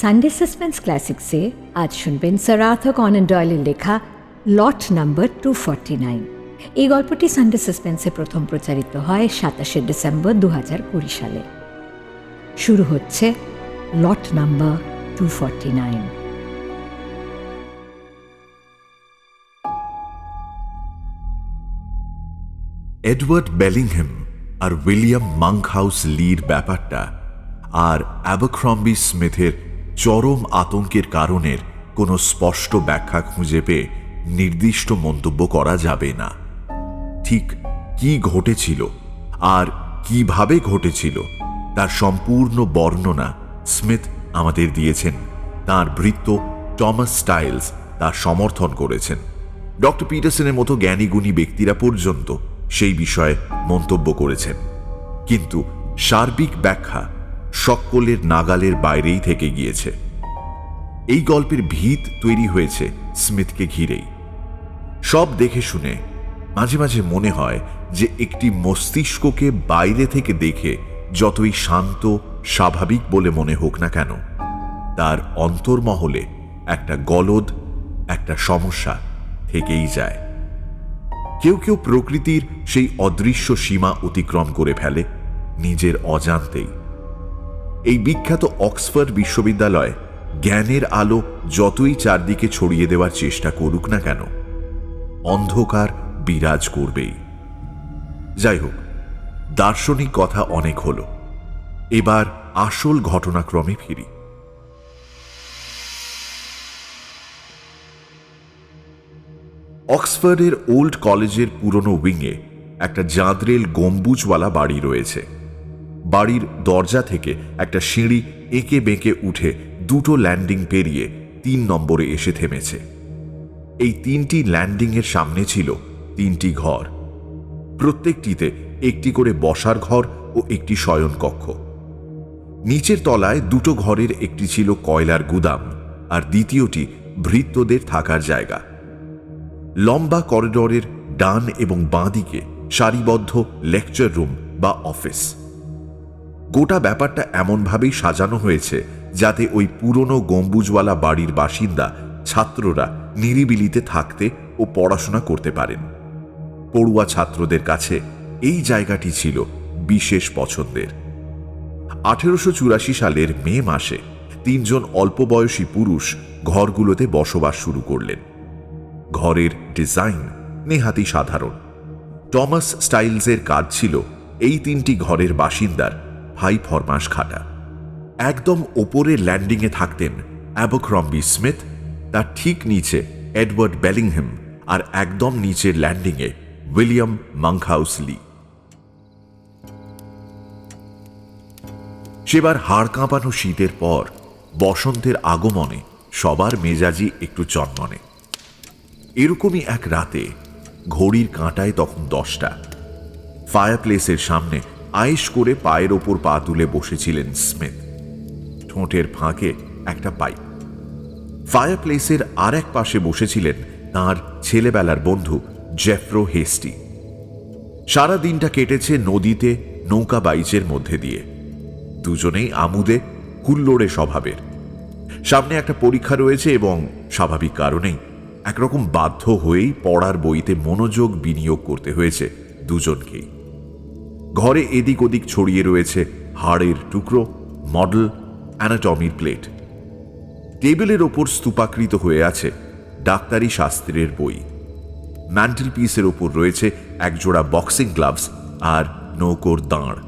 Sunday suspense ক্লাসিক্সে আজ শুনবেন sir Arthur Conan ডয়েলের লেখা লট নাম্বার 249। এই গল্পটি সানডে সাসপেন্সে প্রথম প্রচারিত হয় 27শে ডিসেম্বর 2020 সালে। শুরু হচ্ছে লট নাম্বার 249। এডওয়ার্ড বেলিংহ্যাম আর উইলিয়াম মাংকহাউস লির ব্যাপারটা আর অ্যাবারক্রম্বি স্মিথের চরম আতঙ্কের কারণের কোনো স্পষ্ট ব্যাখ্যা খুঁজে পেয়ে নির্দিষ্ট মন্তব্য করা যাবে না। ঠিক কি ঘটেছিল আর কিভাবে ঘটেছিল তার সম্পূর্ণ বর্ণনা স্মিথ আমাদের দিয়েছেন। তার ভৃত্য টমাস স্টাইলস তার সমর্থন করেছেন। ডক্টর পিটারসনের মতো জ্ঞানীগুণী ব্যক্তিরা পর্যন্ত সেই বিষয়ে মন্তব্য করেছেন, কিন্তু সার্বিক ব্যাখ্যা সকলের নাগালের বাইরেই থেকে গিয়েছে। এই গল্পের ভিত তৈরি হয়েছে স্মিথকে ঘিরেই। সব দেখে শুনে মাঝে মাঝে মনে হয় যে একটি মস্তিষ্ককে বাইরে থেকে দেখে যতই শান্ত স্বাভাবিক বলে মনে হোক না কেন, তার অন্তর্মহলে একটা গলদ, একটা সমস্যা থেকেই যায়। কেউ কেউ প্রকৃতির সেই অদৃশ্য সীমা অতিক্রম করে ফেলে নিজের অজান্তেই। এই বিখ্যাত অক্সফোর্ড বিশ্ববিদ্যালয় জ্ঞানের আলো যতই চারদিকে ছড়িয়ে দেওয়ার চেষ্টা করুক না কেন, অন্ধকার বিরাজ করবেই। যাই হোক, দার্শনিক কথা অনেক হলো, এবার আসল ঘটনাক্রমে ফিরি। অক্সফোর্ডের ওল্ড কলেজের পুরনো উইংয়ে একটা জাঁদরেল গম্বুজওয়ালা বাড়ি রয়েছে। বাড়ির দরজা থেকে একটা সিঁড়ি এঁকে বেঁকে উঠে দুটো ল্যান্ডিং পেরিয়ে 3 নম্বরে এসে থেমেছে। এই 3টি ল্যান্ডিংয়ের সামনে ছিল 3টি ঘর, প্রত্যেকটিতে একটি করে বসার ঘর ও একটি শয়নকক্ষ। নিচের তলায় দুটো ঘরের একটি ছিল কয়লার গুদাম, আর দ্বিতীয়টি ভৃত্যদের থাকার জায়গা। লম্বা করিডোরের ডান এবং বাঁ দিকে সারিবদ্ধ লেকচার রুম বা অফিস। গোটা ব্যাপারটা এমনভাবেই সাজানো হয়েছে যাতে ওই পুরনো গম্বুজওয়ালা বাড়ির বাসিন্দা ছাত্ররা নিরিবিলিতে থাকতে ও পড়াশোনা করতে পারেন। পড়ুয়া ছাত্রদের কাছে এই জায়গাটি ছিল বিশেষ পছন্দের। 1884 সালের মে মাসে 3 জন অল্প বয়সী পুরুষ ঘরগুলোতে বসবাস শুরু করলেন। ঘরের ডিজাইন নেহাতি সাধারণ। টমাস স্টাইলসের কাজ ছিল এই 3টি ঘরের বাসিন্দার হাই ফরমাস খাটা। একদম ওপরের ল্যান্ডিংয়ে থাকতেন অ্যাবারক্রম্বি স্মিথ, তার ঠিক নিচে এডওয়ার্ড বেলিংহ্যাম, আর একদম নিচের ল্যান্ডিংয়ে উইলিয়াম মাংকহাউস লি। সেবার হাড় কাঁপানো শীতের পর বসন্তের আগমনে সবার মেজাজি একটু চনমনে। এরকমই এক রাতে, ঘড়ির কাঁটায় তখন 10টা, ফায়ারপ্লেসের সামনে আয়েশ করে পায়ের ওপর পা তুলে বসেছিলেন স্মিথ, ঠোঁটের ফাঁকে একটা পাইপ। ফায়ারপ্লেসের আর এক পাশে বসেছিলেন তাঁর ছেলেবেলার বন্ধু জেফ্রো হেস্টি। সারা দিনটা কেটেছে নদীতে নৌকা বাইচের মধ্যে দিয়ে। দুজনেই আমুদে হুল্লোড়ে স্বভাবের। সামনে একটা পরীক্ষা রয়েছে এবং স্বাভাবিক কারণেই একরকম বাধ্য হয়েই পড়ার বইতে মনোযোগ বিনিয়োগ করতে হয়েছে দুজনকেই। ঘরে এদিক ওদিক ছড়িয়ে রয়েছে হাড়ের টুকরো, মডেল, অ্যানাটমির প্লেট। টেবিলের ওপর স্তূপাকৃত হয়ে আছে ডাক্তারি শাস্ত্রের বই। ম্যান্টেল পিসের ওপর রয়েছে একজোড়া বক্সিং গ্লাভস আর নৌকোর দাঁড়।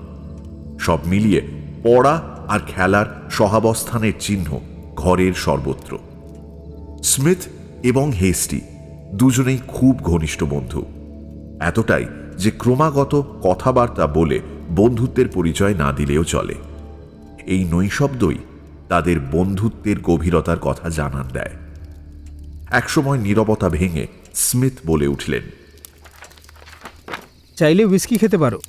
সব মিলিয়ে পড়া আর খেলার সহাবস্থানের চিহ্ন ঘরের সর্বত্র। স্মিথ এবং হেস্টি দুজনেই খুব ঘনিষ্ঠ বন্ধু, এতটাই যে ক্রমাগত কথাবার্তা বলে বন্ধুত্বের পরিচয় না দিলেও চলে। এই নৈশব্দই তাদের বন্ধুত্বের গভীরতার কথা জানান দেয়। একসময় নীরবতা ভেঙে স্মিথ বলে উঠলেন, চাইলে হুইস্কি খেতে পারো,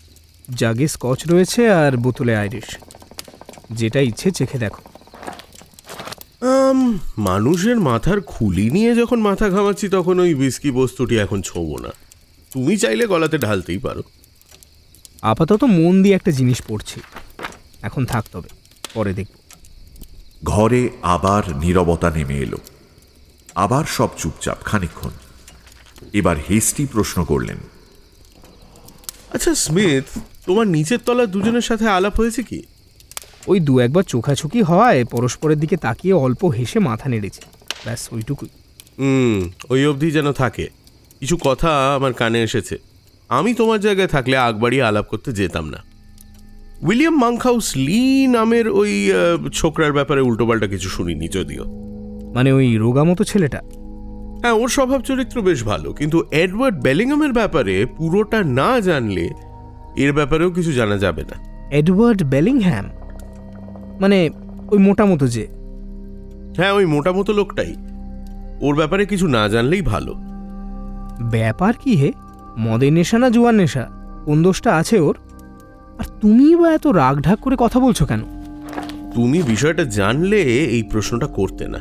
জাগে স্কচ রয়েছে আর বোতলে আইরিশ, যেটা ইচ্ছে চেখে দেখো। মানুষের মাথার খুলি নিয়ে যখন মাথা ঘামাচ্ছি তখন ওই হুইস্কি বস্তুটি এখন ছোবো না। তুমি চাইলে গলাতে ঢালতেই পারো। আপাতত মন দিয়ে একটা জিনিস পড়ছি, এখন থাক, তবে পরে দেখব। ঘরে আবার নীরবতা নেমে এলো। আবার সব চুপচাপ খানিকক্ষণ। এবার হেস্টি প্রশ্ন করলেন, আচ্ছা স্মিথ, তোমার নিচের তলার দুজনের সাথে আলাপ হয়েছে কি? ওই দু একবার চোখাচোখি হওয়ায় পরস্পরের দিকে তাকিয়ে অল্প হেসে মাথা নেড়েছে, ব্যাস ওইটুকুই। ওই অবধি যেন থাকে। কিছু কথা আমার কানে এসেছে। আমি তোমার জায়গায় থাকলে আগ বাড়িয়ে আলাপ করতে যেতাম না। উইলিয়াম মাংকহাউস লি নামের ওই ছোকরার ব্যাপারে উল্টোপাল্টা কিছু শুনিনি যদিও। মানে ওই রোগা মতো ছেলেটা? হ্যাঁ, ওর স্বভাব চরিত্র বেশ ভালো, কিন্তু এডওয়ার্ড বেলিংহামের ব্যাপারে পুরোটা না জানলে এর ব্যাপারেও কিছু জানা যাবে না। এডওয়ার্ড বেলিংহ্যাম মানে ওই মোটা মতো যে? হ্যাঁ, ওই মোটা মতো লোকটাই। ওর ব্যাপারে কিছু না জানলেই ভালো। ব্যাপার কি হে? মদের নেশা না জুয়ার নেশা? কোন দোষটা আছে ওর? আর তুমি বা এত রাগঢাক করে কথা বলছো কেন? তুমি বিষয়টা জানলে এই প্রশ্নটা করতে না।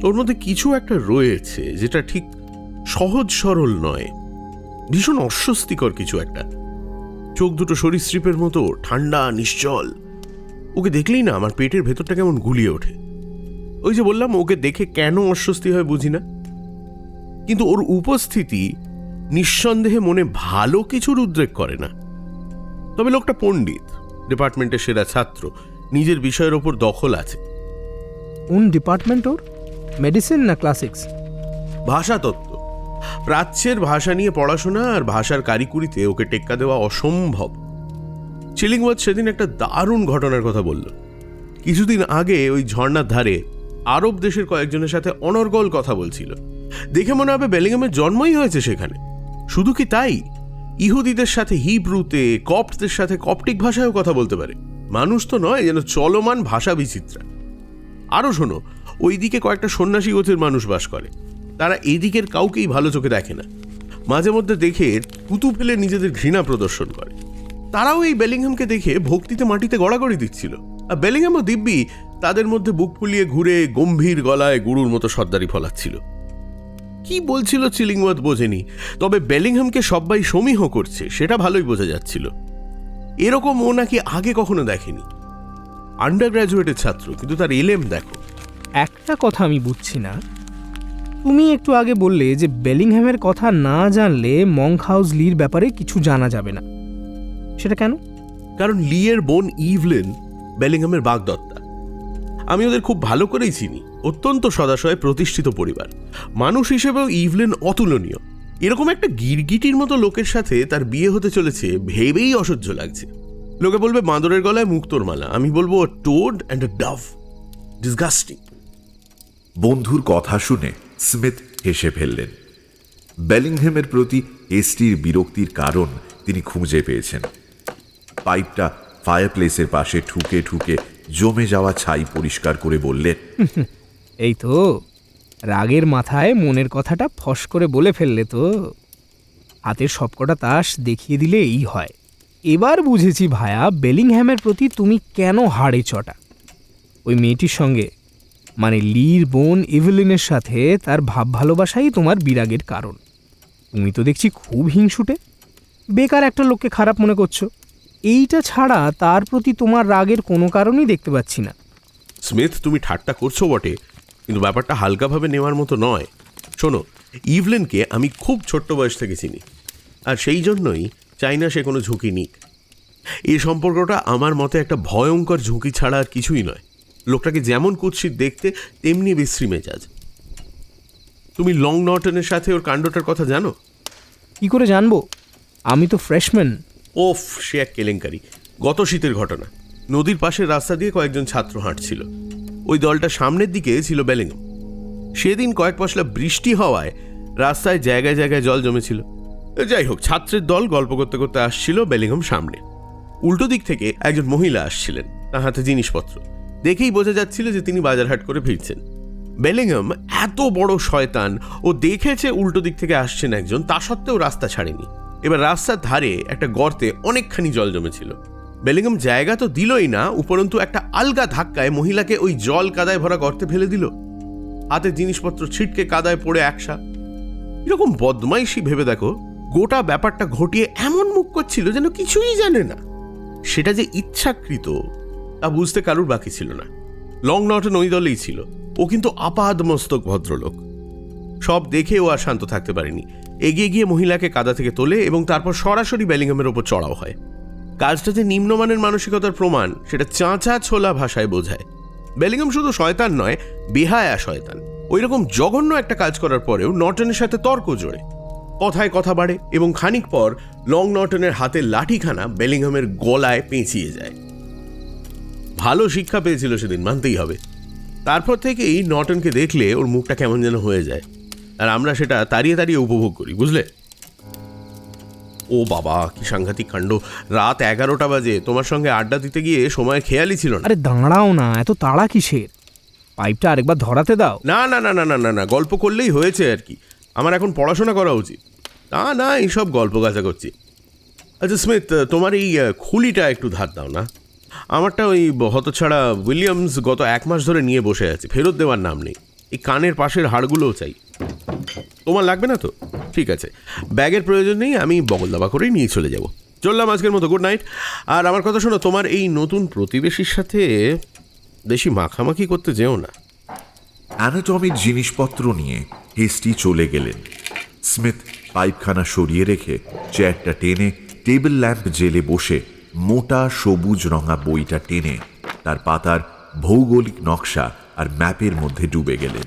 ওর মধ্যে কিছু একটা রয়েছে যেটা ঠিক সহজ সরল নয়, ভীষণ অস্বস্তিকর কিছু একটা। চোখ দুটো সরীসৃপের মতো ঠান্ডা নিশ্চল। ওকে দেখলেই না আমার পেটের ভেতরটা কেমন গুলিয়ে ওঠে। ওই যে বললাম, ওকে দেখে কেন অস্বস্তি হয় বুঝি না, কিন্তু ওর উপস্থিতি নিঃসন্দেহে মনে ভালো কিছুর উদ্রেক করে না। তবে লোকটা পণ্ডিত, ডিপার্টমেন্টের সেরা ছাত্র, নিজের বিষয়ের ওপর দখল আছে। কোন ডিপার্টমেন্ট ওর? মেডিসিন না ক্লাসিক্স? ভাষাতত্ত্ব। প্রাচ্যের ভাষা নিয়ে পড়াশোনা আর ভাষার কারিকুরিতে ওকে টেক্কা দেওয়া অসম্ভব। চিলিংওয়ার্থ সেদিন একটা দারুণ ঘটনার কথা বলল। কিছুদিন আগে ওই ঝর্ণার ধারে আরব দেশের কয়েকজনের সাথে অনর্গল কথা বলছিল। দেখে মনে হবে বেলিংহামের জন্মই হয়েছে সেখানে। শুধু কি তাই, ইহুদিদের সাথে হিব্রুতে, কপ্টদের সাথে কপ্টিক ভাষায়ও কথা বলতে পারে। মানুষ তো নয়, যেন চলমান ভাষা বিচিত্রা। আরও শোনো, ওইদিকে কয়েকটা সন্ন্যাসী গোছের মানুষ বাস করে। তারা এদিকের কাউকেই ভালো চোখে দেখে না। মাঝে মধ্যে দেখে থুতু ফেলে নিজেদের ঘৃণা প্রদর্শন করে। তারাও এই বেলিংহামকে দেখে ভক্তিতে মাটিতে গড়াগড়ি দিচ্ছিল। আর বেলিংহামও দিব্যি তাদের মধ্যে বুক ফুলিয়ে ঘুরে গম্ভীর গলায় গুরুর মতো সর্দারি ফলাচ্ছিল। কি বলছিল চিলিংওয়ার্থ বোঝেনি, তবে বেলিংহামকে সবাই সমীহ করছে সেটা ভালোই বোঝা যাচ্ছিল। এরকম ও নাকি আগে কখনো দেখেনি। আন্ডার গ্র্যাজুয়েটের ছাত্র, কিন্তু তার এলেম দেখো। একটা কথা আমি বুঝছি না। তুমি একটু আগে বললে যে বেলিংহ্যামের কথা না জানলে মংকহাউস লির ব্যাপারে কিছু জানা যাবে না, সেটা কেন? কারণ লিয়ের বোন ইভলিন বেলিংহামের বাগদত্তা। আমি ওদের খুব ভালো করেই চিনি। অত্যন্ত সদাশয় প্রতিষ্ঠিত পরিবার। মানুষ হিসেবেও ইভলিন অতুলনীয়। এরকম একটা গিরগিটির মতো লোকের সাথে তার বিয়ে হতে চলেছে ভেবেই অসহ্য লাগছে। লোকে বলবে বাঁদরের গলায় মুক্তোর মালা, আমি বলবো towed and a Dove. Disgusting. বন্ধুর কথা শুনে স্মিথ হেসে ফেললেন। বেলিংহ্যামের প্রতি এসটির বিরক্তির কারণ তিনি খুঁজে পেয়েছেন। পাইপটা ফায়ারপ্লেসের পাশে ঠুকে ঠুকে জমে যাওয়া ছাই পরিষ্কার করে বললেন, এই তো রাগের মাথায় মনের কথাটা ফস করে বলে ফেললে তো। হাতের সবকটা তাস দেখিয়ে দিলে এই হয়। এবার বুঝেছি ভায়া, বেলিংহ্যামের প্রতি তুমি কেন হাড়ে চটা। ওই মেয়েটির সঙ্গে, মানে লির বোন ইভেলিনের সাথে তার ভাব ভালোবাসাই তোমার বিরাগের কারণ। তুমি তো দেখছি খুব হিংসুটে। বেকার একটা লোককে খারাপ মনে করছো। এইটা ছাড়া তার প্রতি তোমার রাগের কোনো কারণই দেখতে পাচ্ছি না। স্মিথ, তুমি ঠাট্টা করছো বটে, কিন্তু ব্যাপারটা হালকাভাবে নেওয়ার মতো নয়। শোনো, ইভলিনকে আমি খুব ছোট্ট বয়স থেকে চিনি, আর সেই জন্যই চাই না সে কোনো ঝুঁকি নিক। এই সম্পর্কটা আমার মতে একটা ভয়ঙ্কর ঝুঁকি ছাড়া আর কিছুই নয়। লোকটাকে যেমন কুৎসিত দেখতে, তেমনি বিশ্রী মেজাজ। তুমি লং নর্টনের সাথে ওর কাণ্ডটার কথা জানো? কি করে জানবো? আমি তো ফ্রেশম্যান। ওফ, সে এক কেলেঙ্কারি। গত শীতের ঘটনা। নদীর পাশের রাস্তা দিয়ে কয়েকজন ছাত্র হাঁটছিল। ওই দলটা সামনের দিকে ছিল বেলিংহাম। সেদিন কয়েক পশলা বৃষ্টি হওয়ায় রাস্তায় জায়গায় জায়গায় জল জমেছিল। যাই হোক, ছাত্রের দল গল্প করতে করতে আসছিল বেলিংহাম সামনে। উল্টো দিক থেকে একজন মহিলা আসছিলেন, তার হাতে জিনিসপত্র। দেখেই বোঝা যাচ্ছিল যে তিনি বাজারহাট করে ফিরছেন। বেলিংহাম এত বড় শয়তান, ও দেখেছে উল্টো দিক থেকে আসছেন একজন, তা সত্ত্বেও রাস্তা ছাড়েনি। এবার রাস্তার ধারে একটা গর্তে অনেকখানি জল জমেছিল। বেলিংহাম জায়গা তো দিলই না, উপরন্তু একটা আলগা ধাক্কায় মহিলাকে ওই জল কাদায় ভরা গর্তে ফেলে দিল। হাতের জিনিসপত্র ছিটকে কাদায় পড়ে একসা। এরকম বদমাইশি ভেবে দেখো, গোটা ব্যাপারটা ঘটিয়ে এমন মুখ করছিল যেন কিছুই জানে না। সেটা যে ইচ্ছাকৃত তা বুঝতে কারুর বাকি ছিল না। লং নর্টন ওই দলেই ছিল। ও কিন্তু আপাদ মস্তক ভদ্রলোক। সব দেখে ও আর শান্ত থাকতে পারেনি, এগিয়ে গিয়ে মহিলাকে কাদা থেকে তোলে এবং তারপর সরাসরি বেলিংহামের ওপর চড়াও হয়। কাজটা যে নিম্নমানের মানসিকতার প্রমাণ সেটা চাঁচা ছোলা ভাষায় বোঝায়। বেলিংহাম শুধু শয়তান নয়, বেহায়া শয়তান। ওই রকম জঘন্য একটা কাজ করার পরেও নর্টনের সাথে তর্ক জোড়ে, কথায় কথা বাড়ে এবং খানিক পর লং নর্টনের হাতের লাঠিখানা বেলিংহামের গলায় পেঁচিয়ে যায়। ভালো শিক্ষা পেয়েছিল সেদিন, মানতেই হবে। তারপর থেকেই নর্টনকে দেখলে ওর মুখটা কেমন যেন হয়ে যায়, আর আমরা সেটা তাড়িয়ে তাড়িয়ে উপভোগ করি, বুঝলে? ও বাবা, কি সাংঘাতিক কাণ্ড! রাত 11টা বাজে, তোমার সঙ্গে আড্ডা দিতে গিয়ে সময় খেয়ালই ছিল না। আরে দাঁড়াও না, এত তাড়া কিসের? পাইপটা আরেকবার ধরাতে দাও। না না না না না না না, গল্প করলেই হয়েছে আর কি। আমার এখন পড়াশোনা করা উচিত। না না, এইসব গল্প গাছা করছি। আচ্ছা স্মিথ, তোমার এই খুলিটা একটু ধার দাও না। আমারটা ওই হতছাড়া উইলিয়ামস গত 1 মাস ধরে নিয়ে বসে আছে, ফেরত দেওয়ার নাম নেই। এই কানের পাশের হাড়গুলোও চাই। তোমার লাগবে না তো? ঠিক আছে, ব্যাগের প্রয়োজন নেই, আমি বগল দাবা করেই নিয়ে চলে যাব। চললাম আজকের মতো, গুড নাইট। আর আমার কথা শোনো, তোমার এই নতুন প্রতিবেশীর সাথে বেশি মাখামাখি করতে যেও না। অ্যানাটমির জিনিসপত্র নিয়ে হেস্টি চলে গেলেন। স্মিথ পাইপখানা সরিয়ে রেখে চেয়ারটা টেনে টেবিল ল্যাম্প জেলে বসে মোটা সবুজ রঙা বইটা টেনে তার পাতার ভৌগোলিক নকশা আর ম্যাপের মধ্যে ডুবে গেলেন।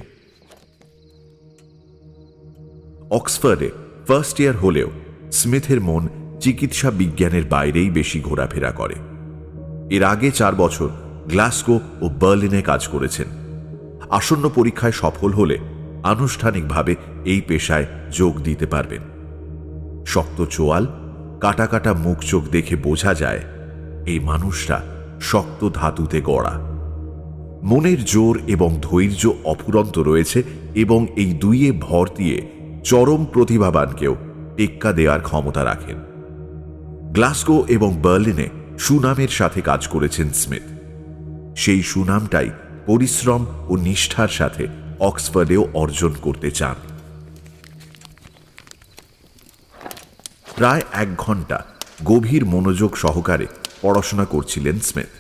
অক্সফোর্ডে ফার্স্ট ইয়ার হলেও স্মিথের মন চিকিৎসা বিজ্ঞানের বাইরেই বেশি ঘোরাফেরা করে। এর আগে 4 বছর গ্লাসগো ও বার্লিনে কাজ করেছেন। আসন্ন পরীক্ষায় সফল হলে আনুষ্ঠানিকভাবে এই পেশায় যোগ দিতে পারবেন। শক্ত চোয়াল, কাটা কাটা মুখ চোখ দেখে বোঝা যায় এই মানুষটা শক্ত ধাতুতে গড়া। মনের জোর এবং ধৈর্য অফুরন্ত রয়েছে এবং এই দুইয়ে ভর দিয়ে চরম প্রতিভাবানকেও টেক্কা দেওয়ার ক্ষমতা রাখেন। গ্লাসগো এবং বার্লিনে সুনামের সাথে কাজ করেছেন স্মিথ। সেই সুনামটাই পরিশ্রম ও নিষ্ঠার সাথে অক্সফোর্ডেও অর্জন করতে চান। প্রায় 1 ঘন্টা গভীর মনোযোগ সহকারে পড়াশোনা করছিলেন স্মিথ।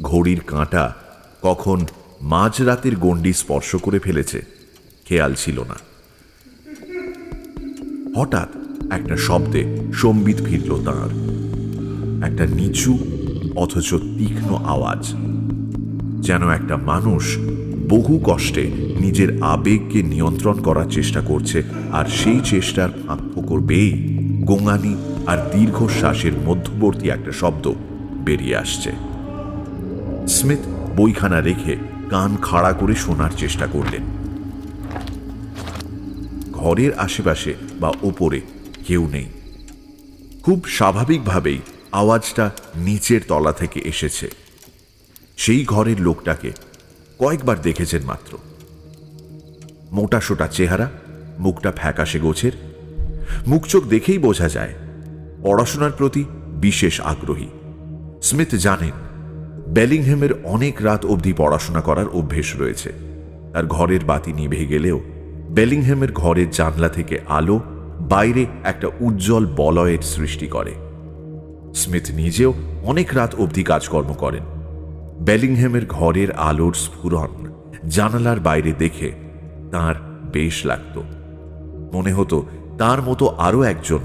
ঘড়ির কাঁটা কখন মাঝরাতের গণ্ডি স্পর্শ করে ফেলেছে খেয়াল ছিল না। হঠাৎ একটা শব্দে সম্বিত ফিরল তাঁর। একটা নিচু অথচ তীক্ষ্ণ আওয়াজ, যেন একটা মানুষ বহু কষ্টে নিজের আবেগকে নিয়ন্ত্রণ করার চেষ্টা করছে, আর সেই চেষ্টার ফাঁক ফোকর বেয়েই গোঙানি আর দীর্ঘশ্বাসের মধ্যবর্তী একটা শব্দ বেরিয়ে আসছে। স্মিথ বইখানা রেখে কান খাড়া করে শোনার চেষ্টা করলেন। ঘরের আশেপাশে বা ওপরে কেউ নেই। খুব স্বাভাবিকভাবেই আওয়াজটা নিচের তলা থেকে এসেছে। সেই ঘরের লোকটাকে কয়েকবার দেখেছেন মাত্র। মোটাসোটা চেহারা, মুখটা ফ্যাকাশে গোছের। মুখ চোখ দেখেই বোঝা যায় পড়াশোনার প্রতি বিশেষ আগ্রহী। স্মিথ জানেন বেলিংহামের অনেক রাত অবধি পড়াশোনা করার অভ্যেস রয়েছে। তার ঘরের বাতি নিভে গেলেও বেলিংহামের ঘরের জানলা থেকে আলো বাইরে একটা উজ্জ্বল বলয়ের সৃষ্টি করে। স্মিথ নিজেও অনেক রাত অবধি কাজকর্ম করেন। বেলিংহামের ঘরের আলোর স্ফুরণ জানালার বাইরে দেখে তার বেশ লাগত। মনে হতো তার মতো আরো একজন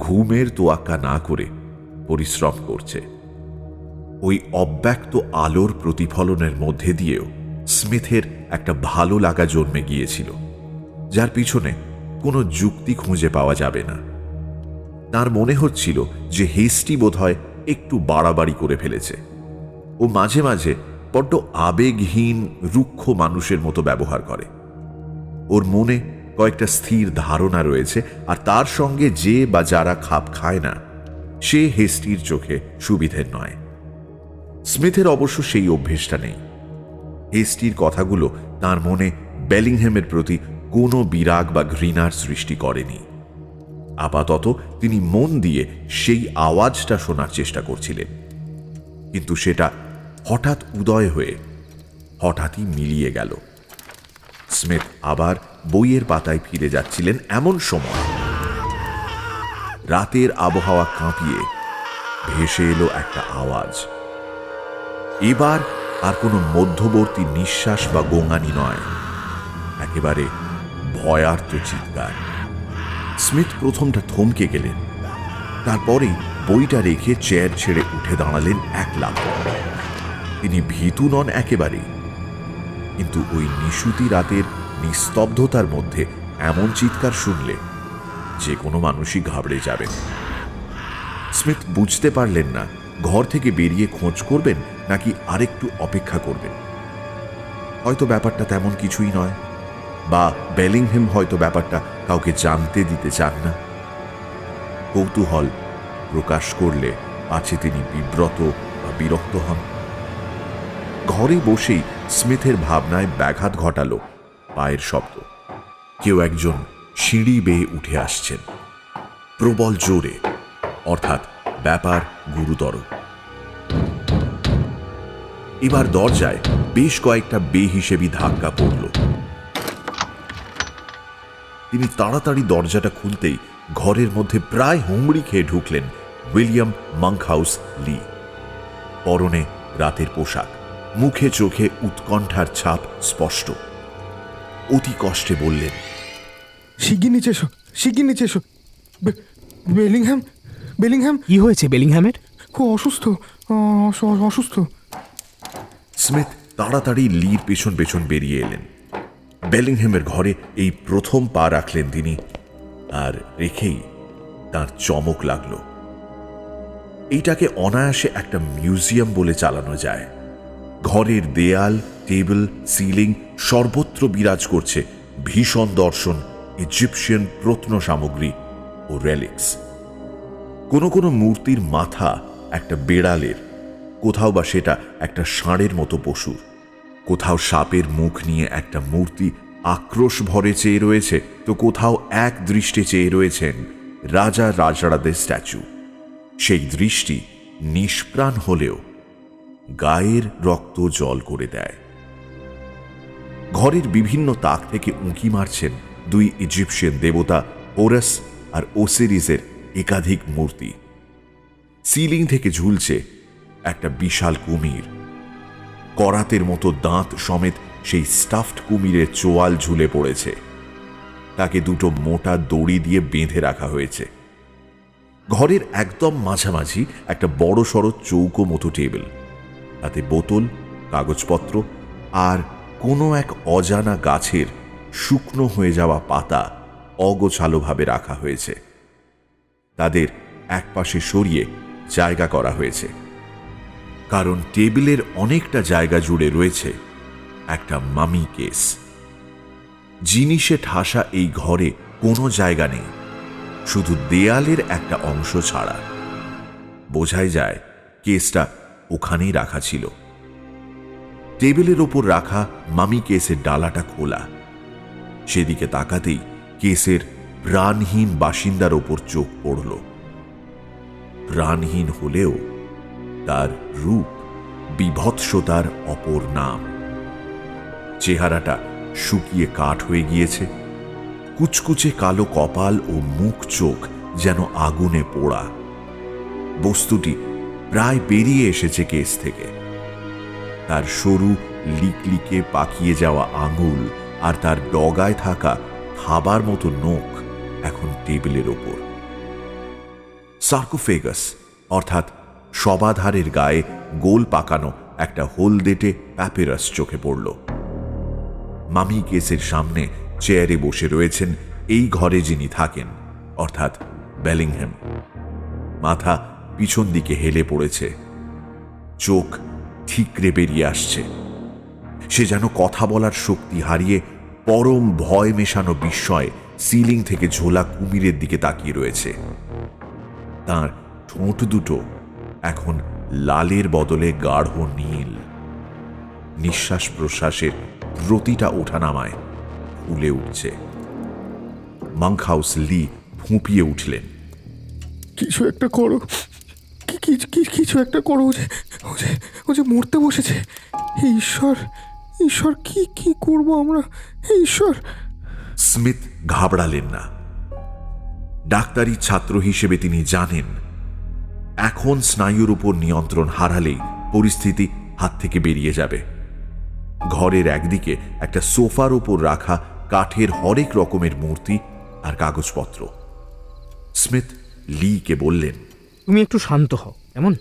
ঘুমের তোয়াক্কা না করে পরিশ্রম করছে। ওই অব্যক্ত আলোর প্রতিফলনের মধ্যে দিয়েও স্মিথের একটা ভালো লাগা জন্মে গিয়েছিল, যার পিছনে কোনো যুক্তি খুঁজে পাওয়া যাবে না। তার মনে হচ্ছিল যে হেস্টি বোধহয় একটু বাড়াবাড়ি করে ফেলেছে। ও মাঝে মাঝে বড্ড আবেগহীন রুক্ষ মানুষের মতো ব্যবহার করে। ওর মনে কয়েকটা স্থির ধারণা রয়েছে, আর তার সঙ্গে যে বা যারা খাপ খায় না সে হেস্টির চোখে সুবিধের নয়। স্মিথের অবশ্য সেই অভ্যেসটা নেই। হেস্টির কথাগুলো তার মনে বেলিংহামের প্রতি কোনো বিরাগ বা ঘৃণার সৃষ্টি করেনি। আপাতত তিনি মন দিয়ে সেই আওয়াজটা শোনার চেষ্টা করছিলেন, কিন্তু সেটা হঠাৎ উদয় হয়ে হঠাৎই মিলিয়ে গেল। স্মিথ আবার বইয়ের পাতায় ফিরে যাচ্ছিলেন এমন সময় রাতের আবহাওয়া কাঁপিয়ে ভেসে এলো একটা আওয়াজ। এবার আর কোনো মধ্যবর্তী নিঃশ্বাস বা গোঙানি নয়, একেবারে ভয়ার্ত চিৎকার। স্মিথ প্রথমটা থমকে গেলেন, তারপরেই বইটা রেখে চেয়ার ছেড়ে উঠে দাঁড়ালেন এক লাফ। তিনি ভীতু নন একেবারেই, কিন্তু ওই নিশুতি রাতের নিস্তব্ধতার মধ্যে এমন চিৎকার শুনলে যে কোনো মানুষই ঘাবড়ে যাবেন। স্মিথ বুঝতে পারলেন না ঘর থেকে বেরিয়ে খোঁজ করবেন নাকি আরেকটু অপেক্ষা করবেন। হয়তো ব্যাপারটা তেমন কিছুই নয়, বা বেলিংহ্যাম হয়তো ব্যাপারটা কাউকে জানতে দিতে চান না। কৌতূহল প্রকাশ করলে আছে তিনি বিব্রত বা বিরক্ত হন। ঘরে বসেই স্মিথের ভাবনায় ব্যাঘাত ঘটালো পায়ের শব্দ। কেউ একজন সিঁড়ি বেয়ে উঠে আসছেন, প্রবল জোরে, অর্থাৎ ব্যাপার গুরুতর। এবার দরজায় বেশ কয়েকটা বেহিসেবি ধাক্কা পড়ল। তিনি তাড়াতাড়ি দরজাটা খুলতেই ঘরের মধ্যে প্রায় হুমড়ি খেয়ে ঢুকলেন উইলিয়াম মাংকহাউস লি। পরনে রাতের পোশাক, মুখে চোখে উৎকণ্ঠার ছাপ স্পষ্ট। অতি কষ্টে বললেন, শিগগির নিচে এসো, শিগগির নিচে এসো। বেলিংহ্যাম, বেলিংহ্যাম কি হয়েছে বেলিংহ্যামের? খুব অসুস্থ, অসুস্থ। স্মিথ তাড়াতাড়ি লির পেছন পেছন বেরিয়ে এলেন। বেলিংহ্যামের ঘরে এই প্রথম পা রাখলেন তিনি, আর রেখেই তার চমক লাগল। এইটাকে অনায়াসে একটা মিউজিয়াম বলে চালানো যায়। ঘরের দেয়াল, টেবিল, সিলিং সর্বত্র বিরাজ করছে ভীষণ দর্শন ইজিপশিয়ান প্রত্ন সামগ্রী ও রেলিক্স। কোনো কোনো মূর্তির মাথা একটা বেড়ালের, কোথাও বা সেটা একটা ষাঁড়ের মতো পশুর, কোথাও সাপের মুখ নিয়ে একটা মূর্তি আক্রোশ ভরে চেয়ে রয়েছে, তো কোথাও এক দৃষ্টে চেয়ে রয়েছেন রাজা রাজড়াদের স্ট্যাচু। সেই দৃষ্টি নিষ্প্রাণ হলেও গায়ের রক্ত জল করে দেয়। ঘরের বিভিন্ন তাক থেকে উঁকি মারছেন দুই ইজিপশিয়ান দেবতা হোরাস আর ওসিরিসের একাধিক মূর্তি। সিলিং থেকে ঝুলছে একটা বিশাল কুমির। করাতের মতো দাঁত সমেত সেই স্টাফড কুমিরের চোয়াল ঝুলে পড়েছে। তাকে দুটো মোটা দড়ি দিয়ে বেঁধে রাখা হয়েছে। ঘরের একদম মাঝামাঝি একটা বড় সড়ো চৌকো মতো টেবিল, তাতে বোতল, কাগজপত্র আর কোনো এক অজানা গাছের শুকনো হয়ে যাওয়া পাতা অগোছালোভাবে রাখা হয়েছে। তাদের একপাশে সরিয়ে জায়গা করা হয়েছে, কারণ টেবিলের অনেকটা জায়গা জুড়ে রয়েছে একটা মামি কেস। জিনিসে ঠাসা এই ঘরে কোনো জায়গা নেই, শুধু দেয়ালের একটা অংশ ছাড়া। বোঝাই যায় কেসটা ওখানেই রাখা ছিল। টেবিলের ওপর রাখা মামি কেসের ডালাটা খোলা। সেদিকে তাকাতেই কেসের প্রাণহীন বাসিন্দার ওপর চোখ পড়ল। প্রাণহীন হলেও তার রূপ বিভৎসতার অপর নাম। চেহারাটা শুকিয়ে কাঠ হয়ে গিয়েছে, কুচকুচে কালো কপাল ও মুখ চোখ যেন আগুনে পোড়া। বস্তুটি প্রায় বেরিয়ে এসেছে কেস থেকে। তার সরু লিকলিকে পাকিয়ে যাওয়া আঙুল আর তার ডগায় থাকা খাবার মতো নখ এখন টেবিলের ওপর। সার্কোফেগাস অর্থাৎ সবাধারের গায়ে গোল পাকানো একটা হলদেটে প্যাপিরাস চোখে পড়ল। মামি কেসের সামনে চেয়ারে বসে রয়েছেন এই ঘরে যিনি থাকেন, অর্থাৎ বেলিংহ্যাম। মাথা পিছন দিকে হেলে পড়েছে, চোখ ঠিকরে বেরিয়ে আসছে। সে যেন কথা বলার শক্তি হারিয়ে পরম ভয় মেশানো বিস্ময়ে সিলিং থেকে ঝোলা কুমিরের দিকে তাকিয়ে রয়েছে। তার ঠোঁট দুটো এখন লালের বদলে গাঢ় নীল। নিঃশ্বাস প্রশ্বাসের প্রতিটা ওঠানামায় ফুলে উঠছে। মাংকহাউস লি ফুঁপিয়ে উঠলেন, কিছু একটা করো, কিছু একটা করো। ও যে মরতে বসেছে। ঈশ্বর, ঈশ্বর, কি করবো আমরা? ঈশ্বর। স্মিথ ঘাবড়ালেন না। ডাক্তারি ছাত্র হিসেবে তিনি জানেন এখন স্নায়ুর উপর নিয়ন্ত্রণ হারালেই পরিস্থিতি হাত থেকে বেরিয়ে যাবে। ঘরের একদিকে একটা সোফার ওপর রাখা কাঠের হরেক রকমের মূর্তি আর কাগজপত্র। স্মিথ লিকে বললেন, তুমি একটু শান্ত হও, এমন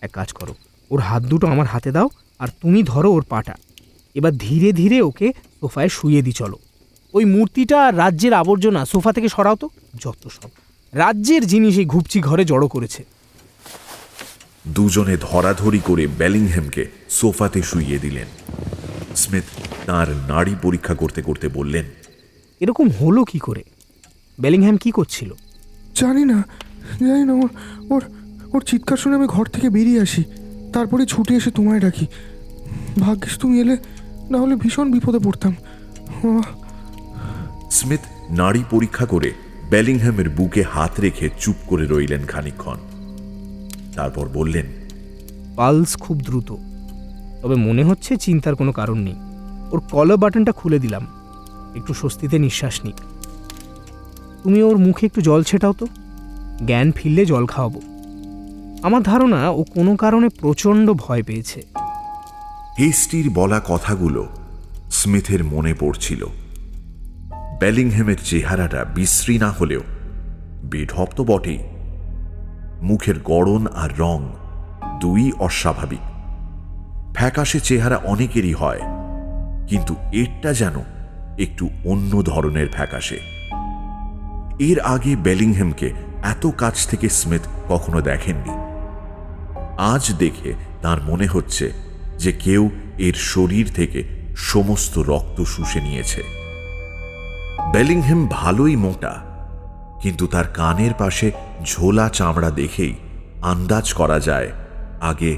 এক কাজ করো, ওর হাত দুটো আমার হাতে দাও আর তুমি ধরো ওর পাটা। এবার ধীরে ধীরে ওকে সোফায় শুইয়ে দি চলো। ওই মূর্তিটা আর রাজ্যের আবর্জনা সোফা থেকে সরাও তো, যত সব রাজ্যের জিনিস এই ঘুপচি ঘরে জড়ো করেছে। দুজনে ধরাধরি করে বেলিংহ্যামকে সোফাতে শুইয়ে দিলেন। স্মিথ তার নাড়ি পরীক্ষা করতে করতে বললেন, এরকম হলো কি করে? বেলিংহ্যাম কি করছিল? জানি না, জানি না। ওর ওর ওর চিৎকার শুনে আমি ঘর থেকে বেরিয়ে আসি, তারপরে ছুটে এসে তোমায় ডাকি। ভাগ্যিস তুমি এলে, না হলে ভীষণ বিপদে পড়তাম। স্মিথ নাড়ি পরীক্ষা করে বেলিংহ্যামের বুকে হাত রেখে চুপ করে রইলেন খানিকক্ষণ। তারপর বললেন, পালস খুব দ্রুত, তবে মনে হচ্ছে চিন্তার কোনো কারণ নেই। ওর কলার বাটনটা খুলে দিলাম, একটু স্বস্তিতে নিঃশ্বাস নিক। তুমি ওর মুখে একটু জল ছেটাও তো, জ্ঞান ফিরলে জল খাওয়াবো। আমার ধারণা ও কোনো কারণে প্রচণ্ড ভয় পেয়েছে। হেস্টির বলা কথাগুলো স্মিথের মনে পড়ছিল। বেলিংহ্যামের চেহারাটা বিশ্রী না হলেও বেঢপ তো বটেই। মুখের গড়ন আর রং দুই অস্বাভাবিক। ফ্যাকাশে চেহারা অনেকেরই হয়, কিন্তু এরটা যেন একটু অন্য ধরনের ফ্যাকাশে। এর আগে বেলিংহ্যামকে এত কাছ থেকে স্মিথ কখনো দেখেননি। আজ দেখে তার মনে হচ্ছে যে কেউ এর শরীর থেকে সমস্ত রক্ত শুষে নিয়েছে। বেলিংহ্যাম ভালোই মোটা, কিন্তু তার কানের পাশে ঝোলা চামড়া দেখেই আন্দাজ করা যায় আগে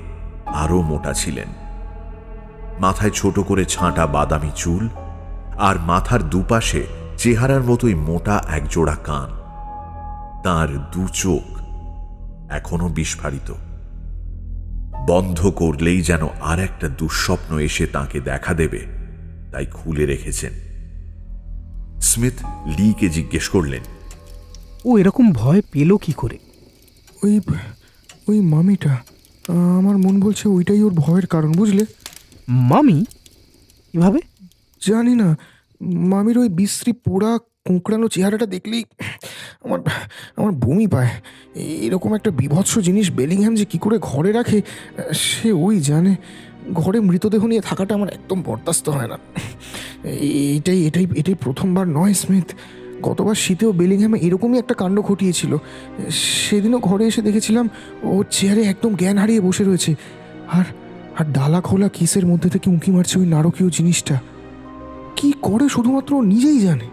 আরো মোটা ছিলেন। মাথায় ছোট করে ছাঁটা বাদামি চুল, আর মাথার দুপাশে চেহারার মতোই মোটা একজোড়া কান। তার দু চোখ এখনো বিস্ফারিত, বন্ধ করলেই যেন আর একটা দুঃস্বপ্ন এসে তাকে দেখা দেবে, তাই খুলে রেখেছেন। স্মিথ লিকে জিজ্ঞেস করলেন, ও এরকম ভয় পেল কি করে? ওই ওই মামিটা, আমার মন বলছে ওইটাই ওর ভয়ের কারণ, বুঝলে? মামি? কিভাবে? জানি না, মামির ওই বিশ্রী পোড়া কোঁকড়ানো চেহারাটা দেখলেই আমার আমার বমি পায়। এরকম একটা বীভৎস জিনিস বেলিংহ্যাম যে কী করে ঘরে রাখে সে ওই জানে। ঘরে মৃতদেহ নিয়ে থাকাটা আমার একদম বরদাস্ত হয় না। এটাই এটাই এটাই প্রথমবার নয় স্মিথ। গতবার শীতেও বেলিংহ্যামে এরকমই একটা কাণ্ড ঘটিয়েছিল। সেদিনও ঘরে এসে দেখেছিলাম ওর চেয়ারে একদম জ্ঞান হারিয়ে বসে রয়েছে, আর আর ডালা খোলা কিসের মধ্যে থেকে উঁকি মারছে ওই নারকীয় জিনিসটা। কি করে শুধুমাত্র ও নিজেই জানে।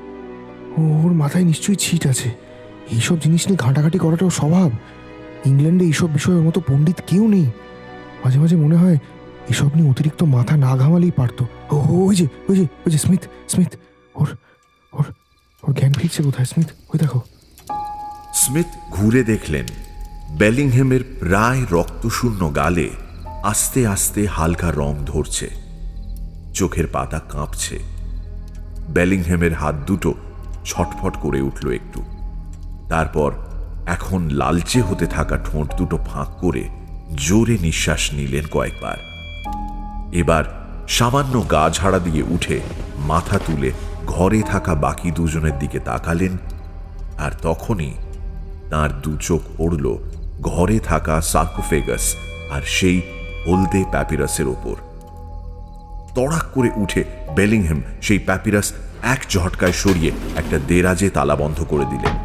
ওর মাথায় নিশ্চয়ই ছিট আছে। এইসব জিনিস নিয়ে ঘাঁটাঘাঁটি করাটাও স্বভাব। ইংল্যান্ডে এইসব বিষয়ে ওর মতো পণ্ডিত কেউ নেই। মাঝে মাঝে মনে হয় এসব নিয়ে অতিরিক্ত মাথা না ঘামালেই পারত। ওই যে ওই যে ওই যে স্মিথ স্মিথ ওর ওর ওর জ্ঞান ফিরছে কোথায় স্মিথ? ওই দেখো। স্মিথ ঘুরে দেখলেন বেলিংহ্যামের প্রায় রক্তশূন্য গালে আস্তে আস্তে হালকা রং ধরছে, চোখের পাতা কাঁপছে। বেলিংহ্যামের হাত দুটো ছটফট করে উঠল একটু। তারপর এখন লালচে হতে থাকা ঠোঁট দুটো ফাঁক করে জোরে নিঃশ্বাস নিলেন কয়েকবার। এবার সামান্য গা ঝাড়া দিয়ে উঠে মাথা তুলে ঘরে থাকা বাকি দুজনের দিকে তাকালেন, আর তখনই তার দু চোখ পড়ল ঘরে থাকা সার্কোফেগাস আর সেই হলদে প্যাপিরাসের ওপর। তড়াক করে উঠে বেলিংহ্যাম সেই প্যাপিরাস এক ঝটকায় সরিয়ে একটা দেরাজে তালা বন্ধ করে দিলেন।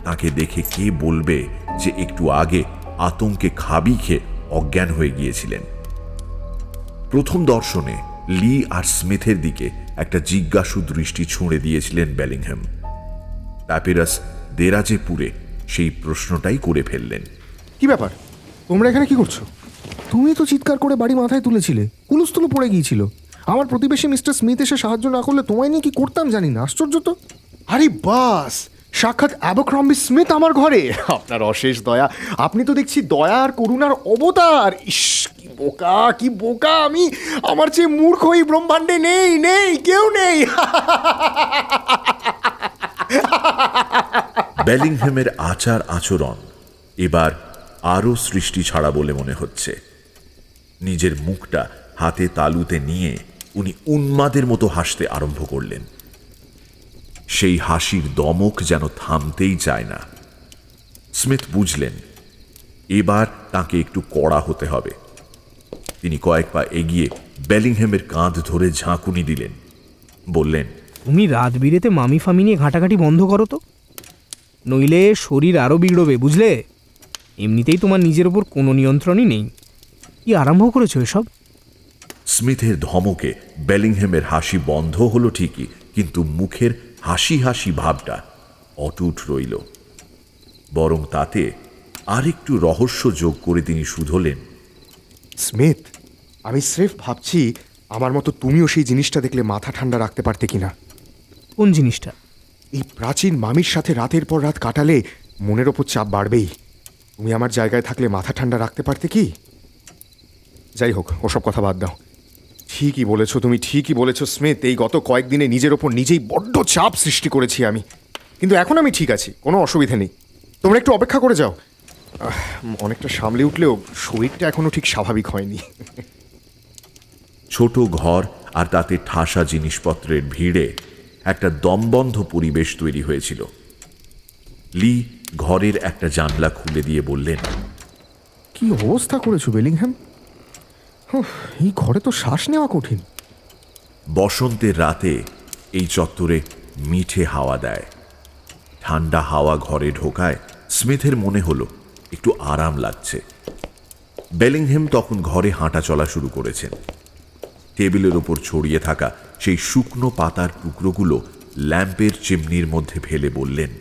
তাকে দেখে কে বলবে যে একটু আগে আতঙ্কে খাবি খেয়ে অজ্ঞান হয়ে গিয়েছিলেন। প্রথম দর্শনে লি আর স্মিথের দিকে একটা জিজ্ঞাসু দৃষ্টি ছুঁড়ে দিয়েছিলেন বেলিংহ্যাম। প্যাপিরাস দেরাজে পুরে সেই প্রশ্নটাই করে ফেললেন। কি ব্যাপার, তোমরা এখানে কি করছো? তুমি তো চিৎকার করে বাড়ি মাথায় তুলেছিলে, কুলুস্থুলো পড়ে গিয়েছিল। আমার প্রতিবেশী মিস্টার স্মিথ এসে সাহায্য না করলে তোমায় নিয়ে কি করতাম জানি না। আশ্চর্য তো। আরে বাস, সাক্ষাৎ অ্যাবেরক্রম্বি স্মিথ আমার ঘরে। আপনার অশেষ দয়া। আপনি তো দেখছি দয়া আর করুণার অবতার। ইস, কি বোকা কি বোকা আমি। আমার চেয়ে মূর্খ এই ব্রহ্মাণ্ডে নেই, নেই কেউ নেই। বেলিংহ্যামের আচার আচরণ এবার আরও সৃষ্টি ছাড়া বলে মনে হচ্ছে। নিজের মুখটা হাতে তালুতে নিয়ে উনি উন্মাদের মতো হাসতে আরম্ভ করলেন। সেই হাসির দমক যেন থামতেই চায় না। স্মিথ বুঝলেন এবার তাকে একটু কড়া হতে হবে। তিনি কয়েক পা এগিয়ে বেলিংহ্যামের কাঁধ ধরে ঝাঁকুনি দিলেন, বললেন, তুমি রাত বিরেতে মামি ফামি নিয়ে ঘাঁটাঘাঁটি বন্ধ করো তো, নইলে শরীর আরও বিগড়বে, বুঝলে? এমনিতেই তোমার নিজের ওপর কোনো নিয়ন্ত্রণই নেই। কি আরম্ভ করেছো এসব? স্মিথের ধমকে বেলিংহ্যামের হাসি বন্ধ হলো ঠিকই, কিন্তু মুখের হাসি হাসি ভাবটা অটুট রইল। বরং তাতে আরেকটু রহস্য যোগ করে তিনি শুধলেন, স্মিথ, আমি স্রেফ ভাবছি আমার মতো তুমিও সেই জিনিসটা দেখলে মাথা ঠান্ডা রাখতে পারতে কিনা। কোন জিনিসটা? এই প্রাচীন মামির সাথে রাতের পর রাত কাটালে মনের ওপর চাপ বাড়বেই। তুমি আমার জায়গায় থাকলে মাথা ঠান্ডা রাখতে পারতে কি? যাই হোক, ওসব কথা বাদ দাও। ঠিকই বলেছো, তুমি ঠিকই বলেছো স্মিথ। এই গত কয়েকদিনে নিজের ওপর নিজেই বড্ড চাপ সৃষ্টি করেছি আমি, কিন্তু এখন আমি ঠিক আছি, কোনো অসুবিধা নেই। তোমরা একটু অপেক্ষা করে যাও। অনেকটা সামলে উঠলেও শরীরটা এখনো ঠিক স্বাভাবিক হয়নি। ছোট ঘর আর তাতে ঠাসা জিনিসপত্রের ভিড়ে একটা দমবন্ধ পরিবেশ তৈরি হয়েছিল। লি ঘরের একটা জানলা খুলে দিয়ে বললেন, কি অবস্থা করেছো বেলিংহ্যাম? এই ঘরে তো শ্বাস নেওয়া কঠিন। বসন্তের রাতে এই চত্বরে মিঠে হাওয়া দেয়। ঠান্ডা হাওয়া ঘরে ঢোকায় স্মিথের মনে হলো একটু আরাম লাগছে। বেলিংহ্যাম তখন ঘরে হাঁটা চলা শুরু করেছেন। টেবিলের ওপর ছড়িয়ে থাকা সেই শুকনো পাতার টুকরোগুলো ল্যাম্পের চিমনির মধ্যে ফেলে বললেন,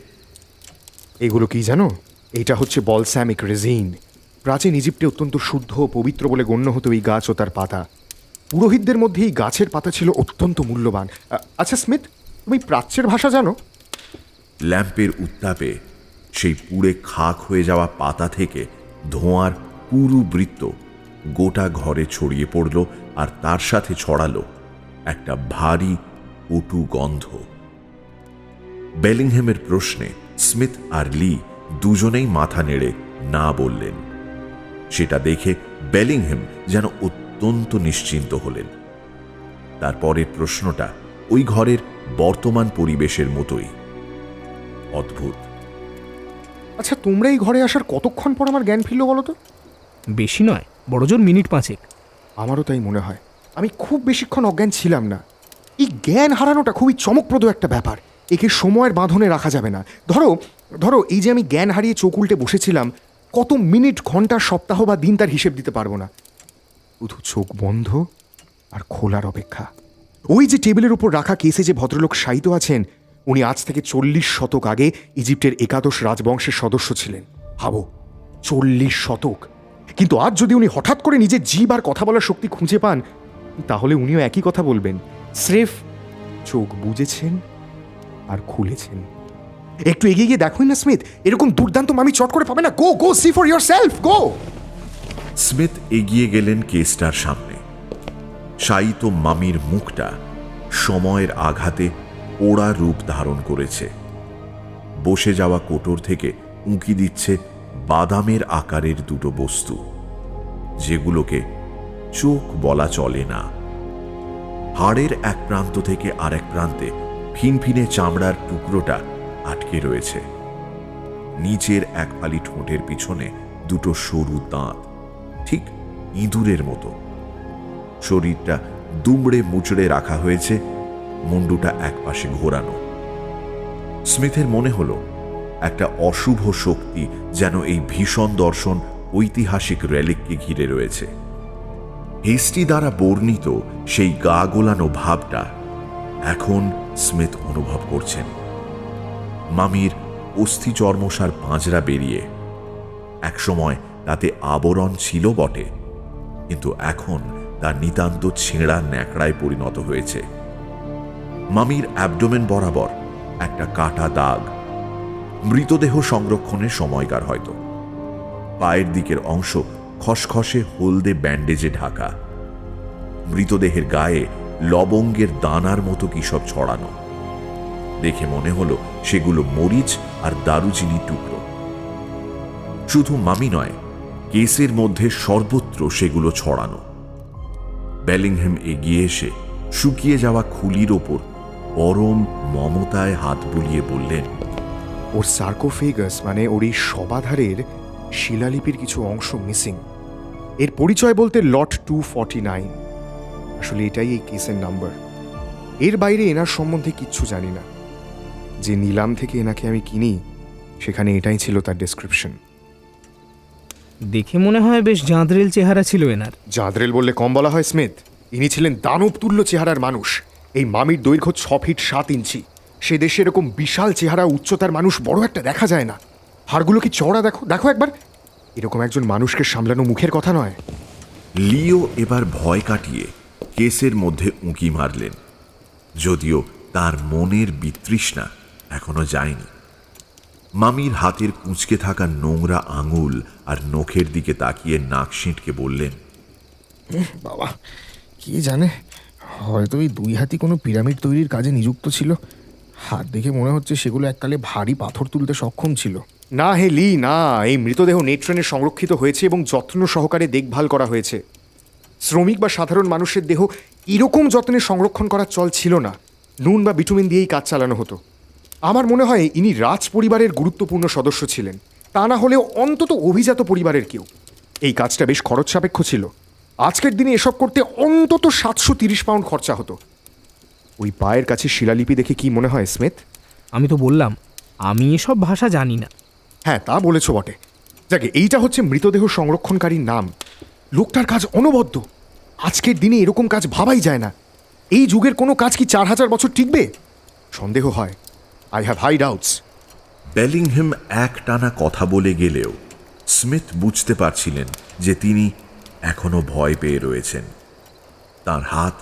এগুলো কি জানো? এইটা হচ্ছে বলসামিক রেজিন। প্রাচীন ইজিপ্টে অত্যন্ত শুদ্ধ ও পবিত্র বলে গণ্য হতো এই গাছ ও তার পাতা। পুরোহিতদের মধ্যে এই গাছের পাতা ছিল অত্যন্ত মূল্যবান। আচ্ছা স্মিথ, তুমি প্রাচ্যের ভাষা জানো? ল্যাম্পের উত্তাপে সেই পুড়ে খাক হয়ে যাওয়া পাতা থেকে ধোঁয়ার পুরু বৃত্ত গোটা ঘরে ছড়িয়ে পড়ল, আর তার সাথে ছড়ালো একটা ভারী কটু গন্ধ। বেলিংহ্যামের প্রশ্নে স্মিথ আর লি দুজনেই মাথা নেড়ে না বললেন। সেটা দেখে বেলিংহ্যাম যেন অত্যন্ত নিশ্চিন্ত হলেন। তারপরের প্রশ্নটা ওই ঘরের বর্তমান পরিবেশের মতোই অদ্ভুত। আচ্ছা, তোমরা এই ঘরে আসার কতক্ষণ পর আমার জ্ঞান ফিরল বলো তো? বেশি নয়, বড়জোর মিনিট 5। আমারও তাই মনে হয়। আমি খুব বেশিক্ষণ অজ্ঞান ছিলাম না। এই জ্ঞান হারানোটা খুবই চমকপ্রদ একটা ব্যাপার। একে সময়ের বাঁধনে রাখা যাবে না। ধরো ধরো এই যে আমি জ্ঞান হারিয়ে চোখ উল্টে বসেছিলাম, কত মিনিট, ঘন্টা, সপ্তাহ বা দিন তার হিসেব দিতে পারবো না। শুধু চোখ বন্ধ আর খোলার অপেক্ষা। ওই যে টেবিলের উপর রাখা কেসে যে ভদ্রলোক শায়িত আছেন, উনি আজ থেকে 40 শতক আগে ইজিপ্টের একাদশ রাজবংশের সদস্য ছিলেন। ভাবো, 40 শতক! কিন্তু আজ যদি উনি হঠাৎ করে নিজের জিভ আর কথা বলার শক্তি খুঁজে পান, তাহলে উনিও একই কথা বলবেন। স্রেফ চোখ বুজেছেন আর খুলেছেন। একটু এগিয়ে গিয়ে দেখোই না স্মিথ, এরকম দুর্দান্ত মামি চট করে পাবে না। Go go, see for yourself, go! Smith এগিয়ে গেলেন কেসটার সামনে। শায়িত মামির মুখটা সময়ের আঘাতে পোড়া রূপ ধারণ করেছে। বসে যাওয়া কোটর থেকে উঁকি দিচ্ছে বাদামের আকারের দুটো বস্তু, যেগুলোকে চোখ বলা চলে না। হাড়ের এক প্রান্ত থেকে আরেক প্রান্তে ফিনফিনে চামড়ার টুকরোটা আটকে রয়েছে। নিচের এক ফালি ঠোঁটের পিছনে দুটো সরু দাঁত, ঠিক ইঁদুরের মতো। শরীরটা দুমড়ে মুচড়ে রাখা হয়েছে, মুন্ডুটা একপাশে ঘোরানো। স্মিথের মনে হলো একটা অশুভ শক্তি যেন এই ভীষণ দর্শন ঐতিহাসিক রেলিককে ঘিরে রয়েছে। হেস্টি দ্বারা বর্ণিত সেই গা গোলানো ভাবটা এখন স্মিথ অনুভব করছেন। মামির অস্থি চর্মসার পাঁজরা বেরিয়ে একসময় তাতে আবরণ ছিল বটে, কিন্তু এখন তা নিতান্ত ছেঁড়া ন্যাকড়ায় পরিণত হয়েছে। মামির অ্যাবডোমেন বরাবর একটা কাটা দাগ, মৃতদেহ সংরক্ষণের সময়কার হয়তো। পায়ের দিকের অংশ খসখসে হলদে ব্যান্ডেজে ঢাকা। মৃতদেহের গায়ে লবঙ্গের দানার মতো কি সব ছড়ানো। দেখে মনে হলো সেগুলো মরিচ আর দারুচিনির টুকরো। শুধু মামি নয়, কেসের মধ্যে সর্বত্র সেগুলো ছড়ানো। বেলিংহ্যাম এগিয়ে এসে শুকিয়ে যাওয়া খুলির ওপর পরম মমতায় হাত বুলিয়ে বললেন, ওর সার্কোফেগাস মানে ওর এই সবাধারের শিলালিপির কিছু অংশ মিসিং। এর পরিচয় বলতে লট 249। আসলে এটাই এই কেসের নাম্বার। এর বাইরে এনার সম্বন্ধে কিচ্ছু জানি না। যে নিলাম থেকে এনাকে আমি কিনি সেখানে এটাই ছিল তার ডেসক্রিপশন। দেখে মনে হয় বেশ জাঁদরেল চেহারা ছিল এনার। জাদরেল বললে কম বলা হয় স্মিথ। ইনি ছিলেন দানব তুল্য চেহারার মানুষ। এই মামির দৈর্ঘ্য 6 ফিট 7 ইঞ্চি। সে দেশে এরকম বিশাল চেহারা উচ্চতার মানুষ বড় একটা দেখা যায় না। হাড়গুলো কি চওড়া দেখো, দেখো একবার। এরকম একজন মানুষকে সামলানো মুখের কথা নয়। লিও এবার ভয় কাটিয়ে কেসের মধ্যে উঁকি মারলেন, যদিও তার মনের বিতৃষ্ণা এখনো যায়নি। মামির হাতের কুঁচকে থাকা নোংরা আঙুল আর নখের দিকে তাকিয়ে নাক সিঁটকে বললেন, বাবা, কে জানে, হয়তো এই 2 হাতি কোনো পিরামিড তৈরির কাজে নিযুক্ত ছিল। হাত দেখে মনে হচ্ছে সেগুলো এককালে ভারী পাথর তুলতে সক্ষম ছিল। না হে লি, না। এই মৃতদেহ নেট্রেনে সংরক্ষিত হয়েছে এবং যত্ন সহকারে দেখভাল করা হয়েছে। শ্রমিক বা সাধারণ মানুষের দেহ এরকম যত্নে সংরক্ষণ করার চল ছিল না। নুন বা বিটুমিন দিয়েই কাজ চালানো হতো। আমার মনে হয় ইনি রাজ পরিবারের গুরুত্বপূর্ণ সদস্য ছিলেন, তা না হলেও অন্তত অভিজাত পরিবারের কেউ। এই কাজটা বেশ খরচ সাপেক্ষ ছিল। আজকের দিনে এসব করতে অন্তত 730 পাউন্ড খরচা হতো। ওই পায়ের কাছে শিলালিপি দেখে কি মনে হয় স্মিথ? আমি তো বললাম আমি এসব ভাষা জানি না। হ্যাঁ, তা বলেছ বটে। যাকে এইটা হচ্ছে মৃতদেহ সংরক্ষণকারীর নাম। লোকটার কাজ অনবদ্য। আজকের দিনে এরকম কাজ ভাবাই যায় না। এই যুগের কোনো কাজ কি 4000 বছর টিকবে? সন্দেহ হয়। I have high doubts. Bellingham একটানা কথা বলে গেলেও স্মিথ বুঝতে পারছিলেন যে তিনি এখনো ভয় পেয়ে রয়েছেন। তার হাত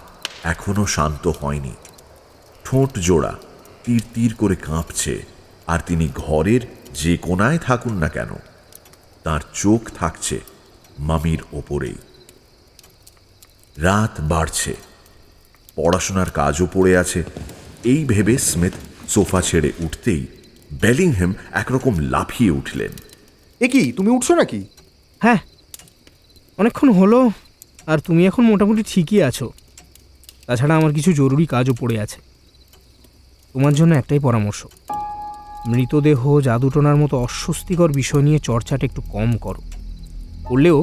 এখনো শান্ত হয়নি। ঠোঁট জোড়া তীর তীর করে কাঁপছে, আর তিনি ঘরের যে কোনায় থাকুন না কেন তার চোখ থাকছে মামির ওপরেই। রাত বাড়ছে, পড়াশোনার কাজও পড়ে আছে। এই ভেবে স্মিথ সোফা ছেড়ে উঠতেই বেলিংহ্যাম একরকম লাফিয়ে উঠলেন। এ কি, তুমি উঠছো নাকি? হ্যাঁ, অনেকক্ষণ হলো। আর তুমি এখন মোটামুটি ঠিকই আছো। তাছাড়া আমার কিছু জরুরি কাজও পড়ে আছে। তোমার জন্য একটাই পরামর্শ, মৃতদেহ জাদুটোনার মতো অস্বস্তিকর বিষয় নিয়ে চর্চাটা একটু কম করো। করলেও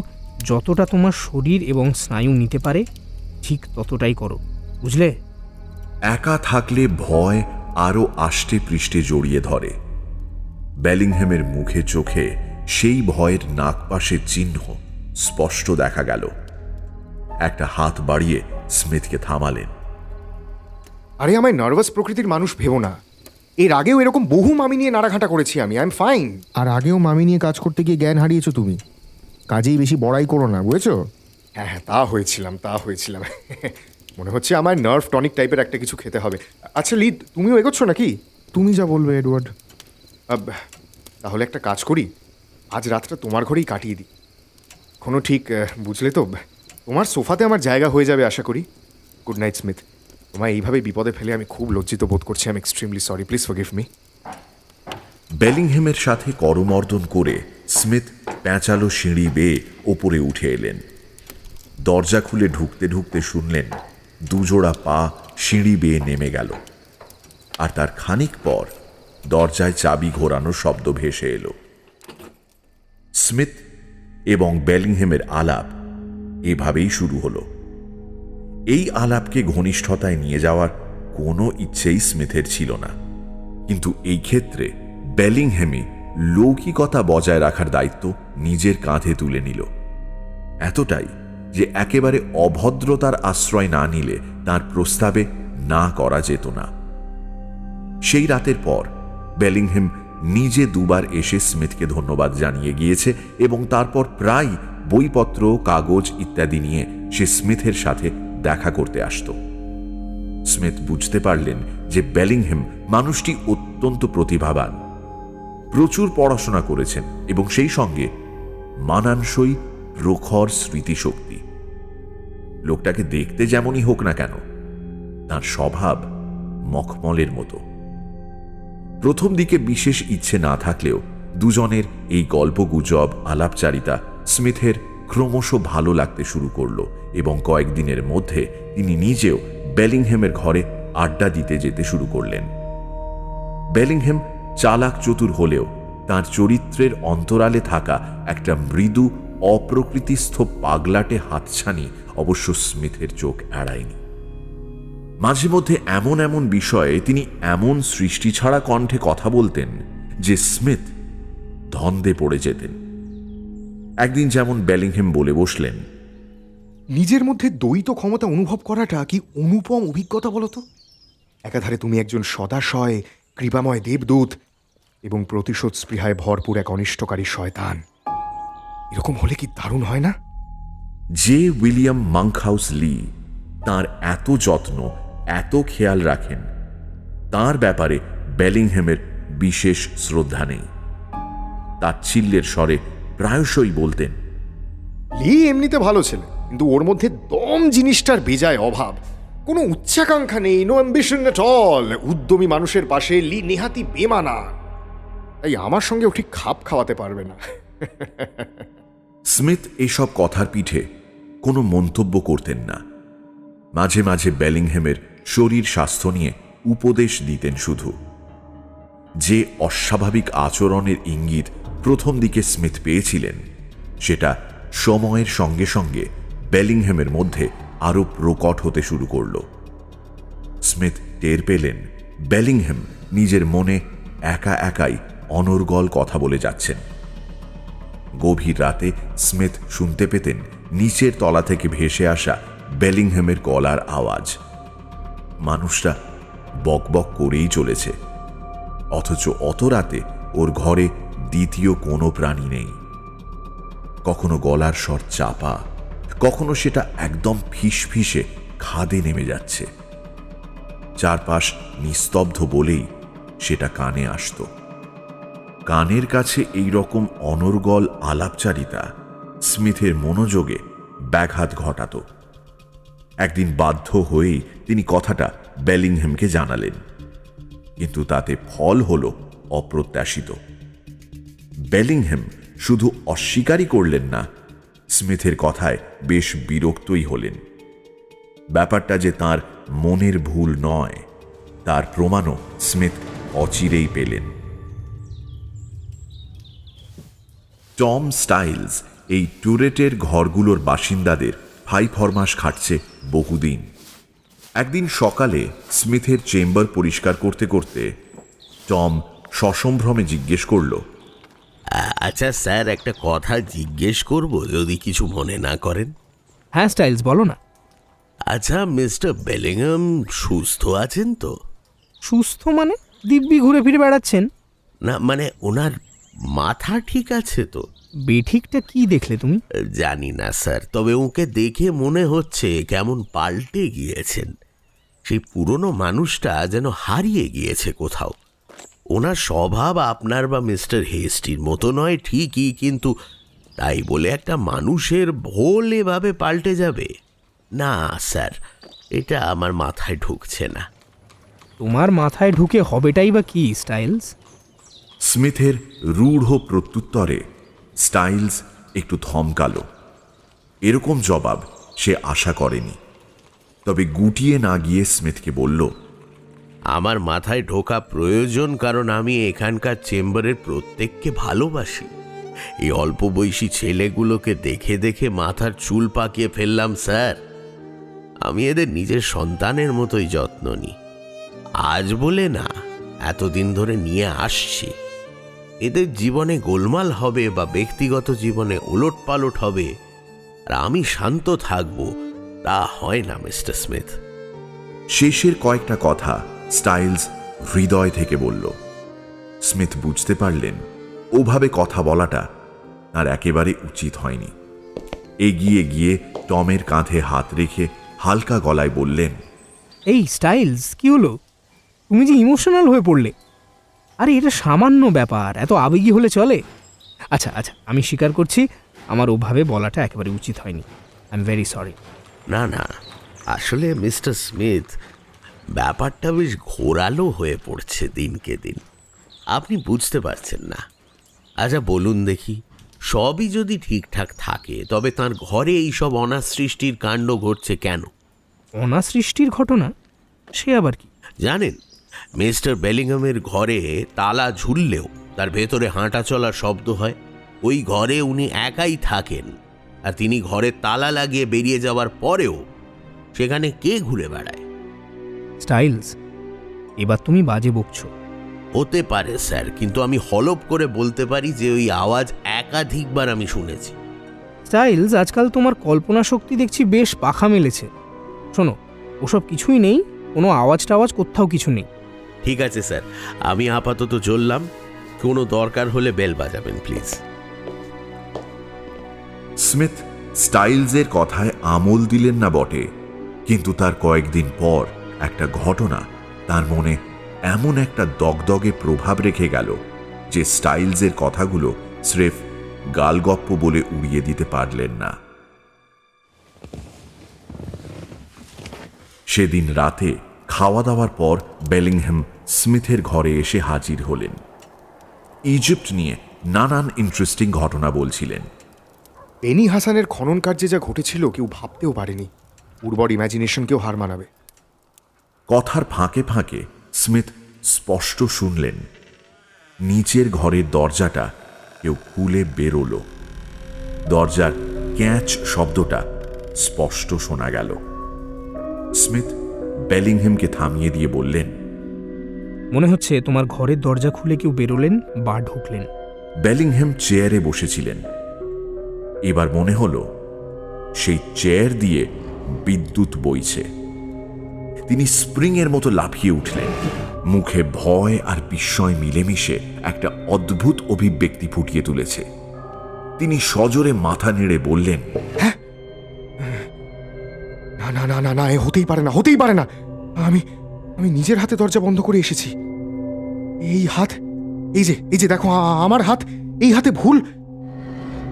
যতটা তোমার শরীর এবং স্নায়ু নিতে পারে ঠিক ততটাই করো, বুঝলে? একা থাকলে ভয় আরও আষ্টে পৃষ্ঠে জড়িয়ে ধরে। বেলিংহ্যামের মুখে চোখে সেই ভয়ের নাকপাশের চিহ্ন স্পষ্ট দেখা গেল। একটা হাত বাড়িয়ে স্মিথকে থামালেন। আরে, আমায় নার্ভাস প্রকৃতির মানুষ ভেবো না। এর আগেও এরকম বহু মামি নিয়ে নাড়াঘাটা করেছি আমি। I am fine. আর আগেও মামি নিয়ে কাজ করতে গিয়ে জ্ঞান হারিয়েছো তুমি। কাজেই বেশি বড়াই করো না, বুঝেছো? হ্যাঁ হ্যাঁ, তা হয়েছিলাম। মনে হচ্ছে আমার নার্ভ টনিক টাইপের একটা কিছু খেতে হবে। আচ্ছা লিড, তুমিও এগোচ্ছ নাকি? তুমি যা বলবে এডওয়ার্ড। তাহলে একটা কাজ করি, আজ রাতটা তোমার ঘরেই কাটিয়ে দিই। কোনো ঠিক বুঝলে তো, তোমার সোফাতে আমার জায়গা হয়ে যাবে আশা করি। Good night Smith. তোমায় এইভাবে বিপদে ফেলে আমি খুব লজ্জিত বোধ করছি। I am extremely sorry, please forgive me. বেলিংহ্যামের সাথে করমর্দন করে স্মিথ প্যাঁচালো সিঁড়ি বেয়ে ওপরে উঠে এলেন। দরজা খুলে ঢুকতে ঢুকতে শুনলেন দুজোড়া পা সিঁড়ি বেয়ে নেমে গেল, আর তার খানিক পর দরজায় চাবি ঘোরানোর শব্দ ভেসে এলো। স্মিথ এবং বেলিংহ্যামের আলাপ এভাবেই শুরু হলো। এই আলাপকে ঘনিষ্ঠতায় নিয়ে যাওয়ার কোনো ইচ্ছেই স্মিথের ছিল না, কিন্তু এই ক্ষেত্রে বেলিংহ্যামই লৌকিকতা বজায় রাখার দায়িত্ব নিজের কাঁধে তুলে নিল। এতটাই যে একেবারে অভদ্রতার আশ্রয় না নিলে তার প্রস্তাবে না করা যেত না। সেই রাতের পর বেলিংহ্যাম নিজে দুবার এসে স্মিথকে ধন্যবাদ জানিয়ে গিয়েছে এবং তারপর প্রায় বইপত্র, কাগজ ইত্যাদি নিয়ে সে স্মিথের সাথে দেখা করতে আসত। স্মিথ বুঝতে পারলেন যে বেলিংহ্যাম মানুষটি অত্যন্ত প্রতিভাবান, প্রচুর পড়াশোনা করেছেন এবং সেই সঙ্গে মানানসই প্রখর স্মৃতিশক্তি। লোকটাকে দেখতে যেমনই হোক না কেন, তার স্বভাব মখমলের মতো। প্রথম দিকে বিশেষ ইচ্ছে না থাকলেও দুজনের এই গল্পগুজব, আলাপচারিতা স্মিথের ক্রমশ ভালো লাগতে শুরু করল এবং কয়েকদিনের মধ্যে তিনি নিজেও বেলিংহ্যামের ঘরে আড্ডা দিতে যেতে শুরু করলেন। বেলিংহ্যাম চালাক চতুর হলেও তার চরিত্রের অন্তরালে থাকা একটা মৃদু অপ্রকৃতিস্থ পাগলাটে হাতছানি অবশ্য স্মিথের চোখ এড়ায়নি। মাঝে মধ্যে এমন এমন বিষয়ে তিনি এমন সৃষ্টি ছাড়া কণ্ঠে কথা বলতেন যে স্মিথ ধন্দে পড়ে যেতেন। একদিন যেমন বেলিংহ্যাম বলে বসলেন, নিজের মধ্যে দ্বৈত ক্ষমতা অনুভব করাটা কি অনুপম অভিজ্ঞতা বলতো? একাধারে তুমি একজন সদাশয় কৃপাময় দেবদূত এবং প্রতিশোধ স্পৃহায় ভরপুর এক অনিষ্টকারী শয়তান। এরকম হলে কি দারুণ হয় না? যে উইলিয়াম মাংকহাউস লি তার এত যত্ন, এত খেয়াল রাখেন, তার ব্যাপারে বেলিংহ্যামের বিশেষ শ্রদ্ধা নেই। তাচ্ছিল্যের স্বরে প্রায়শই বলতেন, লি এমনিতে ভালো ছেলে, কিন্তু ওর মধ্যে দম জিনিসটার বেজায় অভাব। কোনো উচ্চাকাঙ্ক্ষা নেই, নো অ্যাম্বিশন এট অল। উদ্যমী মানুষের পাশে লি নেহাতি বেমানা। তাই আমার সঙ্গে ও ঠিক খাপ খাওয়াতে পারবে না। স্মিথ এসব কথার পিঠে কোনো মন্তব্য করতেন না। মাঝে মাঝে বেলিংহ্যামের শরীর স্বাস্থ্য নিয়ে উপদেশ দিতেন শুধু। যে অস্বাভাবিক আচরণের ইঙ্গিত প্রথম দিকে স্মিথ পেয়েছিলেন, সেটা সময়ের সঙ্গে সঙ্গে বেলিংহ্যামের মধ্যে আরো প্রকট হতে শুরু করল। স্মিথ টের পেলেন বেলিংহ্যাম নিজের মনে একা একাই অনর্গল কথা বলে যাচ্ছেন। গভীর রাতে স্মিথ শুনতে পেতেন নিচের তলা থেকে ভেসে আসা বেলিংহ্যামের গলার আওয়াজ। মানুষটা বকবক করেই চলেছে, অথচ অত রাতে ওর ঘরে দ্বিতীয় কোনো প্রাণী নেই। কখনো গলার স্বর চাপা, কখনো সেটা একদম ফিসফিসে খাদে নেমে যাচ্ছে। চারপাশ নিস্তব্ধ বলেই সেটা কানে আসত। কানের কাছে এই রকম অনর্গল আলাপচারিতা স্মিথের মনোযোগে ব্যাঘাত ঘটাত। একদিন বাধ্য হয়েই তিনি কথাটা বেলিংহ্যামকে জানালেন, কিন্তু তাতে ফল হল অপ্রত্যাশিত। বেলিংহ্যাম শুধু অস্বীকারই করলেন না, স্মিথের কথায় বেশ বিরক্তই হলেন। ব্যাপারটা যে তার মনের ভুল নয়, তার প্রমাণও স্মিথ অচিরেই পেলেন। টম স্টাইলস এই টুরেটের ঘরগুলোর বাসিন্দাদের ফাই ফরমাস খাটছে বহুদিন। একদিন সকালে স্মিথের চেম্বার পরিষ্কার করতে করতে টম সসম্ভ্রমে জিজ্ঞেস করল, আচ্ছা স্যার, একটা কথা জিজ্ঞেস করব যদি কিছু মনে না করেন? হ্যাঁ স্টাইলস, বলো না। আচ্ছা, মিস্টার বেলিংহাম সুস্থ আছেন তো? সুস্থ মানে? দিব্যি ঘুরে ফিরে বেড়াচ্ছেন? না মানে ওনার মাথা ঠিক আছে তো? বেঠিকটা কি দেখলে তুমি? জানি না স্যার, তবে ওকে দেখে মনে হচ্ছে কেমন পাল্টে গিয়েছেন। সেই পুরনো মানুষটা যেন হারিয়ে গিয়েছে কোথাও। ওনার স্বভাব আপনার বা মিস্টার হেস্টির মতো নয় ঠিকই, কিন্তু তাই বলে একটা মানুষের ভোল এভাবে পাল্টে যাবে? না স্যার, এটা আমার মাথায় ঢুকছে না। তোমার মাথায় ঢুকে হবেটাই বা কি স্টাইলস? স্মিথের রূঢ় প্রত্যুত্তরে স্টাইলস একটু থমকালো। এরকম জবাব সে আশা করেনি। তবে গুটিয়ে না গিয়ে স্মিথকে বলল, আমার মাথায় ঢোকা প্রয়োজন, কারণ আমি এখানকার চেম্বারের প্রত্যেককে ভালোবাসি। এই অল্প বয়সী ছেলেগুলোকে দেখে দেখে মাথার চুল পাকিয়ে ফেললাম স্যার। আমি এদের নিজের সন্তানের মতোই যত্ন নিই। আজ বলে না, এতদিন ধরে নিয়ে আসছি। এদের জীবনে গোলমাল হবে বা ব্যক্তিগত জীবনে ওলটপালট হবে, আর আমি শান্ত থাকব, তা হয় না মিস্টার স্মিথ। শেষের কয়েকটা কথা স্টাইলস হৃদয় থেকে বলল। স্মিথ বুঝতে পারলেন ওভাবে কথা বলাটা তার একেবারে উচিত হয়নি। এগিয়ে গিয়ে টমের কাঁধে হাত রেখে হালকা গলায় বললেন, এই স্টাইলস, কি হলো? তুমি যে ইমোশনাল হয়ে পড়লে। আরে এটা সামান্য ব্যাপার, এত আবেগী হলে চলে? আচ্ছা আচ্ছা, আমি স্বীকার করছি আমার ওভাবে বলাটা একেবারে উচিত হয়নি। I am very sorry. না না, আসলে মিস্টার স্মিথ, ব্যাপারটা বেশ ঘোরালো হয়ে পড়ছে দিনকে দিন। আপনি বুঝতে পারছেন না। আচ্ছা বলুন দেখি, সবই যদি ঠিকঠাক থাকে তবে তার ঘরে এইসব অনাথ সৃষ্টির কাণ্ড ঘটছে কেন? অনাসৃষ্টির ঘটনা? সে আবার কি? জানেন, মিস্টার বেলিংহামের ঘরে তালা ঝুললেও তার ভেতরে হাঁটা চলার শব্দ হয়। ওই ঘরে উনি একাই থাকেন, আর তিনি ঘরে তালা লাগিয়ে বেরিয়ে যাওয়ার পরেও সেখানে কে ঘুরে বেড়ায়? স্টাইলস, এবার তুমি বাজে বকছো। হতে পারে স্যার, কিন্তু আমি হলপ করে বলতে পারি যে ওই আওয়াজ একাধিকবার আমি শুনেছি। স্টাইলস, আজকাল তোমার কল্পনা শক্তি দেখছি বেশ পাখা মেলেছে। শোনো, ওসব কিছুই নেই, কোনো আওয়াজ টাওয়াজ কোথাও কিছু নেই। ঠিক আছে স্যার, আমি আপাতত চললাম। কোনো দরকার হলে বেল বাজাবেন প্লিজ। স্মিথ স্টাইলসের কথায় আমল দিলেন না বটে, কিন্তু তার কয়েকদিন পর একটা ঘটনা তার মনে এমন একটা দগদগে প্রভাব রেখে গেল যে স্টাইলসের কথাগুলো স্রেফ গালগপ্প বলে উড়িয়ে দিতে পারলেন না। সেদিন রাতে খাওয়া দাওয়ার পর বেলিংহ্যাম স্মিথের ঘরে এসে হাজির হলেন। ইজিপ্ট নিয়ে নানান ইন্টারেস্টিং ঘটনা বলছিলেন। বেনি হাসানের খনন কার্যে যা ঘটেছিল কেউ ভাবতেও পারেনি। উর্বর ইমাজিনেশনকেও হার মানাবে। কথার ফাঁকে ফাঁকে স্মিথ স্পষ্ট শুনলেন নিচের ঘরের দরজাটা কেউ খুলে বেরোলো। দরজার ক্যাঁচ শব্দটা স্পষ্ট শোনা গেল। স্মিথ বেলিংহ্যামকে থামিয়ে দিয়ে বললেন, মনে হচ্ছে তোমার ঘরের দরজা খুলে কেউ বেরোলেন বা ঢুকলেন। বেলিংহ্যাম চেয়ারে বসেছিলেন। এবার মনে হলো সেই চেয়ার দিয়ে বিদ্যুৎ বইছে। তিনি স্প্রিংয়ের মতো লাফিয়ে উঠলেন। মুখে ভয় আর বিস্ময় মিলেমিশে একটা অদ্ভুত অভিব্যক্তি ফুটিয়ে তুলেছে। তিনি সজোরে মাথা নেড়ে বললেন, না না না না না, এ হতেই পারে না, হতেই পারে না। আমি আমি নিজের হাতে দরজা বন্ধ করে এসেছি। এই হাত, এই যে দেখো আমার হাত, এই হাতে ভুল।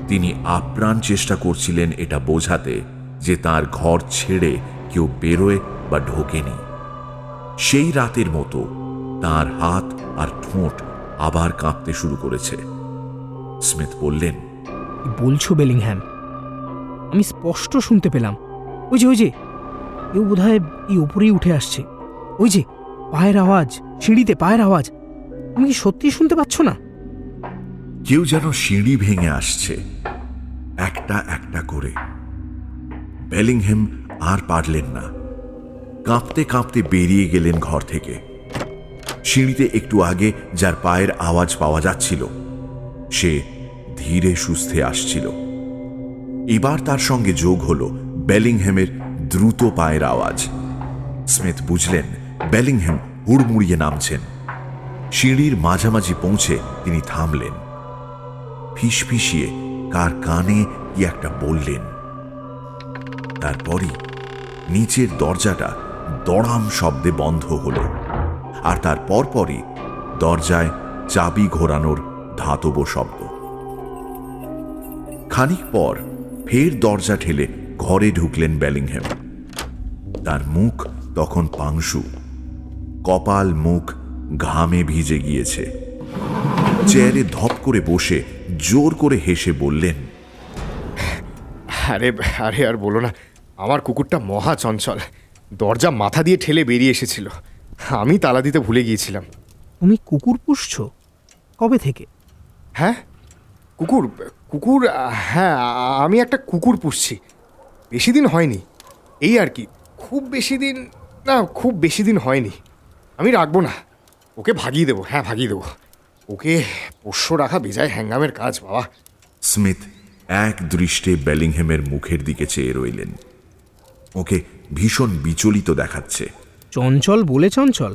তিনি আপ্রাণ চেষ্টা করছিলেন এটা বোঝাতে যে তার ঘর ছেড়ে কেউ বেরোয় বা ঢোকেনি। সেই রাতের মতো তার হাত আর ঠোঁট আবার কাঁপতে শুরু করেছে। স্মিথ বললেন, কি বলছো বেলিংহ্যাম? আমি স্পষ্ট শুনতে পেলাম। ওই যে কেউ বোধহয় এই উপরেই উঠে আসছে। ওই যে পায়ের আওয়াজ, সিঁড়িতে পায়ের আওয়াজ। তুমি কি সত্যি শুনতে পাচ্ছ না? কেউ যেন সিঁড়ি ভেঙে আসছে একটা একটা করে। বেলিংহ্যাম আর পারলেন না। কাঁপতে কাঁপতে বেরিয়ে গেলেন ঘর থেকে। সিঁড়িতে একটু আগে যার পায়ের আওয়াজ পাওয়া যাচ্ছিল সে ধীরে সুস্থে আসছিল। এবার তার সঙ্গে যোগ হলো বেলিংহ্যামের দ্রুত পায়ের আওয়াজ। স্মিথ বুঝলেন বেলিংহ্যাম হুড়মুড়িয়ে নামছেন। সিঁড়ির মাঝামাঝি পৌঁছে তিনি থামলেন। ফিসফিসিয়ে কার কানে কি একটা বললেন। তারপরই নিচের দরজাটা দড়াম শব্দে বন্ধ হলো, আর তার পরপরই দরজায় চাবি ঘোরানোর ধাতব শব্দ। খানিক পর ফের দরজা ঠেলে ঘরে ঢুকলেন বেলিংহ্যাম। তার মুখ তখন পাংশু, কপাল মুখ ঘামে ভিজে গিয়েছে। চেয়ারে ধপ করে বসে জোর করে হেসে বললেন, আরে আরে আর বলো না, আমার কুকুরটা মহা চঞ্চল। দরজা মাথা দিয়ে ঠেলে বেরিয়ে এসেছিল। আমি তালা দিতে ভুলে গিয়েছিলাম। তুমি কুকুর পুষছো? কবে থেকে? হ্যাঁ, কুকুর কুকুর হ্যাঁ, আমি একটা কুকুর পুষছি। বেশি দিন হয়নি, এই আর কি। খুব বেশি দিন হয়নি। আমি রাখবো না, ওকে ভাগিয়ে দেবো। হ্যাঁ, ভাগিয়ে দেবো। ওকে পোষ্য রাখা বেজায় হ্যাঙ্গামের কাজ বাবা। স্মিথ এক দৃষ্টে বেলিংহ্যামের মুখের দিকে চেয়ে রইলেন। ওকে ভীষণ বিচলিত দেখাচ্ছে। চঞ্চল বলে চঞ্চল?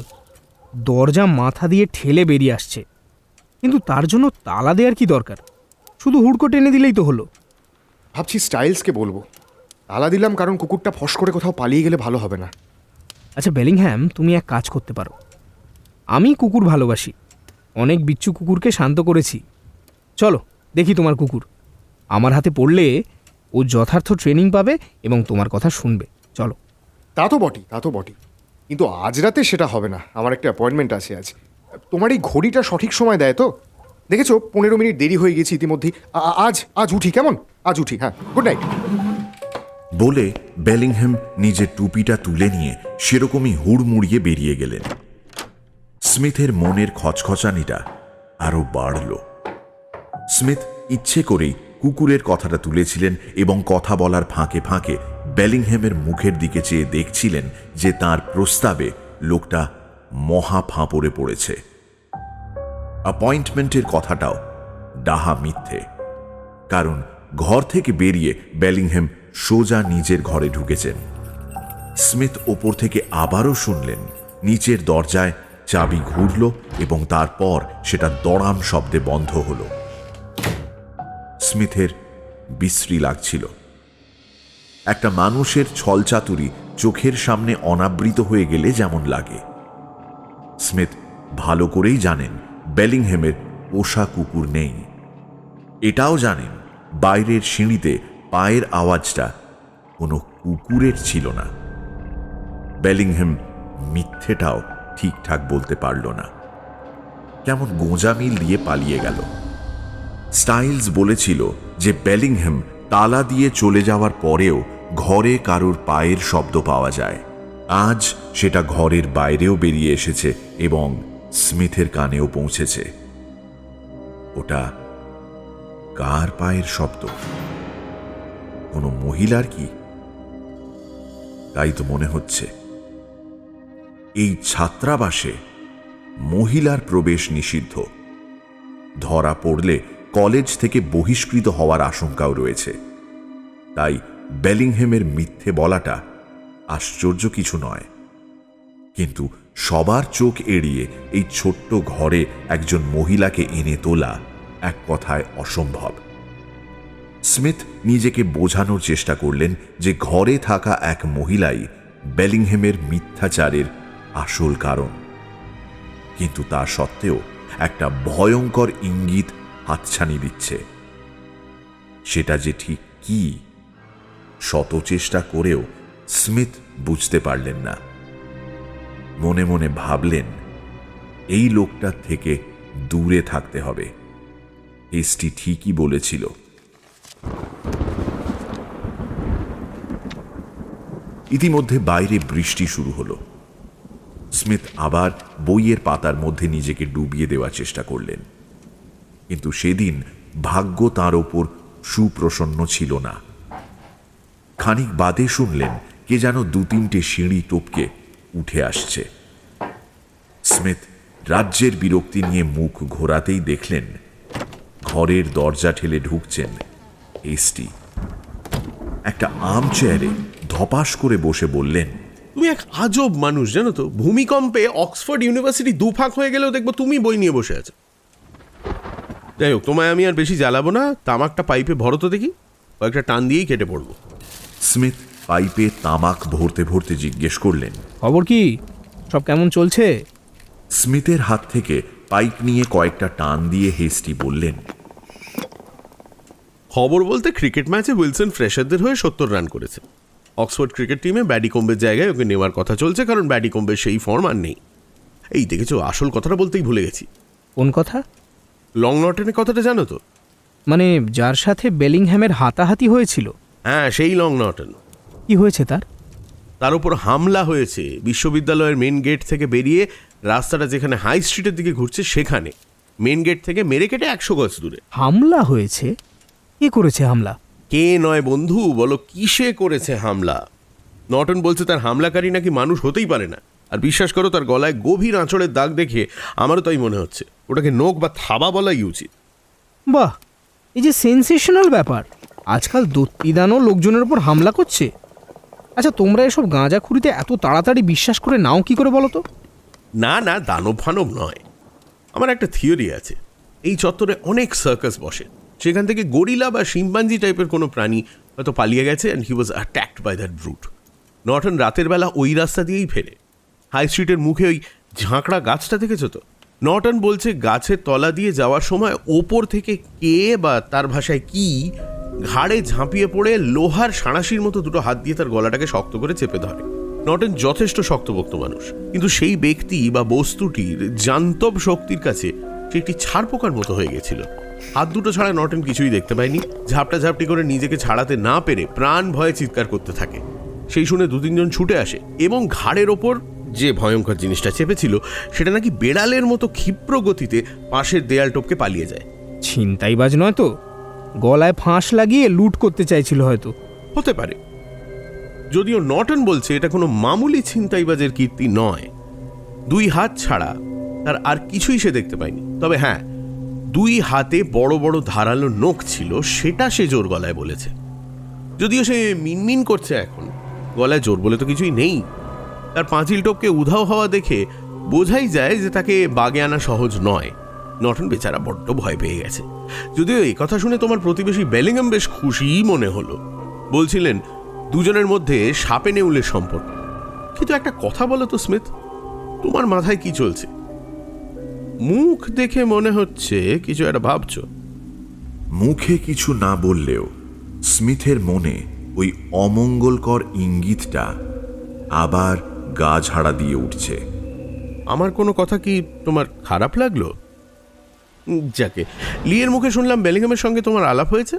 দরজা মাথা দিয়ে ঠেলে বেরিয়ে আসছে, কিন্তু তার জন্য তালা দেওয়ার কি দরকার? শুধু হুড়কো টেনে দিলেই তো হলো। ভাবছি স্টাইলসকে বলবো। তালা দিলাম কারণ কুকুরটা ফস করে কোথাও পালিয়ে গেলে ভালো হবে না। আচ্ছা বেলিংহ্যাম, তুমি এক কাজ করতে পারো। আমি কুকুর ভালোবাসি, অনেক বিচ্ছু কুকুরকে শান্ত করেছি। চলো দেখি তোমার কুকুর। আমার হাতে পড়লে ও যথার্থ ট্রেনিং পাবে এবং তোমার কথা শুনবে। চলো। তা তো বটি, কিন্তু আজ রাতে সেটা হবে না। আমার একটা অ্যাপয়েন্টমেন্ট আছে আজ। তোমার এই ঘড়িটা সঠিক সময় দেয় তো? দেখেছো 15 মিনিট দেরি হয়ে গেছি ইতিমধ্যেই। আজ উঠি কেমন? আজ উঠি, হ্যাঁ, গুড নাইট। বলে বেলিংহ্যাম নিজের টুপিটা তুলে নিয়ে সেরকমই হুড়মুড়িয়ে বেরিয়ে গেলেন। স্মিথের মনের খচখচানিটা আরো বাড়ল। স্মিথ ইচ্ছে করেই কুকুরের কথাটা তুলেছিলেন এবং কথা বলার ফাঁকে ফাঁকে বেলিংহ্যামের মুখের দিকে চেয়ে দেখছিলেন যে তার প্রস্তাবে লোকটা মহা ফাঁপড়ে পড়েছে। অ্যাপয়েন্টমেন্টের কথাটাও ডাহা মিথ্যে, কারণ ঘর থেকে বেরিয়ে বেলিংহ্যাম সোজা নিজের ঘরে ঢুকেছেন। স্মিথ ওপর থেকে আবারও শুনলেন নিচের দরজায় চাবি ঘুরল এবং তারপর সেটা দড়াম শব্দে বন্ধ হল। স্মিথের বিশ্রী লাগছিল। একটা মানুষের ছলচাতুরি চোখের সামনে অনাবৃত হয়ে গেলে যেমন লাগে। স্মিথ ভালো করেই জানেন বেলিংহ্যামের পোষা কুকুর নেই। এটাও জানেন বাইরের সিঁড়িতে পায়ের আওয়াজটা কোনো কুকুরের ছিল না। বেলিংহ্যাম মিথ্যেটাও ঠিকঠাক বলতে পারল না, কেমন গোঁজামিল দিয়ে পালিয়ে গেল। স্টাইলস বলেছিল যে বেলিংহ্যাম তালা দিয়ে চলে যাওয়ার পরেও ঘরে কারোর পায়ের শব্দ পাওয়া যায়। আজ সেটা ঘরের বাইরেও বেরিয়ে এসেছে এবং স্মিথের কানেও পৌঁছেছে। ওটা কার পায়ের শব্দ? কোনো মহিলার কি? তাই তো মনে হচ্ছে। এই ছাত্রাবাসে মহিলার প্রবেশ নিষিদ্ধ। ধরা পড়লে কলেজ থেকে বহিষ্কৃত হওয়ার আশঙ্কাও রয়েছে। তাই বেলিংহ্যামের মিথ্যে বলাটা আশ্চর্য কিছু নয়। কিন্তু সবার চোখ এড়িয়ে এই ছোট্ট ঘরে একজন মহিলাকে এনে তোলা এক কথায় অসম্ভব। স্মিথ নিজেকে বোঝানোর চেষ্টা করলেন যে ঘরে থাকা এক মহিলাই বেলিংহ্যামের মিথ্যাচারের আসল কারণ। কিন্তু তা সত্ত্বেও একটা ভয়ঙ্কর ইঙ্গিত হাতছানি দিচ্ছে। সেটা যে ঠিক কি, শত চেষ্টা করেও স্মিথ বুঝতে পারলেন না। মনে মনে ভাবলেন এই লোকটার থেকে দূরে থাকতে হবে। এসটি ঠিকই বলেছিল। ইতিমধ্যে বাইরে বৃষ্টি শুরু হলো। স্মিথ আবার বইয়ের পাতার মধ্যে নিজেকে ডুবিয়ে দেওয়ার চেষ্টা করলেন, কিন্তু সেদিন ভাগ্য তার ওপর সুপ্রসন্ন ছিল না। খানিক বাদে শুনলেন কে যেন 2-3টে সিঁড়ি টপকে উঠে আসছে। স্মিথ রাজ্যের বিরক্তি নিয়ে মুখ ঘোরাতেই দেখলেন ঘরের দরজা ঠেলে ঢুকছেন এসটি। একটা আর্মচেয়ারে ধপাস করে বসে বললেন, তুমি এক আজব মানুষ জানো তো। ভূমিকম্পে অক্সফোর্ড ইউনিভার্সিটি দুফাক হয়ে গেলেও দেখবো তুমি বই নিয়ে বসে আছো। যাই হোক, তোমায় আমি আর বেশি জ্বালাবো না। তামাকটা পাইপে ভরো তো দেখি, কয়েকটা টান দিয়েই কেটে পড়বো। স্মিথ পাইপে তামাক ভরতে ভরতে জিজ্ঞেস করলেন, খবর কি? সব কেমন চলছে? স্মিথের হাত থেকে পাইপ নিয়ে কয়েকটা টান দিয়ে হেস্টি বললেন, খবর বলতে ক্রিকেট ম্যাচে উইলসন ফ্রেশারদের হয়ে 70 রান করেছে। অক্সফোর্ড ক্রিকেট টিমে ব্যাডিকম্বের জায়গায় ওকে নেওয়ার কথা চলছে, কারণ ব্যাডিকম্বের সেই ফর্ম আর নেই। এই দেখেছো, আসল কথাটা বলতেই ভুলে গেছি। কোন কথা? লং নটনের কথাটা জানো তো? মানে যার সাথে বেলিংহ্যামের হাতাহাতি হয়েছিল? হ্যাঁ, সেই লং নটন। কি হয়েছে তার? তার উপর হামলা হয়েছে বিশ্ববিদ্যালয়ের মেন গেট থেকে বেরিয়ে রাস্তাটা যেখানে হাই স্ট্রিটের দিকে ঘুরছে সেখানে। মেন গেট থেকে মেরে কেটে 100 গজ দূরে। হামলা হয়েছে? কে করেছে হামলা? কে নয় বন্ধু, বলো কিসে করেছে হামলা? নটন বলছে তার হামলাকারী নাকি মানুষ হতেই পারে না। আর বিশ্বাস করো, তার গলায় গভীর আঁচড়ের দাগ দেখে আমারও তাই মনে হচ্ছে ওটাকে নোক বা থাবা বলাই উচিত। বাহ, এই যে সেন্সেশনাল ব্যাপার! আজকাল দত্তিদানও লোকজনের উপর হামলা করছে। আচ্ছা, তোমরা এসব গাঁজাখুরিতে এত তাড়াতাড়ি বিশ্বাস করে নাও কি করে বলো তো? না না, দানব ফানব নয়। আমার একটা থিওরি আছে। এই চত্বরে অনেক সার্কাস বসে, সেখান থেকে গরিলা বা শিম্পাঞ্জি টাইপের কোনো প্রাণী হয়তো পালিয়ে গেছে and he was attacked by that brute. Norton রাতের বেলা ওই রাস্তা দিয়েই ফেরে। হাই স্ট্রিটের মুখে ওই ঝাঁকড়া গাছটা দেখেছো তো? নটন বলছে গাছের তলা দিয়ে যাওয়ার সময় ওপর থেকে কে বা তার ভাষায় কি ঘাড়ে ঝাঁপিয়ে পড়ে লোহার সাঁড়াশির মতো দুটো হাত দিয়ে তার গলাটাকে শক্ত করে চেপে ধরে। নটন যথেষ্ট শক্তপোক্ত মানুষ, কিন্তু সেই ব্যক্তি বা বস্তুটির জান্তব শক্তির কাছে সে একটি ছাড় পোকার মতো হয়ে গেছিল। হাত দুটো ছাড়া নটেন কিছুই দেখতে পায়নি। ঝাপটা ঝাপটি করে নিজেকে ছাড়াতে না পেরে প্রাণ ভয়ে চিৎকার করতে থাকে। সেই শুনে 2-3 জন ছুটে আসে এবং ঘাড়ের ওপর যে ভয়ঙ্কর জিনিসটা চেপেছিল সেটা নাকি বেড়ালের মতো ক্ষিপ্র গতিতে পাশের দেয়াল টপকে পালিয়ে যায়। ছিনতাইবাজ নয় তো? গলায় ফাঁস লাগিয়ে লুট করতে চাইছিল হয়তো। হতে পারে, যদিও নটন বলছে এটা কোনো মামুলি ছিনতাইবাজের কীর্তি নয়। 2 হাত ছাড়া তার আর কিছুই সে দেখতে পায়নি। তবে হ্যাঁ, 2 হাতে বড় বড় ধারালো নখ ছিল, সেটা সে জোর গলায় বলেছে। যদিও সে মিনমিন করছে এখন, গলায় জোর বলে তো কিছুই নেই। তার পাঁচিল টপকে উধাও হওয়া দেখে বোঝাই যায় যে তাকে বাগে আনা সহজ নয়। নটন বেচারা বড্ড ভয় পেয়ে গেছে। যদিও এই কথা শুনে তোমার প্রতিবেশী বেলিংহাম বেশ খুশিই মনে হলো। বলছিলেন দুজনের মধ্যে সাপে নেউলের সম্পর্ক। কিন্তু একটা কথা বলো তো স্মিথ, তোমার মাথায় কি চলছে? মুখ দেখে মনে হচ্ছে কিছু একটা ভাবছো। মুখে কিছু না বললেও স্মিথের মনে ওই অমঙ্গলকর ইঙ্গিতটা আবার গা ঝাড়া দিয়ে উঠছে। আমার কোনো কথা কি তোমার খারাপ লাগলো? যাকে লিয়ের মুখে শুনলাম বেলিংহামের সঙ্গে তোমার আলাপ হয়েছে।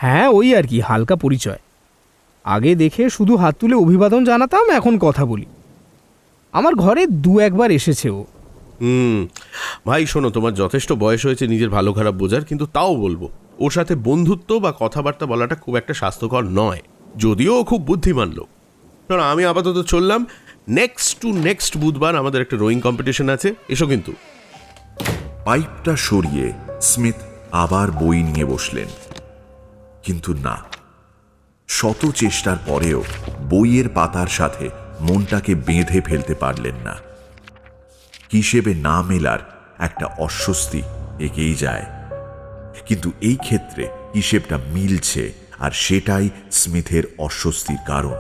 হ্যাঁ, ওই আর কি, হালকা পরিচয়। আগে দেখে শুধু হাত তুলে অভিবাদন জানাতাম, এখন কথা বলি। আমার ঘরে 2-1 বার এসেছে ও। ভাই শোনো, তোমার যথেষ্ট বয়স হয়েছে নিজের ভালো খারাপ বোঝার, কিন্তু তাও বলবো ওর সাথে বন্ধুত্ব বা কথাবার্তা বলাটা খুব একটা স্বাস্থ্যকর নয়। যদিও ও খুব বুদ্ধিমান লোক। শোনো, আমি আপাতত চললাম। নেক্সট বুধবার আমাদের একটা রোয়িং কম্পিটিশন আছে, এসো কিন্তু। পাইপটা সরিয়ে স্মিথ আবার বই নিয়ে বসলেন। কিন্তু না, শত চেষ্টার পরেও বইয়ের পাতার সাথে মনটাকে বেঁধে ফেলতে পারলেন না। হিসেবে না মেলার একটা অস্বস্তি এগিয়েই যায়, কিন্তু এই ক্ষেত্রে হিসেবটা মিলছে, আর সেটাই স্মিথের অস্বস্তির কারণ।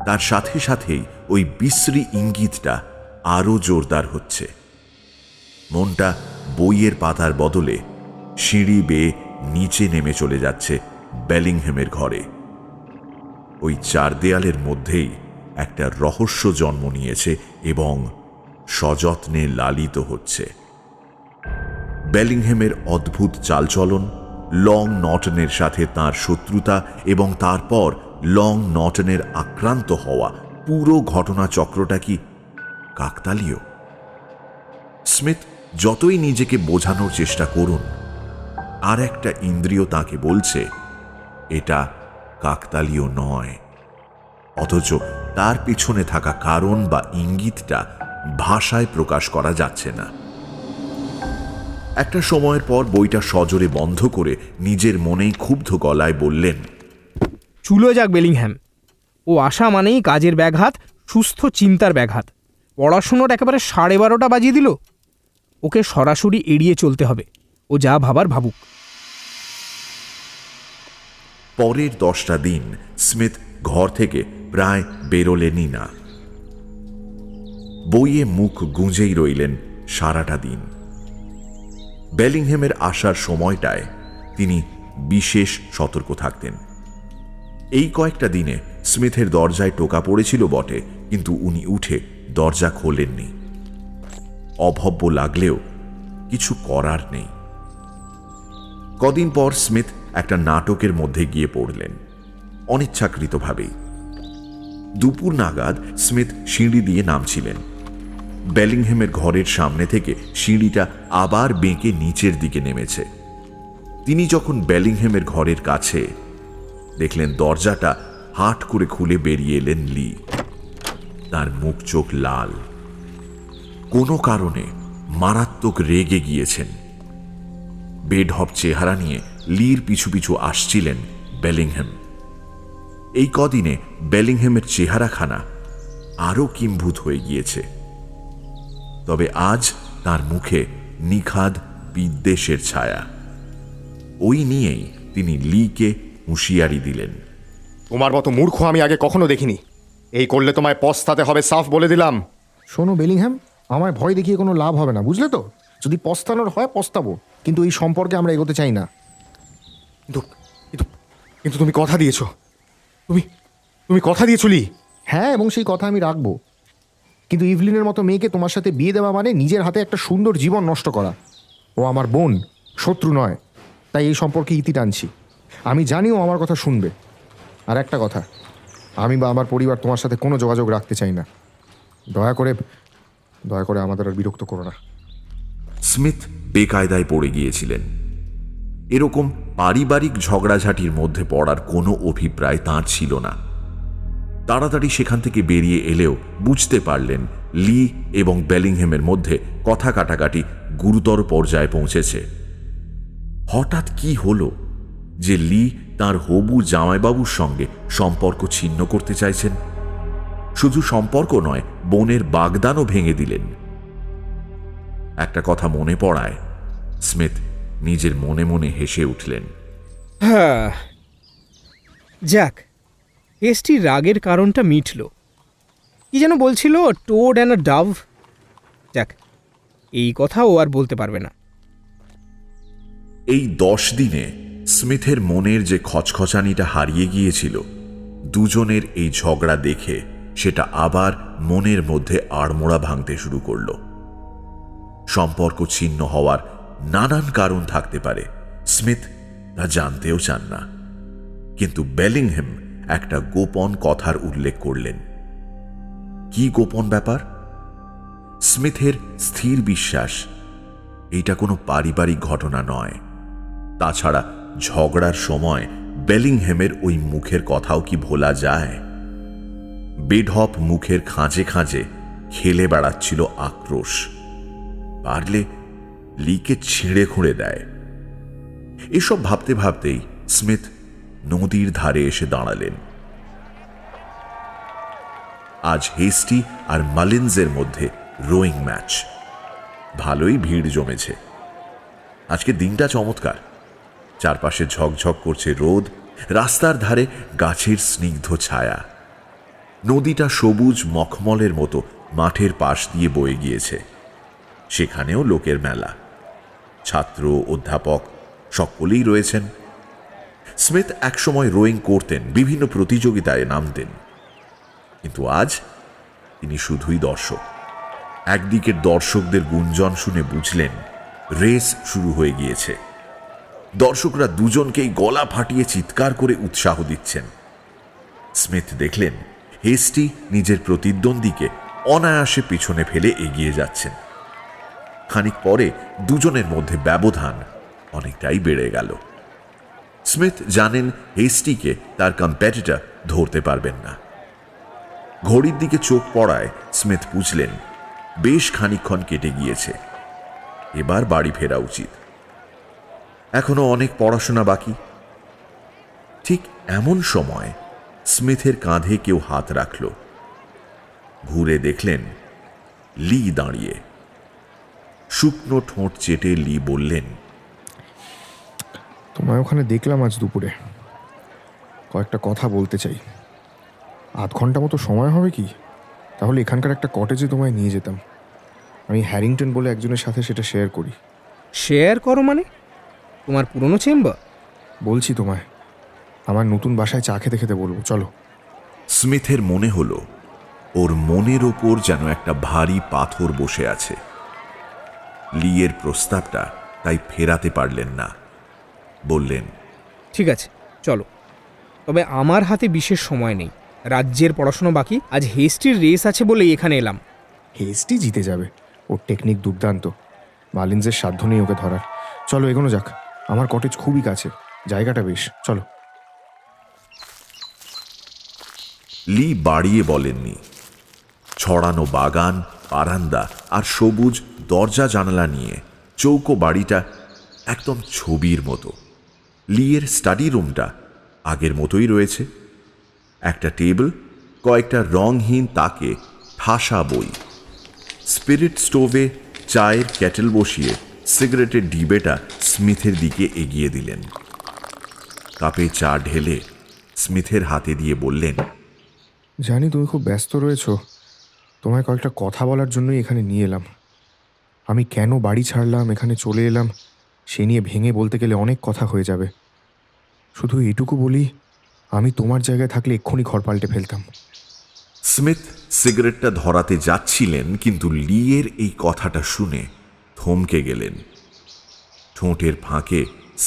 তার সাথে সাথেই ওই বিশ্রী ইঙ্গিতটা আরো জোরদার হচ্ছে। মনটা বইয়ের পাতার বদলে সিঁড়ি বেয়ে নিচে নেমে চলে যাচ্ছে বেলিংহামের ঘরে। ওই 4 দেয়ালের মধ্যেই একটা রহস্য জন্ম নিয়েছে এবং সযত্নে লালিত হচ্ছে। বেলিংহামের অদ্ভুত চালচলন, লং নটনের সাথে তার শত্রুতা এবং তারপর লং নটনের আক্রান্ত হওয়া, পুরো ঘটনাচক্রটা কি কাকতালীয়? স্মিথ যতই নিজেকে বোঝানোর চেষ্টা করুন, আর একটা ইন্দ্রিয় তাকে বলছে এটা কাকতালীয় নয়। অথচ তার পিছনে থাকা কারণ বা ইঙ্গিতটা ভাষায় প্রকাশ করা যাচ্ছে না। একটা সময়ের পর বইটা সজোরে বন্ধ করে নিজের মনেই ক্ষুব্ধ গলায় বললেন, চুলো যাক বেলিংহ্যাম। ও আসা মানেই কাজের ব্যাঘাত, সুস্থ চিন্তার ব্যাঘাত। পড়াশুনোর একেবারে 12:30 বাজিয়ে দিল। ওকে সরাসরি এড়িয়ে চলতে হবে। ও যা ভাবার ভাবুক। পরের 10টা দিন স্মিথ ঘর থেকে প্রায় বেরোলেনই না। বইয়ে মুখ গুঁজেই রইলেন সারাটা দিন। বেলিংহামের আসার সময়টায় তিনি বিশেষ সতর্ক থাকতেন। এই কয়েকটা দিনে স্মিথের দরজায় টোকা পড়েছিল বটে, কিন্তু উনি উঠে দরজা খোলেননি। অভব্য লাগলেও কিছু করার নেই। কদিন পর স্মিথ একটা নাটকের মধ্যে গিয়ে পড়লেন, অনিচ্ছাকৃতভাবেই। দুপুর নাগাদ স্মিথ সিঁড়ি দিয়ে নামছিলেন। বেলিংহামের ঘরের সামনে থেকে সিঁড়িটা আবার বেঁকে নিচের দিকে নেমেছে। তিনি যখন বেলিংহামের ঘরের কাছে, দেখলেন দরজাটা হাট করে খুলে বেরিয়ে এলেন লি। তার মুখ চোখ লাল, কোনো কারণে মারাত্মক রেগে গিয়েছেন। বেঢপ চেহারা নিয়ে লির পিছু পিছু আসছিলেন বেলিংহাম। এই কদিনে বেলিংহামের চেহারাখানা আরো কিম্ভূত হয়ে গিয়েছে। তবে আজ তার মুখে নিখাদ বিদ্বেষের ছায়া। ওই নিয়েই তিনি লিকে হুঁশিয়ারি দিলেন, তোমার মতো মূর্খ আমি আগে কখনো দেখিনি। এই করলে তোমায় পস্তাতে হবে, সাফ বলে দিলাম। শোনো বেলিংহাম, আমায় ভয় দেখিয়ে কোনো লাভ হবে না, বুঝলে তো? যদি পস্তানোর হয় পস্তাবো, কিন্তু এই সম্পর্কে আমরা এগোতে চাই না। কিন্তু তুমি কথা দিয়েছো। তুমি কথা দিয়েছো লি। হ্যাঁ, এবং সেই কথা আমি রাখবো। কিন্তু ইভলিনের মতো মেয়েকে তোমার সাথে বিয়ে দেওয়া মানে নিজের হাতে একটা সুন্দর জীবন নষ্ট করা। ও আমার বোন, শত্রু নয়, তাই এই সম্পর্কে ইতি টানছি। আমি জানি ও আমার কথা শুনবে। আর একটা কথা, আমি বা আমার পরিবার তোমার সাথে কোনো যোগাযোগ রাখতে চাই না। দয়া করে আমাদের আর বিরক্ত করো না। স্মিথ বেকায়দায় পড়ে গিয়েছিলেন। এরকম পারিবারিক ঝগড়াঝাটির মধ্যে পড়ার কোনো অভিপ্রায় তাঁর ছিল না। তাড়াতাড়ি সেখান থেকে বেরিয়ে এলেও বুঝতে পারলেন লি এবং বেলিংহ্যামের মধ্যে কথা কাটাকাটি গুরুতর পর্যায়ে পৌঁছেছে। হঠাৎ কি হলো যে লি তার হবু জামাইবাবুর সঙ্গে সম্পর্ক ছিন্ন করতে চাইছেন? শুধু সম্পর্ক নয়, বোনের বাগদানও ভেঙে দিলেন। একটা কথা মনে পড়ায় স্মিথ নিজের মনে মনে হেসে উঠলেন। হ্যাঁ, যাক, হেস্টির রাগের কারণটা মিটল। কি যেন বলছিল, টোড অ্যান্ড আ ডাভ। যাক, এই কথা ও আর বলতে পারবে না। এই 10 দিনে স্মিথের মনের যে খচখচানিটা হারিয়ে গিয়েছিল, দুজনের এই ঝগড়া দেখে সেটা আবার মনের মধ্যে আড়মোড়া ভাঙতে শুরু করল। সম্পর্ক ছিন্ন হওয়ার নানান কারণ থাকতে পারে, স্মিথ তা জানতেও চান না। কিন্তু বেলিংহ্যাম একটা গোপন কথার উল্লেখ করলেন। কি গোপন ব্যাপার? স্মিথের স্থির বিশ্বাস এইটা কোনো পারিবারিক ঘটনা নয়। তাছাড়া ঝগড়ার সময় বেলিংহ্যামের ওই মুখের কথাও কি ভোলা যায়? বেঢপ মুখের খাঁজে খাঁজে খেলে বেড়াচ্ছিল আক্রোশ। পারলে লিকে ছিঁড়ে খুঁড়ে দেয়। এসব ভাবতে ভাবতেই স্মিথ নদীর ধারে এসে দাঁড়ালেন। আজ হেস্টি আর মালিন্সের মধ্যে রোয়িং ম্যাচ। ভালোই ভিড় জমেছে। আজকে দিনটা চমৎকার। চারপাশে ঝকঝক করছে রোদ, রাস্তার ধারে গাছের স্নিগ্ধ ছায়া। নদীটা সবুজ মখমলের মতো মাঠের পাশ দিয়ে বয়ে গিয়েছে। সেখানেও লোকের মেলা। ছাত্র, অধ্যাপক সকলেই রয়েছেন। স্মিথ একসময় রোয়িং করতেন, বিভিন্ন প্রতিযোগিতায় নামতেন। কিন্তু আজ তিনি শুধুই দর্শক। একদিকের দর্শকদের গুঞ্জন শুনে বুঝলেন রেস শুরু হয়ে গিয়েছে। দর্শকরা দুজনকেই গলা ফাটিয়ে চিৎকার করে উৎসাহ দিচ্ছেন। স্মিথ দেখলেন হেস্টি নিজের প্রতিদ্বন্দ্বীকে অনায়াসে পিছনে ফেলে এগিয়ে যাচ্ছেন। খানিক পরে দুজনের মধ্যে ব্যবধান অনেকটাই বেড়ে গেল। স্মিথ জানেন হেস্টিকে তার কম্পিটিটর ধরতে পারবেন না। ঘড়ির দিকে চোখ পড়ায় স্মিথ বুঝলেন বেশ খানিকক্ষণ কেটে গিয়েছে। এবার বাড়ি ফেরা উচিত। এখনো অনেক পড়াশোনা বাকি। ঠিক এমন সময় স্মিথের কাঁধে কেউ হাত রাখল। ঘুরে দেখলেন লি দাঁড়িয়ে। শুকনো ঠোঁট চেটে লি বললেন, তোমায় ওখানে দেখলাম আজ দুপুরে। কয়েকটা কথা বলতে চাই। আধ ঘন্টা মতো সময় হবে কি? তাহলে এখানকার একটা কটেজে তোমায় নিয়ে যেতাম। আমি হ্যারিংটন বলে একজনের সাথে সেটা শেয়ার করি। শেয়ার করো মানে? তোমার পুরনো চেম্বার? বলছি তোমায়, আমার নতুন বাসায় চা খেতে খেতে বলবো, চলো। স্মিথের মনে হলো ওর মনের ওপর যেন একটা ভারী পাথর বসে আছে। লিয়ের প্রস্তাবটা তাই ফেরাতে পারলেন না। বললেন, ঠিক আছে, চলো। তবে আমার হাতে বিশেষ সময় নেই। রাজ্যের পড়াশোনা বাকি। আজ হেস্টির রেস আছে বলে এখানে এলাম। হেস্টি জিতে যাবে, ওর টেকনিক দুর্দান্ত। মালিন্সের সাধ্য নেই ওকে ধরার। চলো এগোনো যাক, আমার কটেজ খুবই কাছে, জায়গাটা বেশ, চলো। লি বাড়িয়ে বলেননি। ছড়ানো বাগান, বারান্দা আর সবুজ দরজা জানালা নিয়ে চৌকো বাড়িটা একদম ছবির মতো। লিয়ের স্টাডি রুমটা আগের মতোই রয়েছে। একটা টেবিল, কয়েকটা রংহীন তাকে ঠাসা বই। স্পিরিট স্টোভে চায়ের কেটেল বসিয়ে সিগারেটের ডিবেটা স্মিথের দিকে এগিয়ে দিলেন। কাপে চা ঢেলে স্মিথের হাতে দিয়ে বললেন, জানি তুমি খুব ব্যস্ত রয়েছো, তোমায় কয়েকটা কথা বলার জন্যই এখানে নিয়ে এলাম। আমি কেন বাড়ি ছাড়লাম, এখানে চলে এলাম, সে নিয়ে ভেঙে বলতে গেলে অনেক কথা হয়ে যাবে। শুধু এইটুকু বলি, আমি তোমার জায়গায় থাকলে এক্ষুনি ঘর পাল্টে ফেলতাম। স্মিথ সিগারেটটা ধরাতে যাচ্ছিলেন, কিন্তু লিয়ের এই কথাটা শুনে থমকে গেলেন। ঠোঁটের ফাঁকে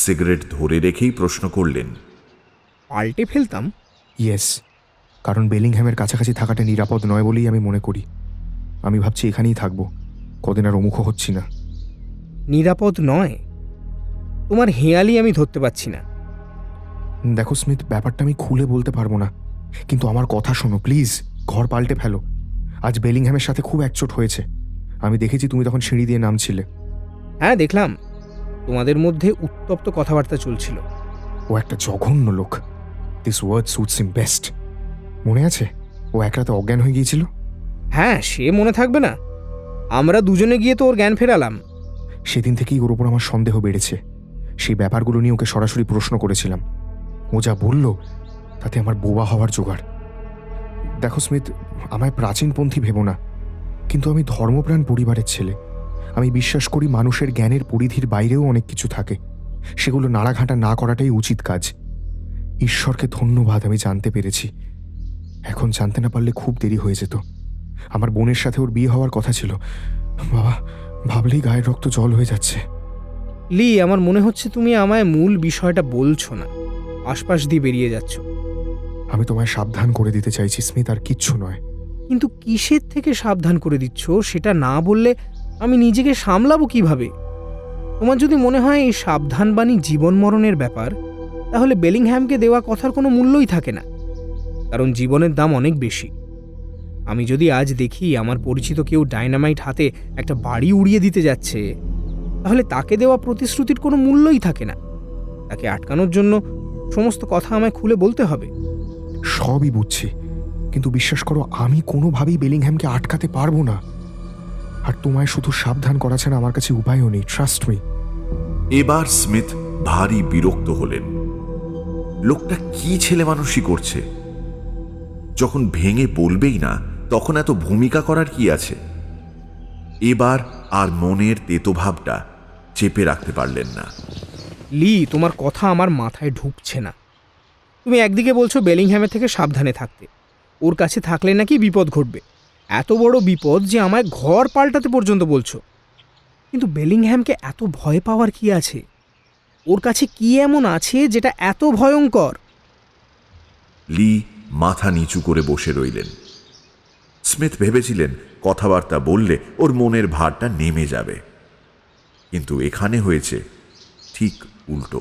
সিগারেট ধরে রেখেই প্রশ্ন করলেন, পাল্টে ফেলতাম? ইয়েস, কারণ বেলিংহ্যামের কাছাকাছি থাকাটা নিরাপদ নয় বলেই আমি মনে করি। আমি ভাবছি এখানেই থাকবো, কদিন আর অমুখ হচ্ছি না। নিরাপদ নয়? তোমার হেয়ালি আমি ধরতে পারছি না। দেখো স্মিথ, ব্যাপারটা আমি খুলে বলতে পারবো না, কিন্তু আমার কথা শোনো প্লিজ। ঘর পাল্টে ফেলো। আজ বেলিংহ্যামের সাথে খুব একচোট হয়েছে। আমি দেখেছি তুমি তখন সিঁড়ি দিয়ে নামছিলে। হ্যাঁ, দেখলাম। তোমাদের মধ্যে উত্তপ্ত কথাবার্তা চলছিল। ও একটা জঘন্য লোক। This word suits him best. মনে আছে ও এক রাতে অজ্ঞান হয়ে গিয়েছিল? হ্যাঁ, সে মনে থাকবে না? আমরা দুজনে গিয়ে তো ওর জ্ঞান ফেরালাম। সেদিন থেকেই ওর ওপর আমার সন্দেহ বেড়েছে। সেই ব্যাপারগুলো নিয়ে ওকে সরাসরি প্রশ্ন করেছিলাম। ও যা বলল তাতে আমার বোবা হওয়ার জোগাড়। দেখো স্মিথ, আমায় প্রাচীনপন্থী ভেবো না, কিন্তু আমি ধর্মপ্রাণ পরিবারের ছেলে। আমি বিশ্বাস করি মানুষের জ্ঞানের পরিধির বাইরেও অনেক কিছু থাকে, সেগুলো নাড়াঘাটা না করাটাই উচিত কাজ। ঈশ্বরকে ধন্যবাদ, আমি জানতে পেরেছি। এখন জানতে না পারলে খুব দেরি হয়ে যেত। আমার বোনের সাথে ওর বিয়ে হওয়ার কথা ছিল। বাবা, ভাবলেই গায়ের রক্ত জল হয়ে যাচ্ছে। লি, আমার মনে হচ্ছে তুমি আমায় মূল বিষয়টা বলছো না, আশপাশ দিয়ে বেরিয়ে যাচ্ছ। আমি তোমায় সাবধান করে দিতে চাইছি স্মিথ, আর কিচ্ছু নয়। কিন্তু কিসের থেকে সাবধান করে দিচ্ছ সেটা না বললে আমি নিজেকে সামলাবো কিভাবে? তোমার যদি মনে হয় এই সাবধানবাণী জীবন মরণের ব্যাপার, তাহলে বেলিংহ্যামকে দেওয়া কথার কোনো মূল্যই থাকে না, কারণ জীবনের দাম অনেক বেশি। আমি যদি আজ দেখি আমার পরিচিত কেউ ডাইনামাইট হাতে একটা বাড়ি উড়িয়ে দিতে যাচ্ছে, তাহলে তাকে দেওয়া প্রতিশ্রুতির কোনো মূল্যই থাকে না। তাকে আটকানোর জন্য সমস্ত কথা আমায় খুলে বলতে হবে। সবই বুঝছি, কিন্তু বিশ্বাস করো আমি কোনোভাবেই বেলিংহ্যামকে আটকাতে পারবো না। আর তোমায় শুধু সাবধান করা ছাড়া আমার কাছে উপায়ও নেই, ট্রাস্ট মি। এবার স্মিথ ভারী বিরক্ত হলেন। লোকটা কি ছেলে মানুষই করছে? যখন ভেঙে বলবেই না, তখন এত ভূমিকা করার কি আছে? এবার আর মনের তেতোভাবটা চেপে রাখতে পারলেন না। লি, তোমার কথা আমার মাথায় ঢুকছে না। তুমি একদিকে বলছো বেলিংহ্যামের থেকে সাবধানে থাকতে, ওর কাছে থাকলে নাকি বিপদ ঘটবে, এত বড় বিপদ যে আমায় ঘর পাল্টাতে পর্যন্ত বলছো। কিন্তু বেলিংহ্যামকে এত ভয় পাওয়ার কি আছে? ওর কাছে কি এমন আছে যেটা এত ভয়ঙ্কর? লি মাথা নিচু করে বসে রইলেন। স্মিথ ভেবেছিলেন কথাবার্তা বললে ওর মনের ভারটা নেমে যাবে, কিন্তু এখানে হয়েছে ঠিক উল্টো।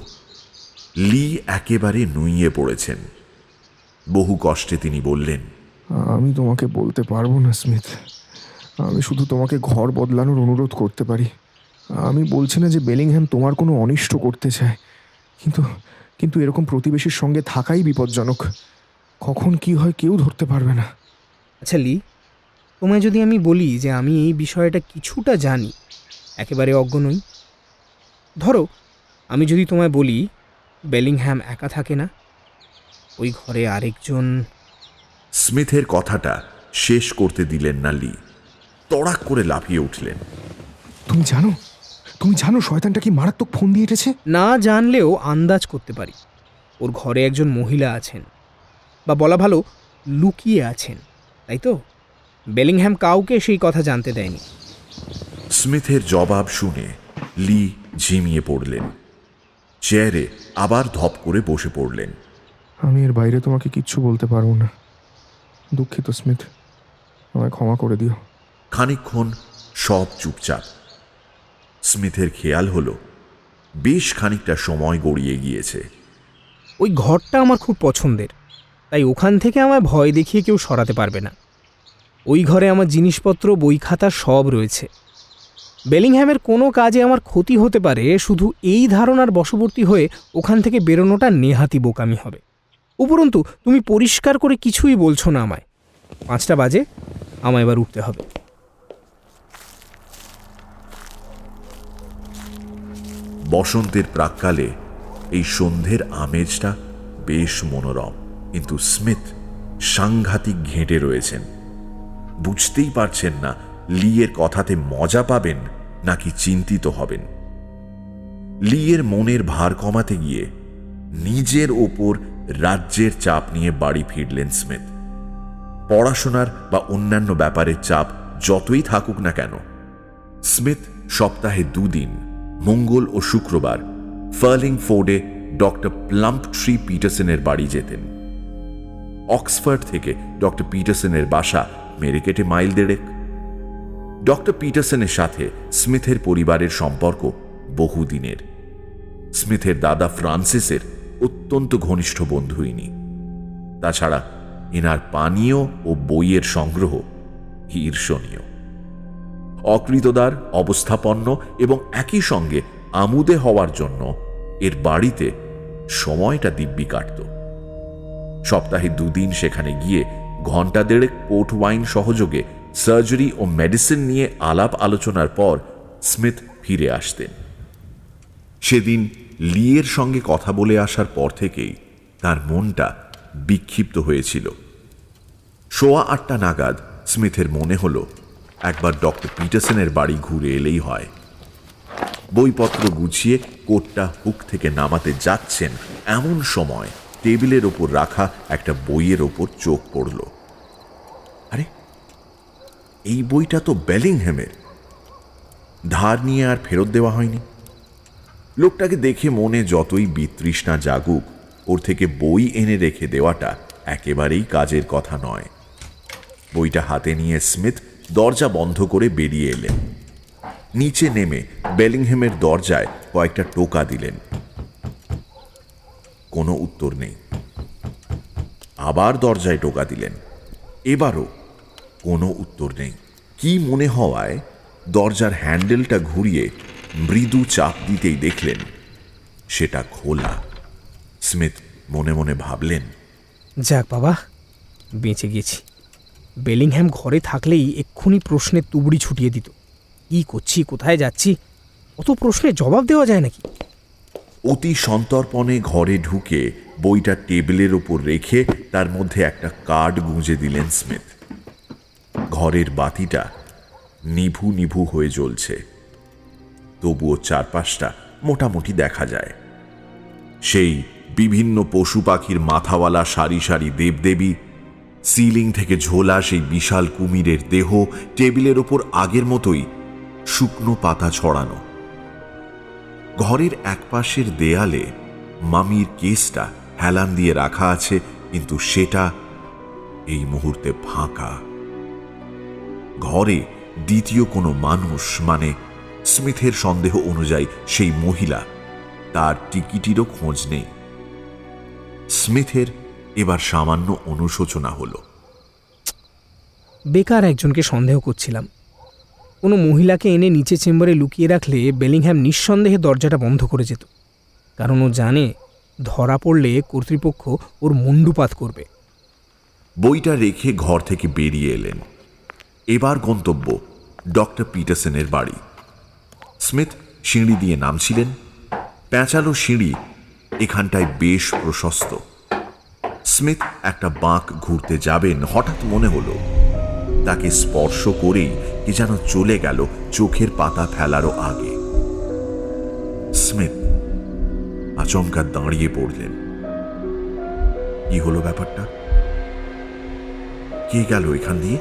লি একেবারে নুইয়ে পড়েছেন। বহু কষ্টে তিনি বললেন, আমি তোমাকে বলতে পারবো না স্মিথ। আমি শুধু তোমাকে ঘর বদলানোর অনুরোধ করতে পারি। আমি বলছি না যে বেলিংহ্যাম তোমার কোনো অনিষ্ট করতে চায়, কিন্তু কিন্তু এরকম প্রতিবেশীর সঙ্গে থাকাই বিপজ্জনক। কখন কি হয় কেউ ধরতে পারবে না। আচ্ছা লি, তোমায় যদি আমি বলি যে আমি এই বিষয়টা কিছুটা জানি, একেবারে অজ্ঞ নই। ধরো, আমি যদি তোমায় বলি বেলিংহ্যাম একা থাকে না, ওই ঘরে আরেকজন। স্মিথের কথাটা শেষ করতে দিলেন না লি। তড়াক করে লাফিয়ে উঠলেন। তুমি জানো শয়তানটা কি মারাত্মক ফোন দিয়ে এঁটেছে? না জানলেও আন্দাজ করতে পারি ওর ঘরে একজন মহিলা আছেন, বা বলা ভালো লুকিয়ে আছেন, তাই তো? বেলিংহ্যাম কাউকে সেই কথা জানতে দেয়নি। স্মিথের জবাব শুনে লি ঝিমিয়ে পড়লেন। চেয়ারে আবার ধপ করে বসে পড়লেন। আমি এর বাইরে তোমাকে কিচ্ছু বলতে পারবো না। দুঃখিত স্মিথ, আমায় ক্ষমা করে দিও। খানিকক্ষণ সব চুপচাপ। স্মিথের খেয়াল হলো বেশ খানিকটা সময় গড়িয়ে গিয়েছে। ওই ঘরটা আমার খুব পছন্দের, তাই ওখান থেকে আমায় ভয় দেখিয়ে কেউ সরাতে পারবে না। ওই ঘরে আমার জিনিসপত্র, বই খাতা সব রয়েছে। বেলিংহ্যামের কোনো কাজে আমার ক্ষতি হতে পারে, শুধু এই ধারণার বশবর্তী হয়ে ওখান থেকে বেরোনোটা নেহাতি বোকামি হবে। উপরন্তু তুমি পরিষ্কার করে কিছুই বলছো না আমায়। 5টা বাজে, আমায় এবার উঠতে হবে। বসন্তের প্রাক্কালে এই সন্ধ্যের আমেজটা বেশ মনোরম, কিন্তু স্মিথ সাংঘাতিক ঘেঁটে রয়েছেন। বুঝতেই পারছেন না লিয়ের কথাতে মজা পাবেন নাকি চিন্তিত হবেন। লিয়ের মনের ভার কমাতে গিয়ে নিজের ওপর রাজ্যের চাপ নিয়ে বাড়ি ফিরলেন স্মিথ। পড়াশোনার বা অন্যান্য ব্যাপারের চাপ যতই থাকুক না কেন, স্মিথ সপ্তাহে 2 দিন, মঙ্গল ও শুক্রবার, ফার্লিং ফোর্ডে ডক্টর প্লাম্পট্রি পিটারসনের বাড়ি যেতেন। অক্সফোর্ড থেকে ডক্টর পিটারসনের বাসা মেরেকেটে মাইল 1.5। ডক্টর পিটারসনের সাথে স্মিথের পরিবারের সম্পর্ক বহুদিনের। স্মিথের দাদা ফ্রান্সিসের অত্যন্ত ঘনিষ্ঠ বন্ধু ইনি। তাছাড়া এনার পানীয় ও বইয়ের সংগ্রহ ঈর্ষণীয়। অকৃতদার, অবস্থাপন্ন এবং একই সঙ্গে আমোদে হওয়ার জন্য এর বাড়িতে সময়টা দিব্যি কাটত। সপ্তাহে 2 দিন সেখানে গিয়ে ঘণ্টা 1.5 পোর্ট ওয়াইন সহযোগে সার্জারি ও মেডিসিন নিয়ে আলাপ আলোচনার পর স্মিথ ফিরে আসতেন। সেদিন লিয়ের সঙ্গে কথা বলে আসার পর থেকেই তার মনটা বিক্ষিপ্ত হয়েছিল। 8:15 নাগাদ স্মিথের মনে হলো একবার ডক্টর পিটারসনের বাড়ি ঘুরে এলেই হয়। বইপত্র গুছিয়ে কোটটা হুক থেকে নামাতে যাচ্ছেন এমন সময় টেবিলের ওপর রাখা একটা বইয়ের ওপর চোখ পড়ল। আরে, এই বইটা তো বেলিংহ্যামের। ধার নিয়ে আর ফেরত দেওয়া হয়নি। লোকটাকে দেখে মনে যতই বিতৃষ্ণা জাগুক, ওর থেকে বই এনে রেখে দেওয়াটা একেবারেই কাজের কথা নয়। বইটা হাতে নিয়ে স্মিথ দরজা বন্ধ করে বেরিয়ে এলেন। নিচে নেমে বেলিংহ্যামের দরজায় কয়েকটা টোকা দিলেন। কোনো উত্তর নেই। আবার দরজায় টোকা দিলেন। এবারও কোনো উত্তর নেই। কি মনে হওয়ায় দরজার হ্যান্ডেলটা ঘুরিয়ে মৃদু চাপ দিতেই দেখলেন সেটা খোলা। স্মিথ মনে মনে ভাবলেন, যাক বাবা, বেঁচে গেছি। বেলিংহ্যাম ঘরে থাকলেই এক্ষুনি প্রশ্নের তুবড়ি ছুটিয়ে দিত। কি করছি, কোথায় যাচ্ছি, অত প্রশ্নের জবাব দেওয়া যায় নাকি? অতি সন্তর্পণে ঘরে ঢুকে বইটা টেবিলের ওপর রেখে তার মধ্যে একটা কার্ড গুঁজে দিলেন স্মিথ। ঘরের বাতিটা নিভু নিভু হয়ে জ্বলছে, তবুও চারপাশটা মোটামুটি দেখা যায়। সেই বিভিন্ন পশু পাখির মাথাওয়ালা সারি সারি দেবদেবী, সিলিং থেকে ঝোলা সেই বিশাল কুমিরের দেহ, টেবিলের ওপর আগের মতোই শুকনো পাতা ছড়ানো। ঘরের একপাশের দেয়ালে মামির কেসটা হেলান দিয়ে রাখা আছে, কিন্তু সেটা এই মুহূর্তে ফাঁকা। ঘরে দ্বিতীয় কোনো মানুষ, মানে স্মিথের সন্দেহ অনুযায়ী সেই মহিলা, তার টিকিটিরও খোঁজ নেই। স্মিথের এবার সামান্য অনুশোচনা হলো। বেকার একজনকে সন্দেহ করছিলাম। কোনো মহিলাকে এনে নিচে চেম্বারে লুকিয়ে রাখলে বেলিংহ্যাম নিঃসন্দেহে দরজাটা বন্ধ করে যেত, কারণ ও জানে ধরা পড়লে কর্তৃপক্ষ ওর মুণ্ডুপাত করবে। বইটা রেখে ঘর থেকে বেরিয়ে এলেন। এবার গন্তব্য ডক্টর পিটারসনের বাড়ি। স্মিথ সিঁড়ি দিয়ে নামছিলেন। প্যাঁচালো সিঁড়ি এখানটায় বেশ প্রশস্ত। স্মিথ একটা বাঁক ঘুরতে যাবেন, হঠাৎ মনে হলো তাকে স্পর্শ করেই কি যেন চলে গেল চোখের পাতা ফেলারও আগে। স্মিথ আচমকা দাঁড়িয়ে পড়লেন। কি হলো ব্যাপারটা? কে গেল এখান দিয়ে?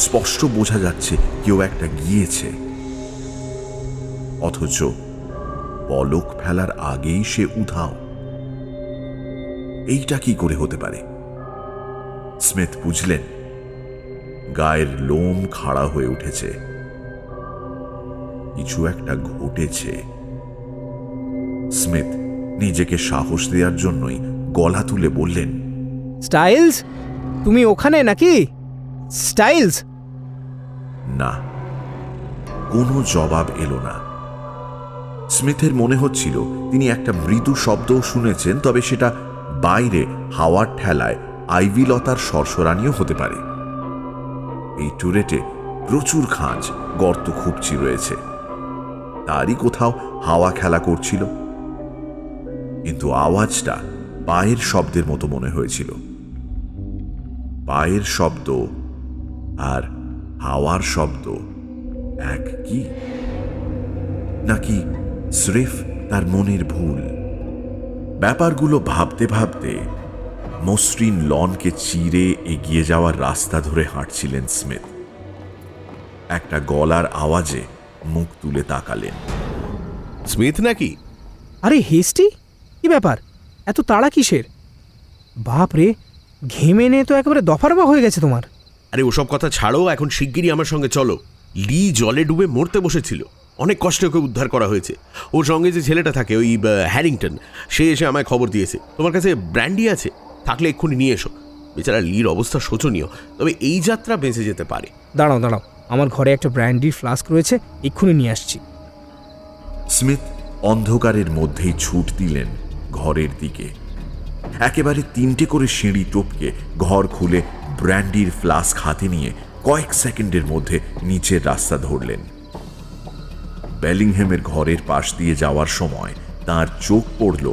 স্পষ্ট বোঝা যাচ্ছে কেউ একটা গিয়েছে, অথচ পলক ফেলার আগেই সে উধাও। এইটা কি করে হতে পারে? স্মিথ বুঝলেন গায়ের লোম খাড়া হয়ে উঠেছে। কিছু একটা ঘটেছে। স্মিথ নিজেকে সাহস দেওয়ার জন্যই গলা তুলে বললেন, স্টাইলস, তুমি ওখানে নাকি? স্টাইলস? না, কোনো জবাব এলো না। স্মিথের মনে হচ্ছিল তিনি একটা মৃদু শব্দও শুনেছেন, তবে সেটা বাইরে হাওয়ার ঠেলায় আইভিলতার সরসরানিও হতে পারে। এই টুরেটে প্রচুর খাঁজ, গর্ত খুঁড়ছি রয়েছে, তারই কোথাও হাওয়া খেলা করছিল। কিন্তু আওয়াজটা পায়ের শব্দের মতো মনে হয়েছিল। পায়ের শব্দ আর হাওয়ার শব্দ এক কি? নাকি স্রেফ তার মনের ভুল? ব্যাপারগুলো ভাবতে ভাবতে মসৃণ লনকে চিরে এগিয়ে যাওয়ার রাস্তা ধরে হাঁটছিলেন স্মিথ। একটা গলার আওয়াজে মুখ তুলে তাকালেন। স্মিথ নাকি? আরে হেস্টি, কি ব্যাপার, এত তাড়া কিসের? বাপ রে, ঘেমে নে তো একেবারে দফারফা হয়ে গেছে তোমার। আরে ওসব কথা ছাড়ো, এখন শিগগিরই আমার সঙ্গে চলো। লি জলে ডুবে মরতে বসেছিল, অনেক কষ্টে ওকে উদ্ধার করা হয়েছে। ওর সঙ্গে যে ছেলেটা থাকে, ওই হ্যারিংটন, সে এসে আমায় খবর দিয়েছে। তোমার কাছে ব্র্যান্ডি আছে? থাকলে এক্ষুনি নিয়ে এসো। বেচারা লির অবস্থা শোচনীয়, তবে এই যাত্রা বেঁচে যেতে পারে। দাঁড়াও দাঁড়াও, আমার ঘরে একটা ব্র্যান্ডির ফ্লাস্ক রয়েছে, এক্ষুনি নিয়ে আসছি। স্মিথ অন্ধকারের মধ্যেই ছুট দিলেন ঘরের দিকে। একেবারে 3টে করে সিঁড়ি টপকে ঘর খুলে ব্র্যান্ডির ফ্লাস্ক হাতে নিয়ে কয়েক সেকেন্ডের মধ্যে নিচের রাস্তা ধরলেন। বেলিংহ্যামের ঘরের পাশ দিয়ে যাওয়ার সময় তার চোখ পড়ল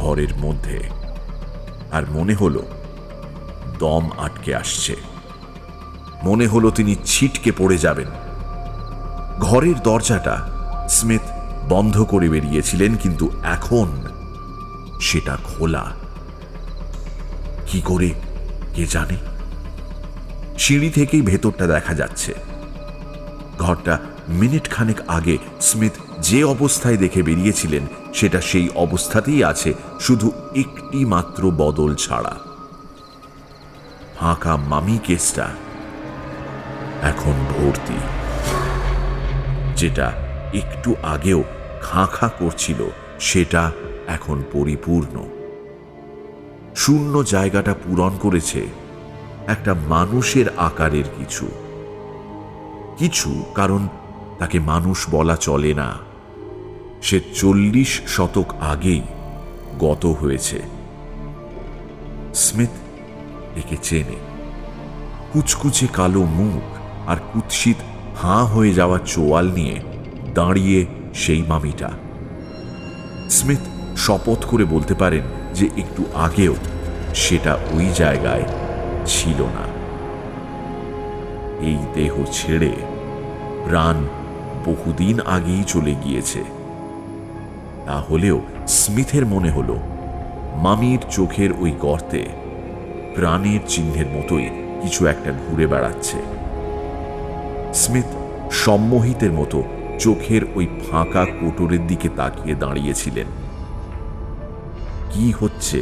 ঘরের মধ্যে, আর মনে হলো দম আটকে আসছে। মনে হলো তিনি ছিটকে পড়ে যাবেন। ঘরের দরজাটা স্মিথ বন্ধ করে বেরিয়েছিলেন, কিন্তু এখন সেটা খোলা। কি করে কে জানে? সিঁড়ি থেকেই ভেতরটা দেখা যাচ্ছে। ঘরটা মিনিট খানেক আগে স্মিথ যে অবস্থায় দেখে বেরিয়েছিলেন সেটা সেই অবস্থাতেই আছে, শুধু একটি মাত্র বদল ছাড়া। ফাঁকা মামি কেসটা এখন ভর্তি। যেটা একটু আগেও খাঁ খাঁ করছিল সেটা এখন পরিপূর্ণ। শূন্য জায়গাটা পূরণ করেছে একটা মানুষের আকারের কিছু কিছু, কারণ তাকে মানুষ বলা চলে না। সে 40 শতক আগেই গত হয়েছে। স্মিথ একে চেনে। কুচকুচে কালো মুখ আর কুৎসিত হাঁ হয়ে যাওয়া চোয়াল নিয়ে দাঁড়িয়ে সেই মামিটা। স্মিথ শপথ করে বলতে পারেন যে একটু আগেও সেটা ওই জায়গায় ছিল না। এই দেহ ছেড়ে প্রাণ বহুদিন আগেই চলে গিয়েছে। তাহলেও স্মিথের মনে হলো মামির চোখের ওই গর্তে প্রাণের চিহ্নের মতোই কিছু একটা ঘুরে বেড়াচ্ছে। স্মিথ সম্মোহিতের মতো চোখের ওই ফাঁকা কোটরের দিকে তাকিয়ে দাঁড়িয়েছিলেন। কি হচ্ছে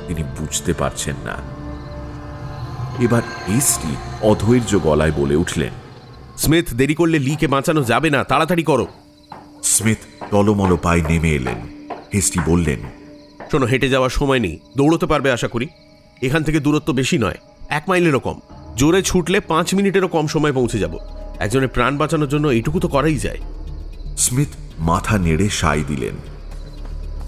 তিনি বুঝতে পারছেন না। এবার হেস্টি অধৈর্য গলায় বলে উঠলেন, স্মিথ, দেরি করলে লিকে বাঁচানো যাবে না, তাড়াতাড়ি করো। স্মিথ টলমল পায়ে নেমে এলেন। হেস্টি বললেন, শোনো, হেঁটে যাওয়ার সময় নেই, দৌড়তে পারবে আশা করি। এখান থেকে দূরত্ব বেশি নয়, 1 মাইলেরও কম। জোরে ছুটলে 5 মিনিটেরও কম সময় পৌঁছে যাব। একজনের প্রাণ বাঁচানোর জন্য এইটুকু তো করাই যায়। স্মিথ মাথা নেড়ে সায় দিলেন।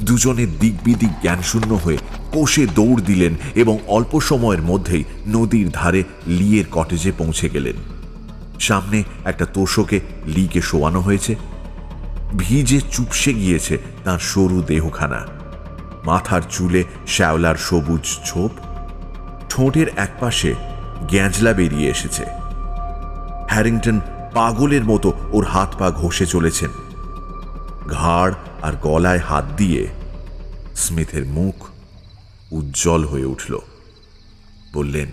দুজনে দিকবিদিক জ্ঞানশূন্য হয়ে কোষে দৌড় দিলেন এবং অল্প সময়ের মধ্যেই নদীর ধারে লিয়ের কটেজে পৌঁছে গেলেন। সামনে একটা তোষকে লিকে শোয়ানো হয়েছে। ভিজে চুপসে গিয়েছে তার সরু দেহখানা। মাথার চুলে শ্যাওলার সবুজ ছোপ, ঠোঁটের একপাশে গ্যাঁজলা বেরিয়ে এসেছে। হ্যারিংটন পাগলের মতো ওর হাত পা ঘষে চলেছেন। ঘাড় আর গলায় হাত দিয়ে স্মিথের মুখ উজ্জ্বল হয়ে উঠল। বললেন,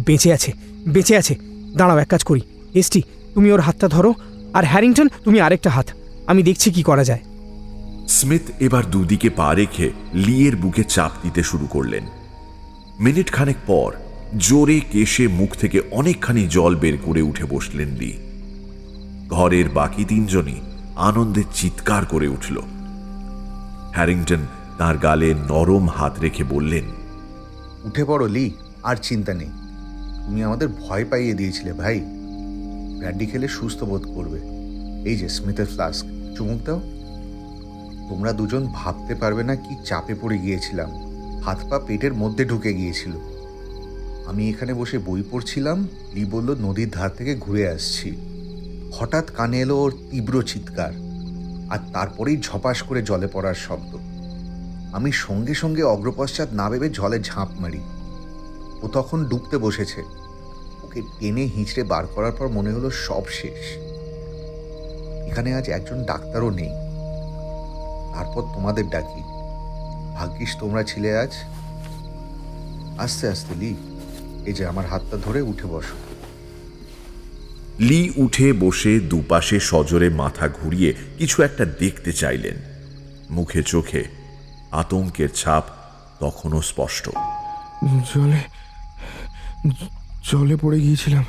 বেঁচে আছে, বেঁচে আছে। দাঁড়াও, এক কাজ করি। এসটি, তুমি ওর হাতটা ধরো, আর হ্যারিংটন তুমি আরেকটা হাত। আমি দেখছি কি করা যায়। স্মিথ এবার দুদিকে পা রেখে লিয়ের বুকে চাপ দিতে শুরু করলেন। মিনিট খানেক পর জোরে কেশে মুখ থেকে অনেকখানি জল বের করে উঠে বসলেন লি। ঘরের বাকি 3 জনই আনন্দে চিৎকার করে উঠল। হ্যারিংটন তার গালে নরম হাত রেখে বললেন, উঠে পড়ো লি, আর চিন্তা নেই। তুমি আমাদের ভয় পাইয়ে দিয়েছিলে ভাই। ব্র্যান্ডি খেলে সুস্থ বোধ করবে। এই যে স্মিথের ফ্লাস্ক, চুমুক দাও। তোমরা দুজন ভাবতে পারবে না কি চাপে পড়ে গিয়েছিলাম। হাত পা পেটের মধ্যে ঢুকে গিয়েছিল। আমি এখানে বসে বই পড়ছিলাম, লি বলল নদীর ধার থেকে ঘুরে আসছি। হঠাৎ কানে এলো ওর তীব্র চিৎকার, আর তারপরেই ঝপাস করে জলে পড়ার শব্দ। আমি সঙ্গে সঙ্গে অগ্রপশ্চাৎ না ভেবে জলে ঝাঁপ মারি। ও তখন ডুবতে বসেছে। ওকে টেনে হিঁচড়ে বার করার পর মনে হলো সব শেষ। এখানে আজ একজন ডাক্তারও নেই। তারপর তোমাদের ডাকি। ভাগ্যিস তোমরা ছিলে আজ। আস্তে আস্তে লি, এই যে আমার হাতটা ধরে উঠে বসো। লি উঠে বসে দুপাশে সজোরে মাথা ঘুরিয়ে কিছু একটা দেখতে চাইলেন। মুখে চোখে আতঙ্কের ছাপ তখনও স্পষ্ট। জলে জলে পড়ে গিয়েছিলাম,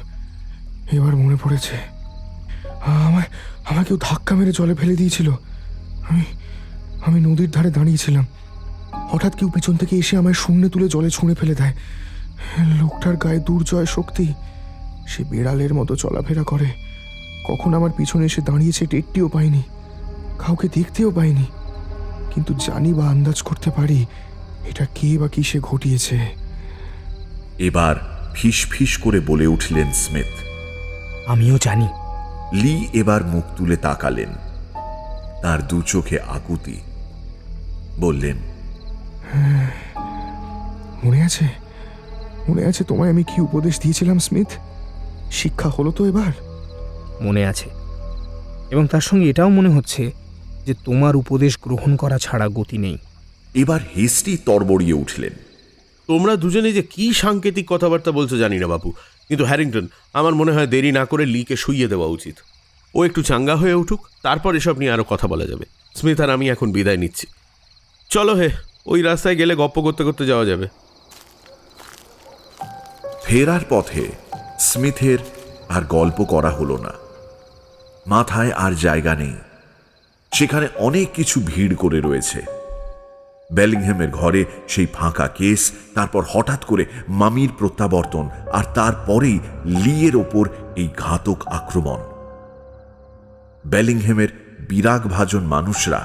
এবার মনে পড়েছে। আমায় কেউ ধাক্কা মেরে জলে ফেলে দিয়েছিল। আমি নদীর ধারে দাঁড়িয়েছিলাম, হঠাৎ কেউ পিছন থেকে এসে আমায় শূন্যে তুলে জলে ছুঁড়ে ফেলে দেয়। লোকটার গায়ে দুর্জয় শক্তি, সে বিড়ালের মতো চলাফেরা করে। কখন আমার পিছনে এসে দাঁড়িয়েছে টেরটিও পাইনি, কাউকে দেখতেও পাইনি, কিন্তু জানি বা আন্দাজ করতে পারি এটা কে বা কিসে ঘটিয়েছে। এবার ফিস ফিস করে বলে উঠলেন স্মিথ। আমিও জানি। লি এবার মুখ তুলে তাকালেন, তার দু চোখে আকুতি। বললেন, মনে আছে তোমায় আমি কি উপদেশ দিয়েছিলাম স্মিথ? শিক্ষা হলো তো এবার? মনে আছে, এবং তার সঙ্গে এটাও মনে হচ্ছে যে তোমার উপদেশ গ্রহণ করা ছাড়া গতি নেই। এবার হেস্টি তরবড়িয়ে উঠলেন। তোমরা দুজনে যে কি সাংকেতিক কথাবার্তা বলছো জানি না বাপু, কিন্তু হ্যারিংটন, আমার মনে হয় দেরি না করে লিকে শুইয়ে দেওয়া উচিত। ও একটু চাঙ্গা হয়ে উঠুক, তারপর এসব নিয়ে আরো কথা বলা যাবে। স্মিথ আর আমি এখন বিদায় নিচ্ছি। চলো হে, ওই রাস্তায় গেলে গপ্প করতে করতে যাওয়া যাবে। ফেরার পথে স্মিথের আর গল্প করা হলো না। মাথায় আর জায়গা নেই, সেখানে অনেক কিছু ভিড় করে রয়েছে। বেলিংহ্যামের ঘরে সেই ফাঁকা কেস, তারপর হঠাৎ করে মামির প্রত্যাবর্তন, আর তারপরেই লিয়ের ওপর এই ঘাতক আক্রমণ। বেলিংহ্যামের বিরাগভাজন মানুষরা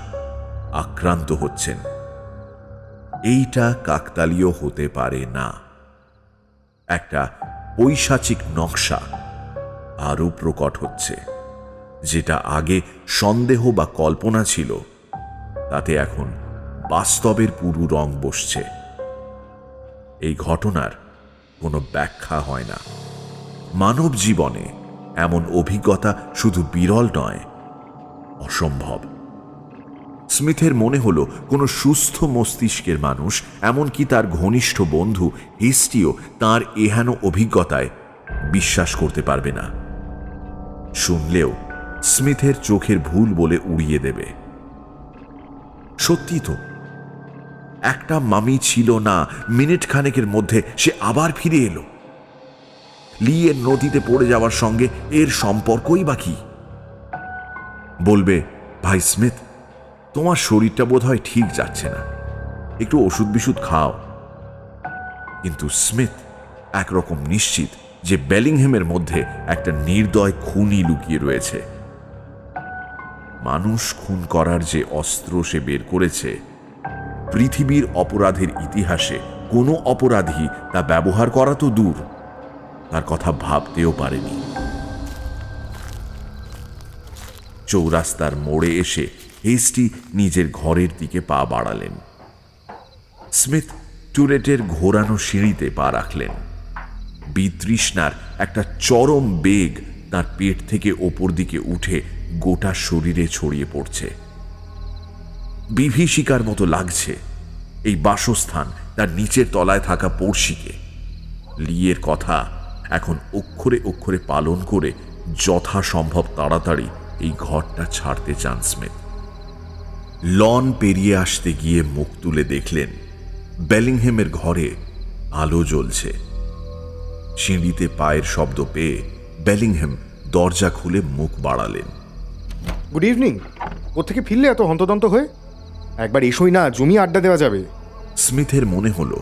আক্রান্ত হচ্ছেন। এইটা কাকতালীয় হতে পারে না। একটা পৈশাচিক নকশা আরও প্রকট হচ্ছে। যেটা আগে সন্দেহ বা কল্পনা ছিল, তাতে এখন বাস্তবের পুরু রং বসছে। এই ঘটনার কোনো ব্যাখ্যা হয় না। মানব জীবনে এমন অভিজ্ঞতা শুধু বিরল নয়, অসম্ভব। স্মিথের মনে হলো কোনো সুস্থ মস্তিষ্কের মানুষ, এমনকি তার ঘনিষ্ঠ বন্ধু হেস্টিও তার এহেন অভিজ্ঞতায় বিশ্বাস করতে পারবে না। শুনলেও স্মিথের চোখের ভুল বলে উড়িয়ে দেবে। সত্যি তো, একটা মামি ছিল না, মিনিট খানেকের মধ্যে সে আবার ফিরে এলো। লি এর নদীতে পড়ে যাওয়ার সঙ্গে এর সম্পর্কই বা কি? বলবে, ভাই স্মিথ, তোমার শরীরটা বোধহয় ঠিক যাচ্ছে না, একটু ওষুধ বিশুধ খাও। কিন্তু স্মিথ একরকম নিশ্চিত যে বেলিংহ্যামের মধ্যে একটা নির্দয় খুনি লুকিয়ে রয়েছে। মানুষ খুন করার যে অস্ত্র সে বের করেছে, পৃথিবীর অপরাধের ইতিহাসে কোনো অপরাধী তা ব্যবহার করা তো দূর, তার কথা ভাবতেও পারেনি। চৌরাস্তার মোড়ে এসে হেস্টি নিজের ঘরের দিকে পা বাড়ালেন। স্মিথ টুরেটের ঘোরানো সিঁড়িতে পা রাখলেন। বিতৃষ্ণার একটা চরম বেগ তার পেট থেকে ওপর দিকে উঠে গোটা শরীরে ছড়িয়ে পড়ছে। বিভীষিকার মতো লাগছে এই বাসস্থান তার নিচের তলায় থাকা পড়শিকে। লিয়ের কথা এখন অক্ষরে অক্ষরে পালন করে যথাসম্ভব তাড়াতাড়ি এই ঘরটা ছাড়তে চান স্মিথ। লন পেরিয়ে আসতে গিয়ে মুখ তুলে দেখলেন বেলিংহ্যামের ঘরে আলো জ্বলছে। সিঁড়িতে পায়ের শব্দ পেয়ে বেলিংহ্যাম দরজা খুলে মুখ বাড়ালেন। Good evening. কোত্থেকে ফিরলে এত হন্তদন্ত হয়ে? একবার এসোই না, জমি আড্ডা দেওয়া যাবে। স্মিথের মনে হলো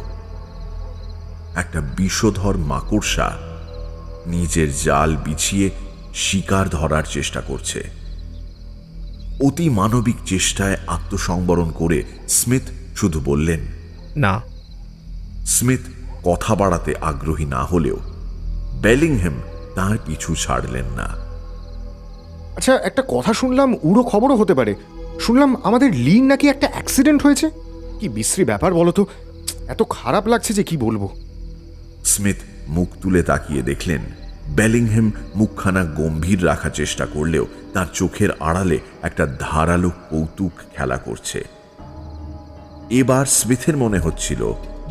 একটা বিষধর মাকড়সা নিজের জাল বিছিয়ে শিকার ধরার চেষ্টা করছে। অতি মানবিক চেষ্টায় আত্মসংবরণ করে স্মিথ শুধু বললেন, না। স্মিথ কথা বাড়াতে আগ্রহী না হলেও বেলিংহ্যাম তার পিছু ছাড়লেন না। আচ্ছা, একটা কথা শুনলাম, উড়ো খবরও হতে পারে। শুনলাম আমাদের লিন নাকি একটা অ্যাক্সিডেন্ট হয়েছে। কি বিশ্রী ব্যাপার বলো তো, এত খারাপ লাগছে যে কি বলবো। স্মিথ মুখ তুলে তাকিয়ে দেখলেন বেলিংহ্যাম মুখখানা গম্ভীর রাখার চেষ্টা করলেও তার চোখের আড়ালে একটা ধারালো কৌতুক খেলা করছে। এবার স্মিথের মনে হচ্ছিল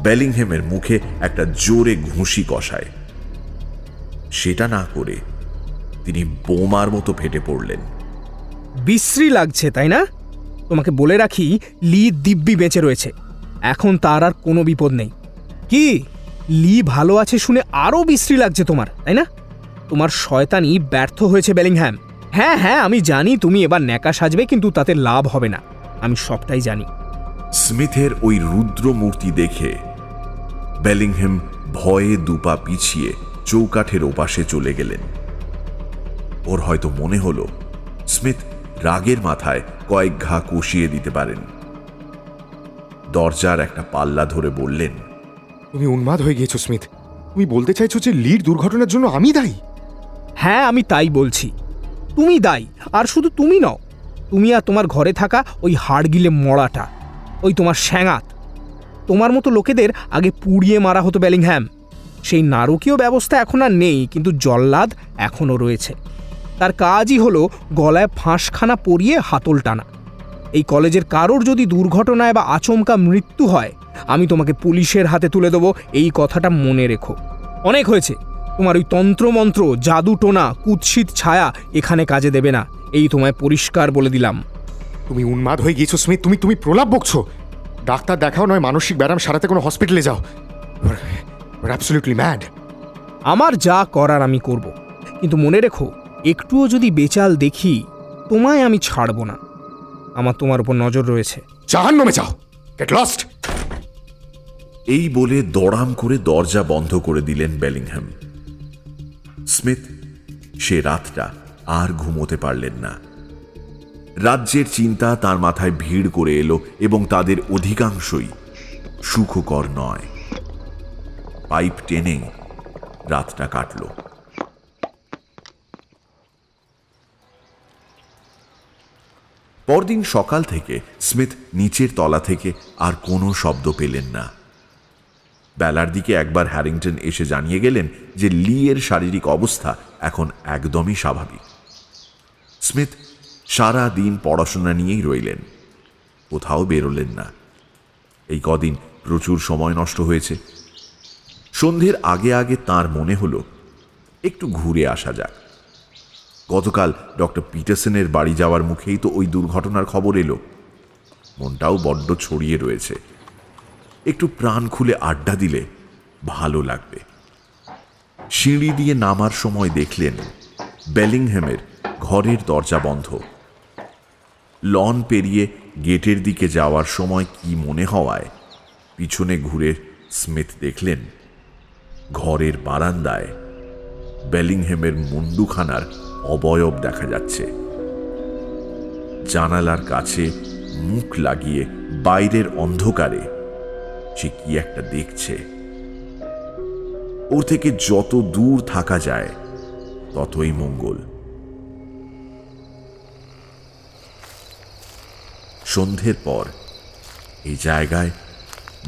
বেলিংহ্যামের মুখে একটা জোরে ঘুষি কষায়। সেটা না করে তিনি বোমার মতো ফেটে পড়লেন। বিশ্রী লাগছে তাই না? তোমাকে বলে রাখি, লি দিব্যি বেঁচে রয়েছে, এখন তার আর কোনো বিপদ নেই। কি লি ভালো আছে শুনে আরও বিশ্রী লাগছে তোমার, তাই না? তোমার শয়তানি ব্যর্থ হয়েছে বেলিংহ্যাম। হ্যাঁ হ্যাঁ, আমি জানি তুমি এবার ন্যাকা সাজবে, কিন্তু তাতে লাভ হবে না, আমি সবটাই জানি। স্মিথের ওই রুদ্র মূর্তি দেখে বেলিংহ্যাম ভয়ে দুপা পিছিয়ে চৌকাঠের ওপাশে চলে গেলেন। ওর হয়তো মনে হলো স্মিথ রাগের মাথায় কয়েক ঘা কষিয়ে দিতে পারেন। দরজার একটা পাল্লা ধরে বললেন, তুমি উন্মাদ হয়ে গিয়েছো স্মিথ। তুমি বলতে চাইছো যে লির দুর্ঘটনার জন্য আমি দায়ী? হ্যাঁ, আমি তাই বলছি, তুমি দায়ী। আর শুধু তুমি নও, তুমি আর তোমার ঘরে থাকা ওই হাড়গিলে মড়াটা, ওই তোমার স্যাঙাত। তোমার মতো লোকেদের আগে পুড়িয়ে মারা হতো বেলিংহ্যাম। সেই নারকীয় ব্যবস্থা এখন আর নেই, কিন্তু জল্লাদ এখনও রয়েছে। তার কাজই হলো গলায় ফাঁসখানা পরিয়ে হাতল টানা। এই কলেজের কারোর যদি দুর্ঘটনায় বা আচমকা মৃত্যু হয়, আমি তোমাকে পুলিশের হাতে তুলে দেবো, এই কথাটা মনে রেখো। অনেক হয়েছে, তোমার ওই তন্ত্রমন্ত্র, জাদু টোনা, কুৎসিত ছায়া এখানে কাজে দেবে না, এই তোমায় পরিষ্কার বলে দিলাম। তুমি উন্মাদ হয়ে গিয়েছো স্মিথ। তুমি প্রলাপ বকছো। ডাক্তার দেখাও, নয় মানসিক ব্যায়াম সারাতে কোনো হসপিটালে যাও। Absolutely mad. আমার যা করার আমি করব, কিন্তু মনে রেখো, একটুও যদি বেচাল দেখি, তোমায় আমি ছাড়ব না। আমার তোমার উপর নজর রয়েছে। জাহান্নামে যাও, গেট লস্ট। এই বলে দড়াম করে দরজা বন্ধ করে দিলেন বেলিংহ্যাম। স্মিথ সে রাতটা আর ঘুমোতে পারলেন না। রাজ্যের চিন্তা তার মাথায় ভিড় করে এলো এবং তাদের অধিকাংশই সুখকর নয়। পাইপ টেনে রাতটা কাটল। পরদিন সকাল থেকে স্মিথ নিচের তলা থেকে আর কোনো শব্দ পেলেন না। বেলার দিকে একবার হ্যারিংটন এসে জানিয়ে গেলেন যে লি এর শারীরিক অবস্থা এখন একদমই স্বাভাবিক। স্মিথ সারা দিন পড়াশোনা নিয়েই রইলেন, কোথাও বেরোলেন না। এই কদিন প্রচুর সময় নষ্ট হয়েছে। সন্ধ্যের আগে আগে তার মনে হলো একটু ঘুরে আসা যাক। গতকাল ডক্টর পিটারসনের বাড়ি যাওয়ার মুখেই তো ওই দুর্ঘটনার খবর এলো। মনটাও বড্ড ছড়িয়ে রয়েছে, একটু প্রাণ খুলে আড্ডা দিলে ভালো লাগবে। সিঁড়ি দিয়ে নামার সময় দেখলেন বেলিংহ্যামের ঘরের দরজা বন্ধ। লন পেরিয়ে গেটের দিকে যাওয়ার সময় কি মনে হওয়ায় পিছনে ঘুরে স্মিথ দেখলেন ঘরের বারান্দায় বেলিংহ্যামের মুন্ডুখানার অবয়ব দেখা যাচ্ছে। জানালার কাছে মুখ লাগিয়ে বাইরের অন্ধকারে সে কি একটা দেখছে। ওর থেকে যত দূর থাকা যায় ততই মঙ্গল। সন্ধ্যের পর এই জায়গায়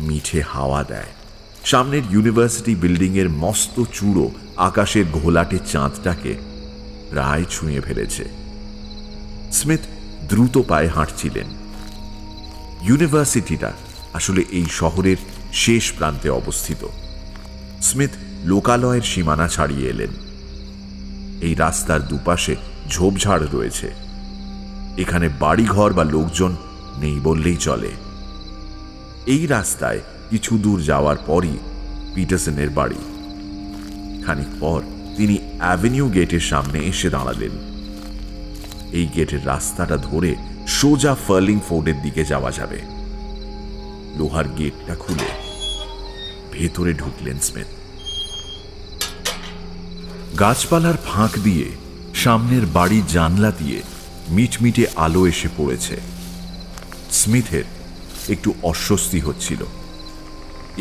মিঠে হাওয়া দেয়। সামনের ইউনিভার্সিটি বিল্ডিংয়ের মস্ত চূড়ো আকাশের ঘোলাটে চাঁদটাকে প্রায় ছুঁয়ে ফেলেছে। স্মিথ দ্রুত পায়ে হাঁটছিলেন। ইউনিভার্সিটিটা আসলে এই শহরের শেষ প্রান্তে অবস্থিত। স্মিথ লোকালয়ের সীমানা ছাড়িয়ে এলেন। এই রাস্তার দুপাশে ঝোপঝাড় রয়েছে। এখানে বাড়িঘর বা লোকজন নেই বললেই চলে। এই রাস্তায় কিছু দূর যাওয়ার পরই পিটারসনের বাড়ি। খানিক পর তিনি অ্যাভিনিউ গেটের সামনে এসে দাঁড়ালেন। এই গেটের রাস্তাটা ধরে সোজা ফার্লিংফোর্ডের দিকে যাওয়া যাবে। লোহার গেটটা খুলে ভেতরে ঢুকলেন স্মিথ। গাছপালার ফাঁক দিয়ে সামনের বাড়ির জানলা দিয়ে মিটমিটে আলো এসে পড়েছে। স্মিথের একটু অস্বস্তি হচ্ছিল।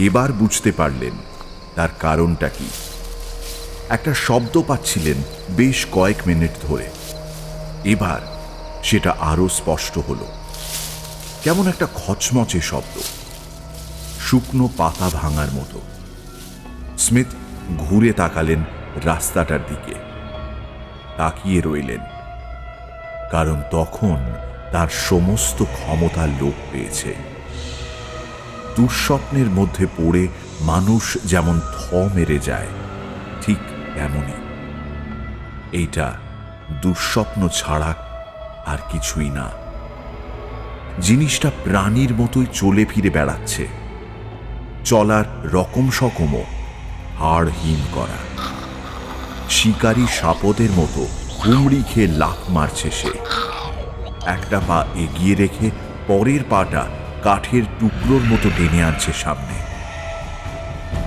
এবার বুঝতে পারলেন তার কারণটা কি। একটা শব্দ পাচ্ছিলেন বেশ কয়েক মিনিট ধরে। এবার সেটা আরো স্পষ্ট হলো। কেমন একটা খচমচে শব্দ, শুকনো পাতা ভাঙার মতো। স্মিথ ঘুরে তাকালেন রাস্তাটার দিকে। তাকিয়ে রইলেন, কারণ তখন তার সমস্ত ক্ষমতা লোপ পেয়েছে। দুঃস্বপ্নের মধ্যে পড়ে মানুষ যেমন থ মেরে যায়, ঠিক তেমনই এইটা দুঃস্বপ্ন ছাড়া আর কিছুই না। জিনিসটা প্রাণীর মতোই চলে ফিরে বেড়াচ্ছে, চলার রকম সকমও হাড় হিম করা। শিকারী সাপদের মতো হুমড়ি খেয়ে লাফ মারছে সে, একটা পা এগিয়ে রেখে পরের পাটা কাঠের টুকরোর মতো টেনে আনছে সামনে।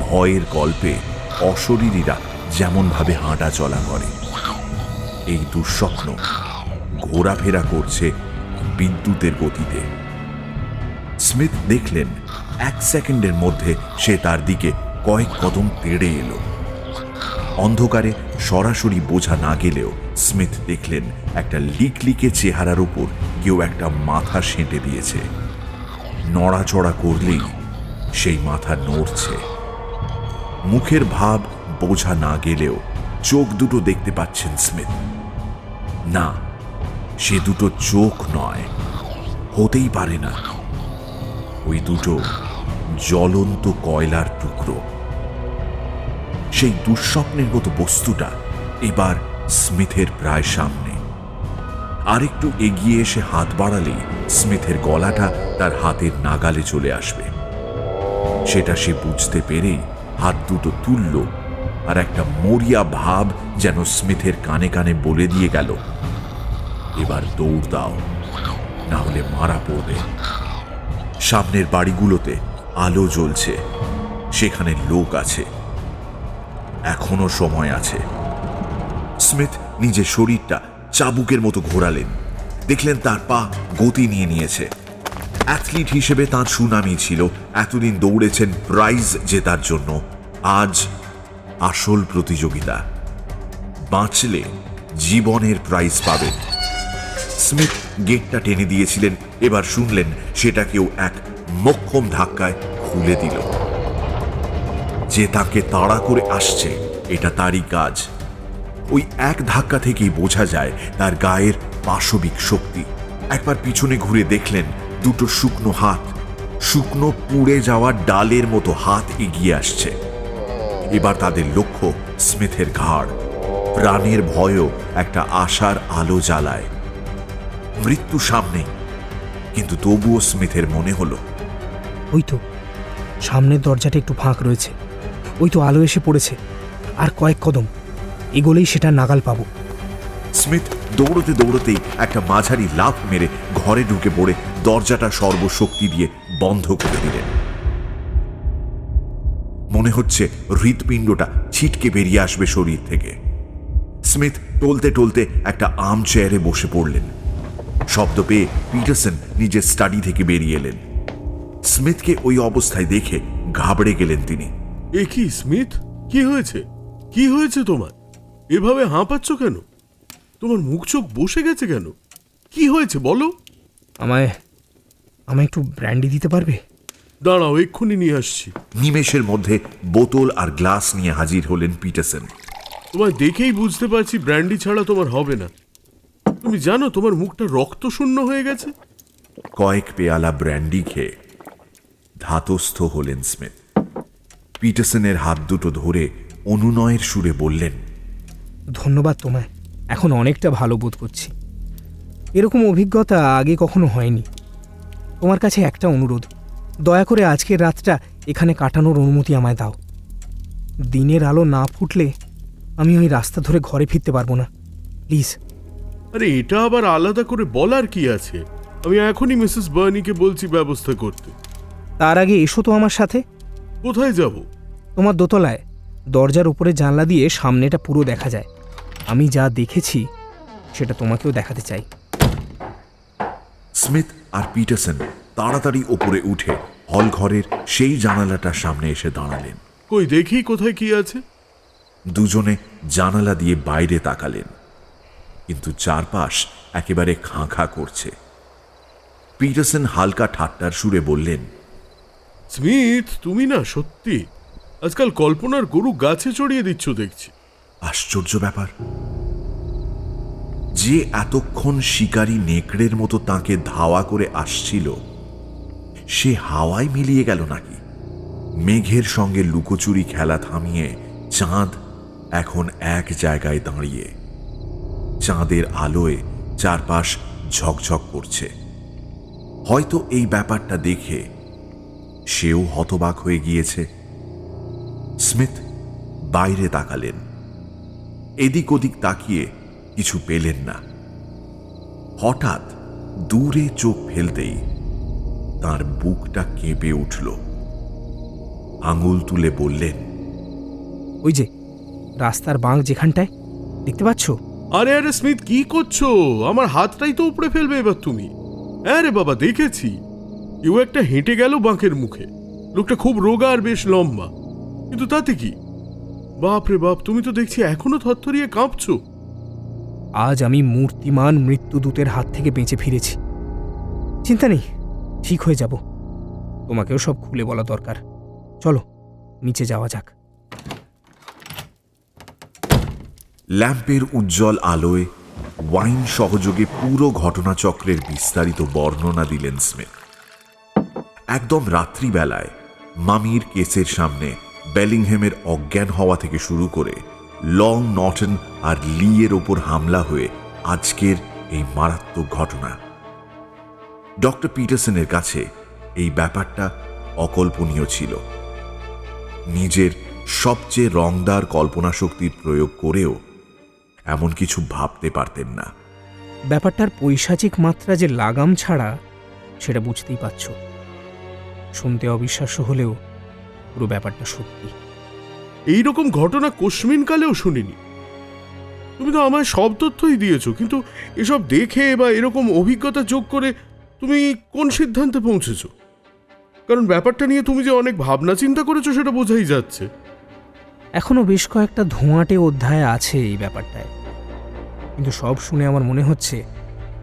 ভয়ের গল্পে অশরীরীরা যেমনভাবে হাঁটা চলা করে, এই দুঃস্বপ্ন ঘোরাফেরা করছে বিদ্যুতের গতিতে। স্মিথ দেখলেন 1 সেকেন্ডের মধ্যে সে তার দিকে কয়েক কদম তেড়ে এলো। অন্ধকারে সরাসরি বোঝা না গেলেও স্মিথ দেখলেন একটা লিকলিকে চেহারার উপর কেউ একটা মাথা সেঁটে দিয়েছে। নড়াচড়া করলেই সেই মাথা নড়ছে। মুখের ভাব বোঝা না গেলেও চোখ দুটো দেখতে পাচ্ছেন স্মিথ। না, সে দুটো চোখ নয়, হতেই পারে না। ওই দুটো জ্বলন্ত কয়লার টুকরো। সেই দুঃস্বপ্নের মতো বস্তুটা এবার স্মিথের প্রায় সামনে। আরেকটু এগিয়ে এসে হাত বাড়ালেই স্মিথের গলাটা তার হাতের নাগালে চলে আসবে। সেটা সে বুঝতে পেরেই হাত দুটো তুলল, আর একটা মরিয়া ভাব যেন স্মিথের কানে কানে বলে দিয়ে গেল, এবার দৌড় দাও, না হলে মারা পড়বে। সামনের বাড়িগুলোতে আলো জ্বলছে, সেখানে লোক আছে, এখনো সময় আছে। স্মিথ নিজের শরীরটা চাবুকের মতো ঘোরালেন, দেখলেন তার পা গতি নিয়ে নিয়েছে। অ্যাথলিট হিসেবে তার সুনামই ছিল, এতদিন দৌড়েছেন প্রাইজ জেতার জন্য। আজ আসল প্রতিযোগিতা, বাঁচলে জীবনের প্রাইজ পাবেন। স্মিথ গেটটা টেনে দিয়েছিলেন, এবার শুনলেন সেটা কেউ এক মোক্ষম ধাক্কায় খুলে দিল। যে তাকে তাড়া করে আসছে এটা তারই কাজ। ওই এক ধাক্কা থেকেই বোঝা যায় তার গায়ের পাশবিক শক্তি। একবার পিছনে ঘুরে দেখলেন দুটো শুকনো হাত, শুকনো পুড়ে যাওয়া ডালের মতো হাত এগিয়ে আসছে। এবার তাদের লক্ষ্য স্মিথের ঘাড়। প্রাণের ভয়ও একটা আশার আলো জ্বালায়। মৃত্যু সামনে, কিন্তু তবুও স্মিথের মনে হলো, ওই তো সামনের দরজাটা একটু ফাঁক রয়েছে, ওই তো আলো এসে পড়েছে, আর কয়েক কদম এগোলেই সেটা নাগাল পাবো। স্মিথ দৌড়তে দৌড়তেই একটা মাঝারি লাফ মেরে ঘরে ঢুকে পড়ে দরজাটা সর্বশক্তি দিয়ে বন্ধ করে দিলেন। মনে হচ্ছে হৃৎপিণ্ডটা ছিটকে বেরিয়ে আসবে শরীর থেকে। স্মিথ টলতে টলতে একটা আর্ম চেয়ারে বসে পড়লেন। শব্দ পেয়ে পিটারসন নিজের স্টাডি থেকে বেরিয়ে এলেন। স্মিথকে ওই অবস্থায় দেখে ঘাবড়ে গেলেন তিনি। এ কি স্মিথ, কি হয়েছে? কি হয়েছে তোমার? এভাবে হাঁপাচ্ছ কেন? তোমার মুখ চোখ বসে গেছে কেন? কি হয়েছে বলো? আমায় একটু ব্র্যান্ডি দিতে পারবে? দাঁড়াও, এক্ষুনি নিয়ে আসছি। নিমেষের মধ্যে বোতল আর গ্লাস নিয়ে হাজির হলেন পিটারসন। তোমায় দেখেই বুঝতে পারছি ব্র্যান্ডি ছাড়া তোমার হবে না। তুমি জানো তোমার মুখটা রক্তশূন্য হয়ে গেছে। কয়েক পেয়ালা ব্র্যান্ডি খেয়ে ধাতস্থ হলেন স্মিথ। পিটারসনের হাত দুটো ধরে অনুনয়ের সুরে বললেন, ধন্যবাদ তোমায়, এখন অনেকটা ভালো বোধ করছি। এরকম অভিজ্ঞতা আগে কখনো হয়নি। তোমার কাছে একটা অনুরোধ, দয়া করে আজকের রাতটা এখানে কাটানোর অনুমতি আমায় দাও। দিনের আলো না ফুটলে আমি ওই রাস্তা ধরে ঘরে ফিরতে পারবো না, প্লিজ। আরে এটা আবার আলাদা করে বলার কি আছে? আমি এখনই মিসেস বার্নিকে বলছি ব্যবস্থা করতে। তার আগে এসো তো আমার সাথে। কোথায় যাব? তোমার দোতলায়, দরজার উপরে জানলা দিয়ে সামনেটা পুরো দেখা যায়। আমি যা দেখেছি সেটা তোমাকেও দেখাতে চাই। স্মিথ আর পিটারসন তাড়াতাড়ি ওপরে উঠে হল ঘরের সেই জানালাটার সামনে এসে দাঁড়ালেন। কই দেখি কোথায় কি আছে। দুজনে জানালা দিয়ে বাইরে তাকালেন, কিন্তু চারপাশ একেবারে খাঁ খাঁ করছে। পিটারসন হালকা ঠাট্টার সুরে বললেন, স্মিথ, তুমি না সত্যি আজকাল কল্পনার গরু গাছে চড়িয়ে দিচ্ছ দেখছি। আশ্চর্য ব্যাপার, যে এতক্ষণ শিকারী নেকড়ের মতো তাকে ধাওয়া করে আসছিল, সে হাওয়ায় মিলিয়ে গেল নাকি? মেঘের সঙ্গে লুকোচুরি খেলা থামিয়ে চাঁদ এখন এক জায়গায় দাঁড়িয়ে। চাঁদের আলোয় চারপাশ ঝকঝক করছে। হয়তো এই ব্যাপারটা দেখে সেও হতবাক হয়ে গিয়েছে। স্মিথ বাইরে তাকালেন। এদিক ওদিক তাকিয়ে কিছু পেলেন না। হঠাৎ দূরে চোখ ফেলতেই তার বুকটা কেঁপে উঠল। আঙুল তুলে বললেন, ওই যে রাস্তার বাঁক যেখানটায়, দেখতে পাচ্ছ? আরে আরে স্মিথ, কি করছো? আমার হাতটাই তো উপড়ে ফেলবে এবার তুমি। আরে বাবা, দেখেছি কেউ একটা হেঁটে গেল বাঁকের মুখে। লোকটা খুব রোগা আর বেশ লম্বা, কিন্তু তাতে কি? বাপ রে বাপ, তুমি তো দেখছি এখনো থরথরিয়ে কাঁপছো। আজ আমি মূর্তিমান মৃত্যুদূতের হাত থেকে বেঁচে ফিরেছি। চিন্তা নেই, ঠিক হয়ে যাব। তোমাকেও সব খুলে বলা দরকার। চলো নিচে যাওয়া যাক। ল্যাম্পের উজ্জ্বল আলোয় ওয়াইন সহযোগে পুরো ঘটনাচক্রের বিস্তারিত বর্ণনা দিলেন স্মিথ। একদম রাত্রিবেলায় মামির কেসের সামনে বেলিংহ্যামের অজ্ঞান হওয়া থেকে শুরু করে লং নটন আর লি এর ওপর হামলা হয়ে আজকের এই মারাত্মক ঘটনা। ডক্টর পিটারসনের কাছে এই ব্যাপারটা অকল্পনীয় ছিল। নিজের সবচেয়ে রংদার কল্পনা শক্তির প্রয়োগ করেও এমন কিছু ভাবতে পারতেন না। ব্যাপারটার পৈশাচিক মাত্রা যে লাগাম ছাড়া, সেটা বুঝতেই পারছ। শুনতে অবিশ্বাস্য হলেও পুরো ব্যাপারটা সত্যি। এইরকম ঘটনা কোশ্মিনকালেও শুনিনি। তুমি তো আমায় সব তথ্যই দিয়েছো, কিন্তু এসব দেখে বা এরকম অভিজ্ঞতা যোগ করে তুমি কোন সিদ্ধান্তে পৌঁছেছো? কারণ ব্যাপারটা নিয়ে তুমি যে অনেক ভাবনা চিন্তা করেছো সেটা বোঝাই যাচ্ছে। এখনো বেশ কয়েকটা ধোঁয়াটে অধ্যায় আছে এই ব্যাপারটায়, কিন্তু সব শুনে আমার মনে হচ্ছে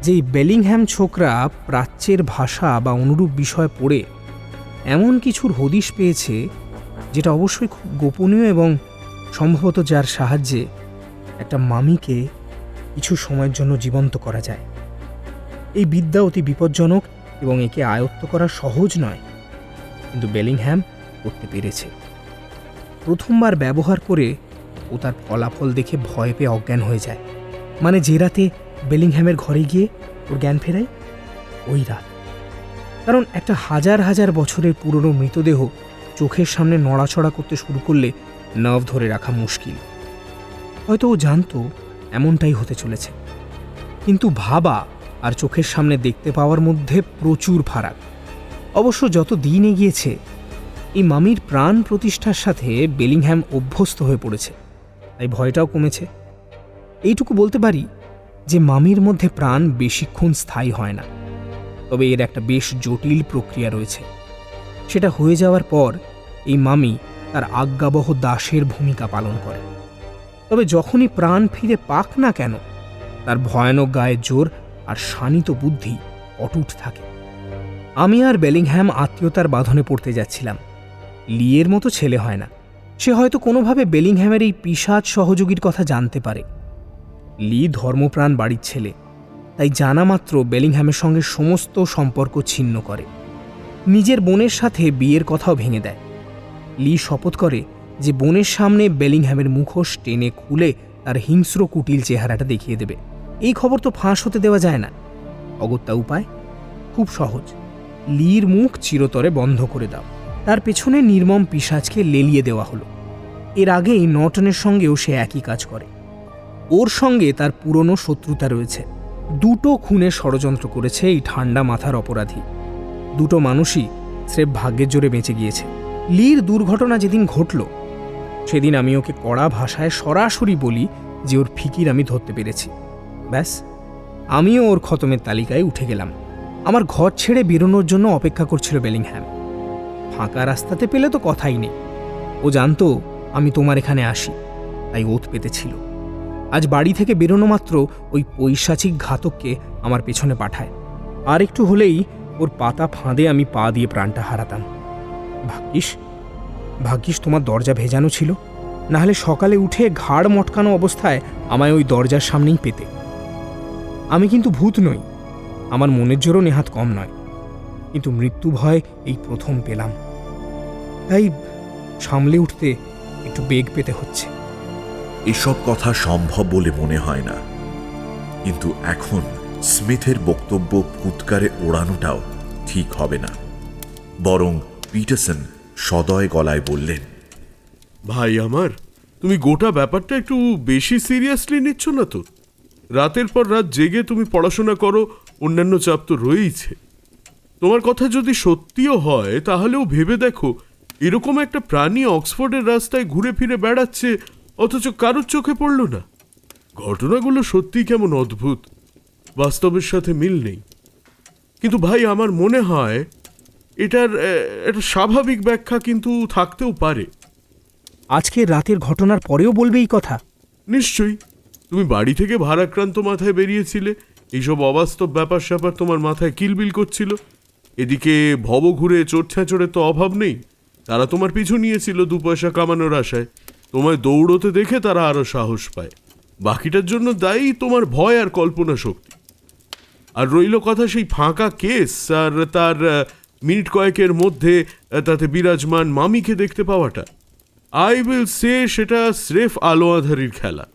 যে এই বেলিংহ্যাম ছোকরা প্রাচ্যের ভাষা বা অনুরূপ বিষয় পড়ে এমন কিছুর হদিশ পেয়েছে যেটা অবশ্যই খুব গোপনীয়, এবং সম্ভবত যার সাহায্যে একটা মামিকে কিছু সময়ের জন্য জীবন্ত করা যায়। এই বিদ্যা অতি বিপজ্জনক এবং একে আয়ত্ত করা সহজ নয়, কিন্তু বেলিংহ্যাম করতে পেরেছে। প্রথমবার ব্যবহার করে ও তার ফলাফল দেখে ভয় পেয়ে অজ্ঞান হয়ে যায়। মানে যে রাতে বেলিংহ্যামের ঘরে গিয়ে ওর জ্ঞান ফেরায়, ওই রাত। কারণ একটা হাজার হাজার বছরের পুরনো মৃতদেহ চোখের সামনে নড়াচড়া করতে শুরু করলে নার্ভ ধরে রাখা মুশকিল। হয়তো ও জানতো এমনটাই হতে চলেছে, কিন্তু ভাবা আর চোখের সামনে দেখতে পাওয়ার মধ্যে প্রচুর ফারাক। অবশ্য যত দিন এগিয়েছে এই মামির প্রাণ প্রতিষ্ঠার সাথে বেলিংহ্যাম অভ্যস্ত হয়ে পড়েছে, তাই ভয়টাও কমেছে। এইটুকু বলতে পারি যে মামির মধ্যে প্রাণ বেশিক্ষণ স্থায়ী হয় না, তবে এর একটা বেশ জটিল প্রক্রিয়া রয়েছে। সেটা হয়ে যাওয়ার পর এই মামি তার আজ্ঞাবহ দাসের ভূমিকা পালন করে। তবে যখনই প্রাণ ফিরে পাক না কেন, তার ভয়ানক গায়ের জোর আর শানিত বুদ্ধি অটুট থাকে। আমি আর বেলিংহ্যাম আত্মীয়তার বাঁধনে পড়তে যাচ্ছিলাম। লিয়ের মতো ছেলে হয় না, সে হয়তো কোনোভাবে বেলিংহ্যামের এই পিশাচ সহযোগীর কথা জানতে পারে। লি ধর্মপ্রাণ বাড়ির ছেলে, তাই জানা মাত্র বেলিংহ্যামের সঙ্গে সমস্ত সম্পর্ক ছিন্ন করে। নিজের বোনের সাথে বিয়ের কথাও ভেঙে দেয়। লি শপথ করে যে বোনের সামনে বেলিংহ্যামের মুখোশ টেনে খুলে তার হিংস্র কুটিল চেহারাটা দেখিয়ে দেবে। এই খবর তো ফাঁস হতে দেওয়া যায় না। অগত্যা উপায় খুব সহজ, লির মুখ চিরতরে বন্ধ করে দাও। তার পেছনে নির্মম পিশাচকে লেলিয়ে দেওয়া হলো। এর আগেই নটনের সঙ্গেও সে একই কাজ করে। ওর সঙ্গে তার পুরনো শত্রুতা রয়েছে। দুটো খুনের ষড়যন্ত্র করেছে এই ঠান্ডা মাথার অপরাধী। দুটো মানুষই স্রেফ ভাগ্যের জোরে বেঁচে গিয়েছে। লির দুর্ঘটনা যেদিন ঘটল, সেদিন আমি ওকে কড়া ভাষায় সরাসরি বলি যে ওর ফিকির আমি ধরতে পেরেছি। ব্যাস, আমিও ওর খতমের তালিকায় উঠে গেলাম। আমার ঘর ছেড়ে বেরোনোর জন্য অপেক্ষা করছিল বেলিংহ্যাম। ফাঁকা রাস্তাতে পেলে তো কথাই নেই। ও জানতো আমি তোমার এখানে আসি, তাই ওত পেতেছিল। আজ বাড়ি থেকে বেরোনো মাত্র ওই পৈশাচিক ঘাতককে আমার পেছনে পাঠায়। আর একটু হলেই ওর পাতা ফাঁদে আমি পা দিয়ে প্রাণটা হারাতাম। ভাগ্যিস তোমার দরজা ভেজানো ছিল, নাহলে সকালে উঠে ঘাড় মটকানো অবস্থায় আমায় ওই দরজার সামনেই পেতে। আমি কিন্তু ভূত নই, আমার মনের জোরও নেহাত কম নয়। কিন্তু মৃত্যু ভয় এই প্রথম পেলাম। তাই সামলে উঠতে একটু বেগ পেতে হচ্ছে। এসব কথা সম্ভব বলে মনে হয় না, কিন্তু এখন স্মিথের বক্তব্য ফুৎকারে ওড়ানোটাও ঠিক হবে না। বরং পিটারসন সদয় গলায় বললেন, ভাই আমার, তুমি গোটা ব্যাপারটা একটু বেশি সিরিয়াসলি নিচ্ছ না তো? রাতের পর রাত জেগে তুমি পড়াশোনা করো, অন্যান্য চাপ তো রয়েইছে। তোমার কথা যদি সত্যিও হয় তাহলেও ভেবে দেখো, এরকম একটা প্রাণী অক্সফোর্ডের রাস্তায় ঘুরে ফিরে বেড়াচ্ছে, অথচ কারোর চোখে পড়ল না। ঘটনাগুলো সত্যি কেমন অদ্ভুত, বাস্তবের সাথে মিল নেই। কিন্তু ভাই আমার মনে হয় এটার একটা স্বাভাবিক ব্যাখ্যা কিন্তু থাকতেও পারে। আজকে রাতের ঘটনার পরেও বলবে এই কথা? নিশ্চয়ই। তুমি বাড়ি থেকে ভারাক্রান্ত মাথায় বেরিয়েছিলে, এইসব অবাস্তব ব্যাপার স্যাপার তোমার মাথায় কিলবিল করছিল। এদিকে ভব ঘুরে চোট ছ্যাঁচড়ের তো অভাব নেই, তারা তোমার পিছু নিয়েছিল 2 পয়সা কামানোর আশায়। তোমায় দৌড়তে দেখে তারা আরো সাহস পায়। বাকিটার জন্য দায়ী তোমার ভয় আর কল্পনা শক্তি। আর রইল কথা সেই ফাঁকা কেস আর তার মিনিট কয়েকের মধ্যে তাতে বিরাজমান মামিকে দেখতে পাওয়াটা, আই উইল সে সেটা স্রেফ আলো আধারির খেলা।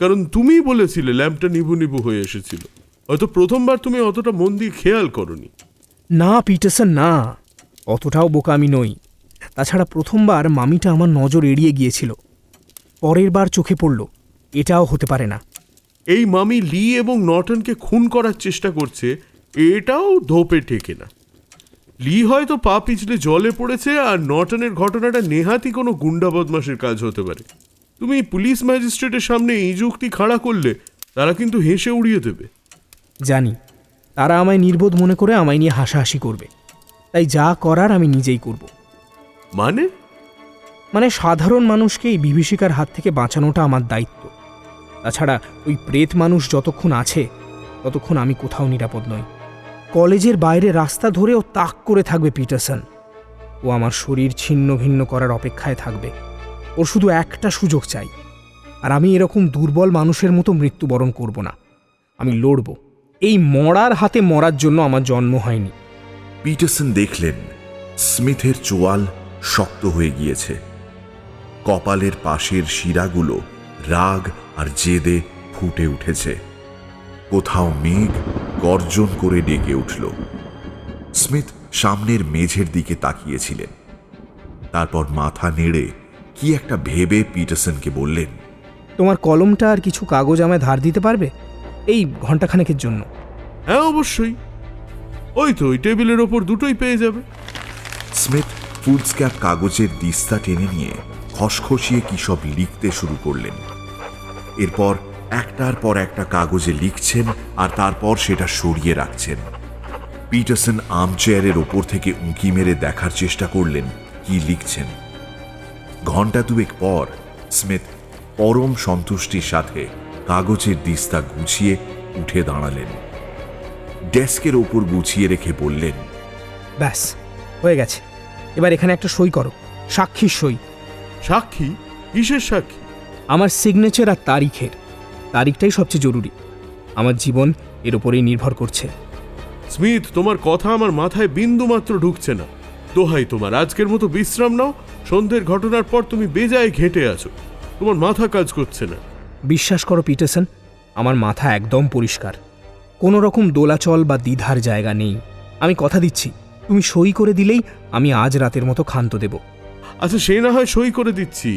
কারণ তুমিই বলেছিলে ল্যাম্পটা নিভু নিভু হয়ে এসেছিল। হয়তো প্রথমবার তুমি অতটা মন দিয়ে খেয়াল করনি। না পিটারসন, না, অতটাও বোকা আমি নই। তাছাড়া প্রথমবার মামিটা আমার নজর এড়িয়ে গিয়েছিল, পরের বার চোখে পড়ল, এটাও হতে পারে না। এই মামি লি এবং নর্টনকে খুন করার চেষ্টা করছে, এটাও ধোপে ঠেকে না। লি হয়তো পা পিছলে জলে পড়েছে, আর নর্টনের ঘটনাটা নেহাতি কোনো গুন্ডা বদমাশের কাজ হতে পারে। তুমি পুলিশ ম্যাজিস্ট্রেটের সামনে এই যুক্তি খাড়া করলে তারা কিন্তু হেসে উড়িয়ে দেবে। জানি তারা আমায় নির্বোধ মনে করে আমায় নিয়ে হাসাহাসি করবে, তাই যা করার আমি নিজেই করব। মানে সাধারণ মানুষকে এই বিভীষিকার হাত থেকে বাঁচানোটা আমার দায়িত্ব। তাছাড়া ওই প্রেত মানুষ যতক্ষণ আছে ততক্ষণ আমি কোথাও নিরাপদ নই। কলেজের বাইরে রাস্তা ধরেও তাক করে থাকবে পিটারসন। ও আমার শরীর ছিন্ন ভিন্ন করার অপেক্ষায় থাকবে। ওর শুধু একটা সুযোগ চাই, আর আমি এরকম দুর্বল মানুষের মতো মৃত্যুবরণ করব না। আমি লড়ব। এই মরার হাতে মরার জন্য আমার জন্ম হয়নি। পিটারসন দেখলেন স্মিথের চোয়াল শক্ত হয়ে গিয়েছে। কপালের পাশের শিরাগুলো রাগ আর জেদে ফুটে উঠেছে। কোথাও মেঘ গর্জন করে ডেকে উঠল। স্মিথ সামনের মেঝের দিকে তাকিয়েছিলেন। তারপর মাথা নেড়ে কি একটা ভেবে পিটারসনকে বললেন, তোমার কলমটা আর কিছু কাগজ আমায় ধার দিতে পারবে এই ঘন্টাখানেকের জন্য? হ্যাঁ অবশ্যই, ওই তো ওই টেবিলের ওপর দুটোই পেয়ে যাবে। স্মিথ ফুলস্ক্যাপ কাগজের দিস্তা টেনে নিয়ে খসখসিয়ে কি সব লিখতে শুরু করলেন। এরপর একটার পর একটা কাগজে লিখছেন আর তারপর সেটা সরিয়ে রাখছেন। পিটারসন আর্মচেয়ারের ওপর থেকে উঁকি মেরে দেখার চেষ্টা করলেন কি লিখছেন। ঘণ্টা দুয়েক পর স্মিথ পরম সন্তুষ্টির সাথে কাগজের দিস্তা গুছিয়ে উঠে দাঁড়ালেন। ডেস্কের ওপর গুছিয়ে রেখে বললেন, ব্যাস হয়ে গেছে, এবার এখানে একটা সই করো, সাক্ষীর সই। সাক্ষী? কিসের সাক্ষী? আমার সিগনেচার আর তারিখের। তারিখটাই সবচেয়ে জরুরি, আমার জীবন এর উপরেই নির্ভর করছে। স্মিথ, তোমার কথা আমার মাথায় বিন্দু মাত্র ঢুকছে না। দোহাই তোমার, আজকের মতো বিশ্রাম নাও। সন্ধ্যের ঘটনার পর তুমি বেজায় ঘেঁটে আছো, তোমার মাথা কাজ করছে না। বিশ্বাস করো পিটারসন, আমার মাথা একদম পরিষ্কার, কোনো রকম দোলাচল বা দ্বিধার জায়গা নেই। আমি কথা দিচ্ছি, তুমি সই করে দিলেই আমি আজ রাতের মতো ক্ষান্ত দেব। আচ্ছা, সে না হয় সই করে দিচ্ছি,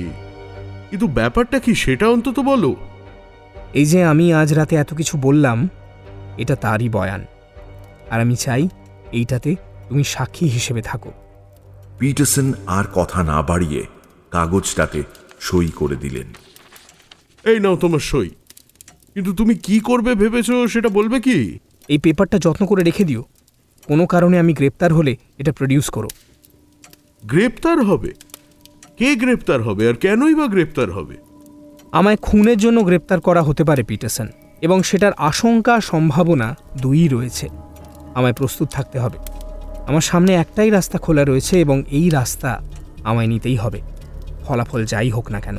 কিন্তু ব্যাপারটা কি সেটা অন্তত বলো। এই যে আমি আজ রাতে এত কিছু বললাম, এটা তারই বয়ান, আর আমি চাই এইটাতে তুমি সাক্ষী হিসেবে থাকো। পিটারসন আর কথা না বাড়িয়ে কাগজটাতে সই করে দিলেন। এই নাও তোমার সই, কিন্তু তুমি কি করবে ভেবেছো সেটা বলবে কি? এই পেপারটা যত্ন করে রেখে দিও, কোনো কারণে আমি গ্রেপ্তার হলে এটা প্রডিউস করো। গ্রেপ্তার হবে? কে গ্রেপ্তার হবে, আর কেনই বা গ্রেপ্তার হবে? আমায় খুনের জন্য গ্রেপ্তার করা হতে পারে পিটারসন, এবং সেটার আশঙ্কা সম্ভাবনা দুইই রয়েছে। আমায় প্রস্তুত থাকতে হবে। আমার সামনে একটাই রাস্তা খোলা রয়েছে, এবং এই রাস্তা আমায় নিতেই হবে, ফলাফল যাই হোক না কেন।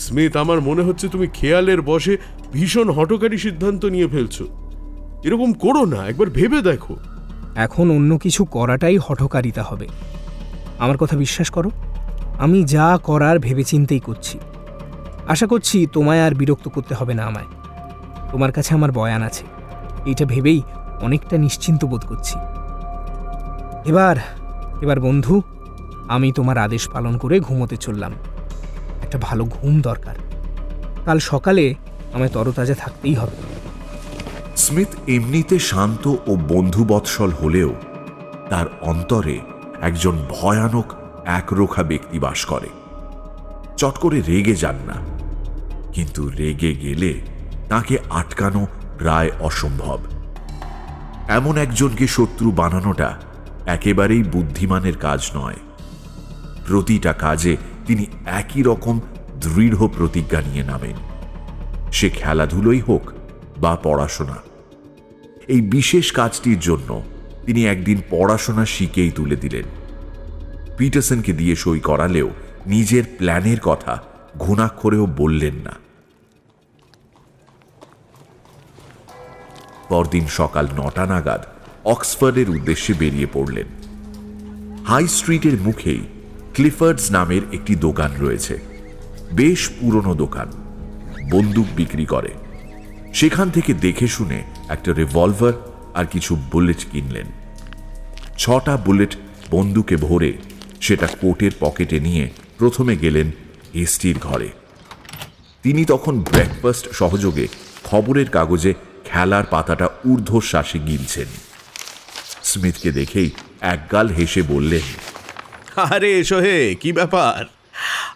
স্মিথ, আমার মনে হচ্ছে তুমি খেয়ালের বশে ভীষণ হঠকারী সিদ্ধান্ত নিয়ে ফেলছো। এরকম করো না, একবার ভেবে দেখো। এখন অন্য কিছু করাটাই হঠকারিতা হবে। আমার কথা বিশ্বাস করো, আমি যা করার ভেবেচিন্তেই করছি। আশা করছি তোমায় আর বিরক্ত করতে হবে না আমায়। তোমার কাছে আমার বয়ান আছে, এইটা ভেবেই অনেকটা নিশ্চিন্ত বোধ করছি। এবার বন্ধু, আমি তোমার আদেশ পালন করে ঘুমোতে চললাম। একটা ভালো ঘুম দরকার, কাল সকালে আমায় তরতাজা থাকতেই হবে। স্মিথ এমনিতে শান্ত ও বন্ধুবৎসল হলেও তার অন্তরে একজন ভয়ানক একরোখা ব্যক্তি বাস করে। চট করে রেগে যান না, কিন্তু রেগে গেলে তাকে আটকানো প্রায় অসম্ভব। এমন একজনকে শত্রু বানানোটা একেবারেই বুদ্ধিমানের কাজ নয়। প্রতিটা কাজে তিনি একই রকম দৃঢ় প্রতিজ্ঞা নিয়ে নামেন, সে খেলাধুলোই হোক বা পড়াশোনা। এই বিশেষ কাজটির জন্য তিনি একদিন পড়াশোনা শিখেই তুলে দিলেন। পিটারসনকে দিয়ে সই করালেও নিজের প্ল্যানের কথা ঘুণাক্ষরেও বললেন না। পরদিন সকাল 9টা নাগাদ অক্সফোর্ডের উদ্দেশ্যে বেরিয়ে পড়লেন। হাই স্ট্রিটের মুখেই ক্লিফার্ডস নামের একটি দোকান রয়েছে। বেশ পুরনো দোকান, বন্দুক বিক্রি করে। সেখান থেকে দেখে শুনে একটা রিভলভার আর কিছু বুলেট কিনলেন। 6টা বুলেট বন্দুকে ভরে সেটা কোটের পকেটে নিয়ে প্রথমে গেলেন হেস্টির ঘরে। তিনি তখন ব্রেকফাস্ট সহযোগে খবরের কাগজে খেলার পাতাটা ঊর্ধ্বশ্বাসে গিলছেন। স্মিথকে দেখেই একগাল হেসে বললেন, আরে এসো হে, কি ব্যাপার?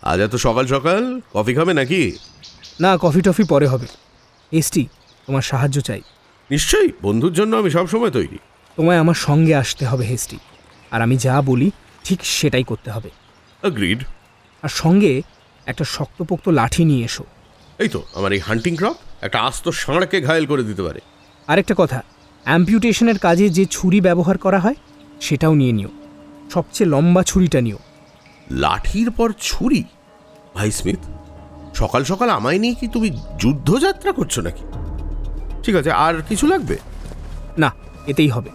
আজ এত সকাল সকাল কফি খাবে নাকি? না, কফি টফি পরে হবে। এসটি, তোমার সাহায্য চাই। নিশ্চয়ই, বন্ধুর জন্য আমি সবসময় তৈরি। তোমায় আমার সঙ্গে আসতে হবে হেস্টি, আর আমি যা বলি ঠিক সেটাই করতে হবে। অ্যাগ্রিড। আর সঙ্গে একটা শক্তপোক্ত লাঠি নিয়ে এসো। এই তো আমার এই হান্টিং ক্রপ একটা আস্ত ষাঁড়কে ঘায়েল করে দিতে পারে। আরেকটা কথা, অ্যাম্পিউটেশনের কাজে যে ছুরি ব্যবহার করা হয় সেটাও নিয়ে নিও। সবচেয়ে লম্বা ছুরিটা নিও। লাঠির পর ছুরি? ভাই স্মিথ, সকাল সকাল আমায় নিয়ে কি তুমি যুদ্ধযাত্রা করছো নাকি? ঠিক আছে, আর কিছু লাগবে? না, এতেই হবে।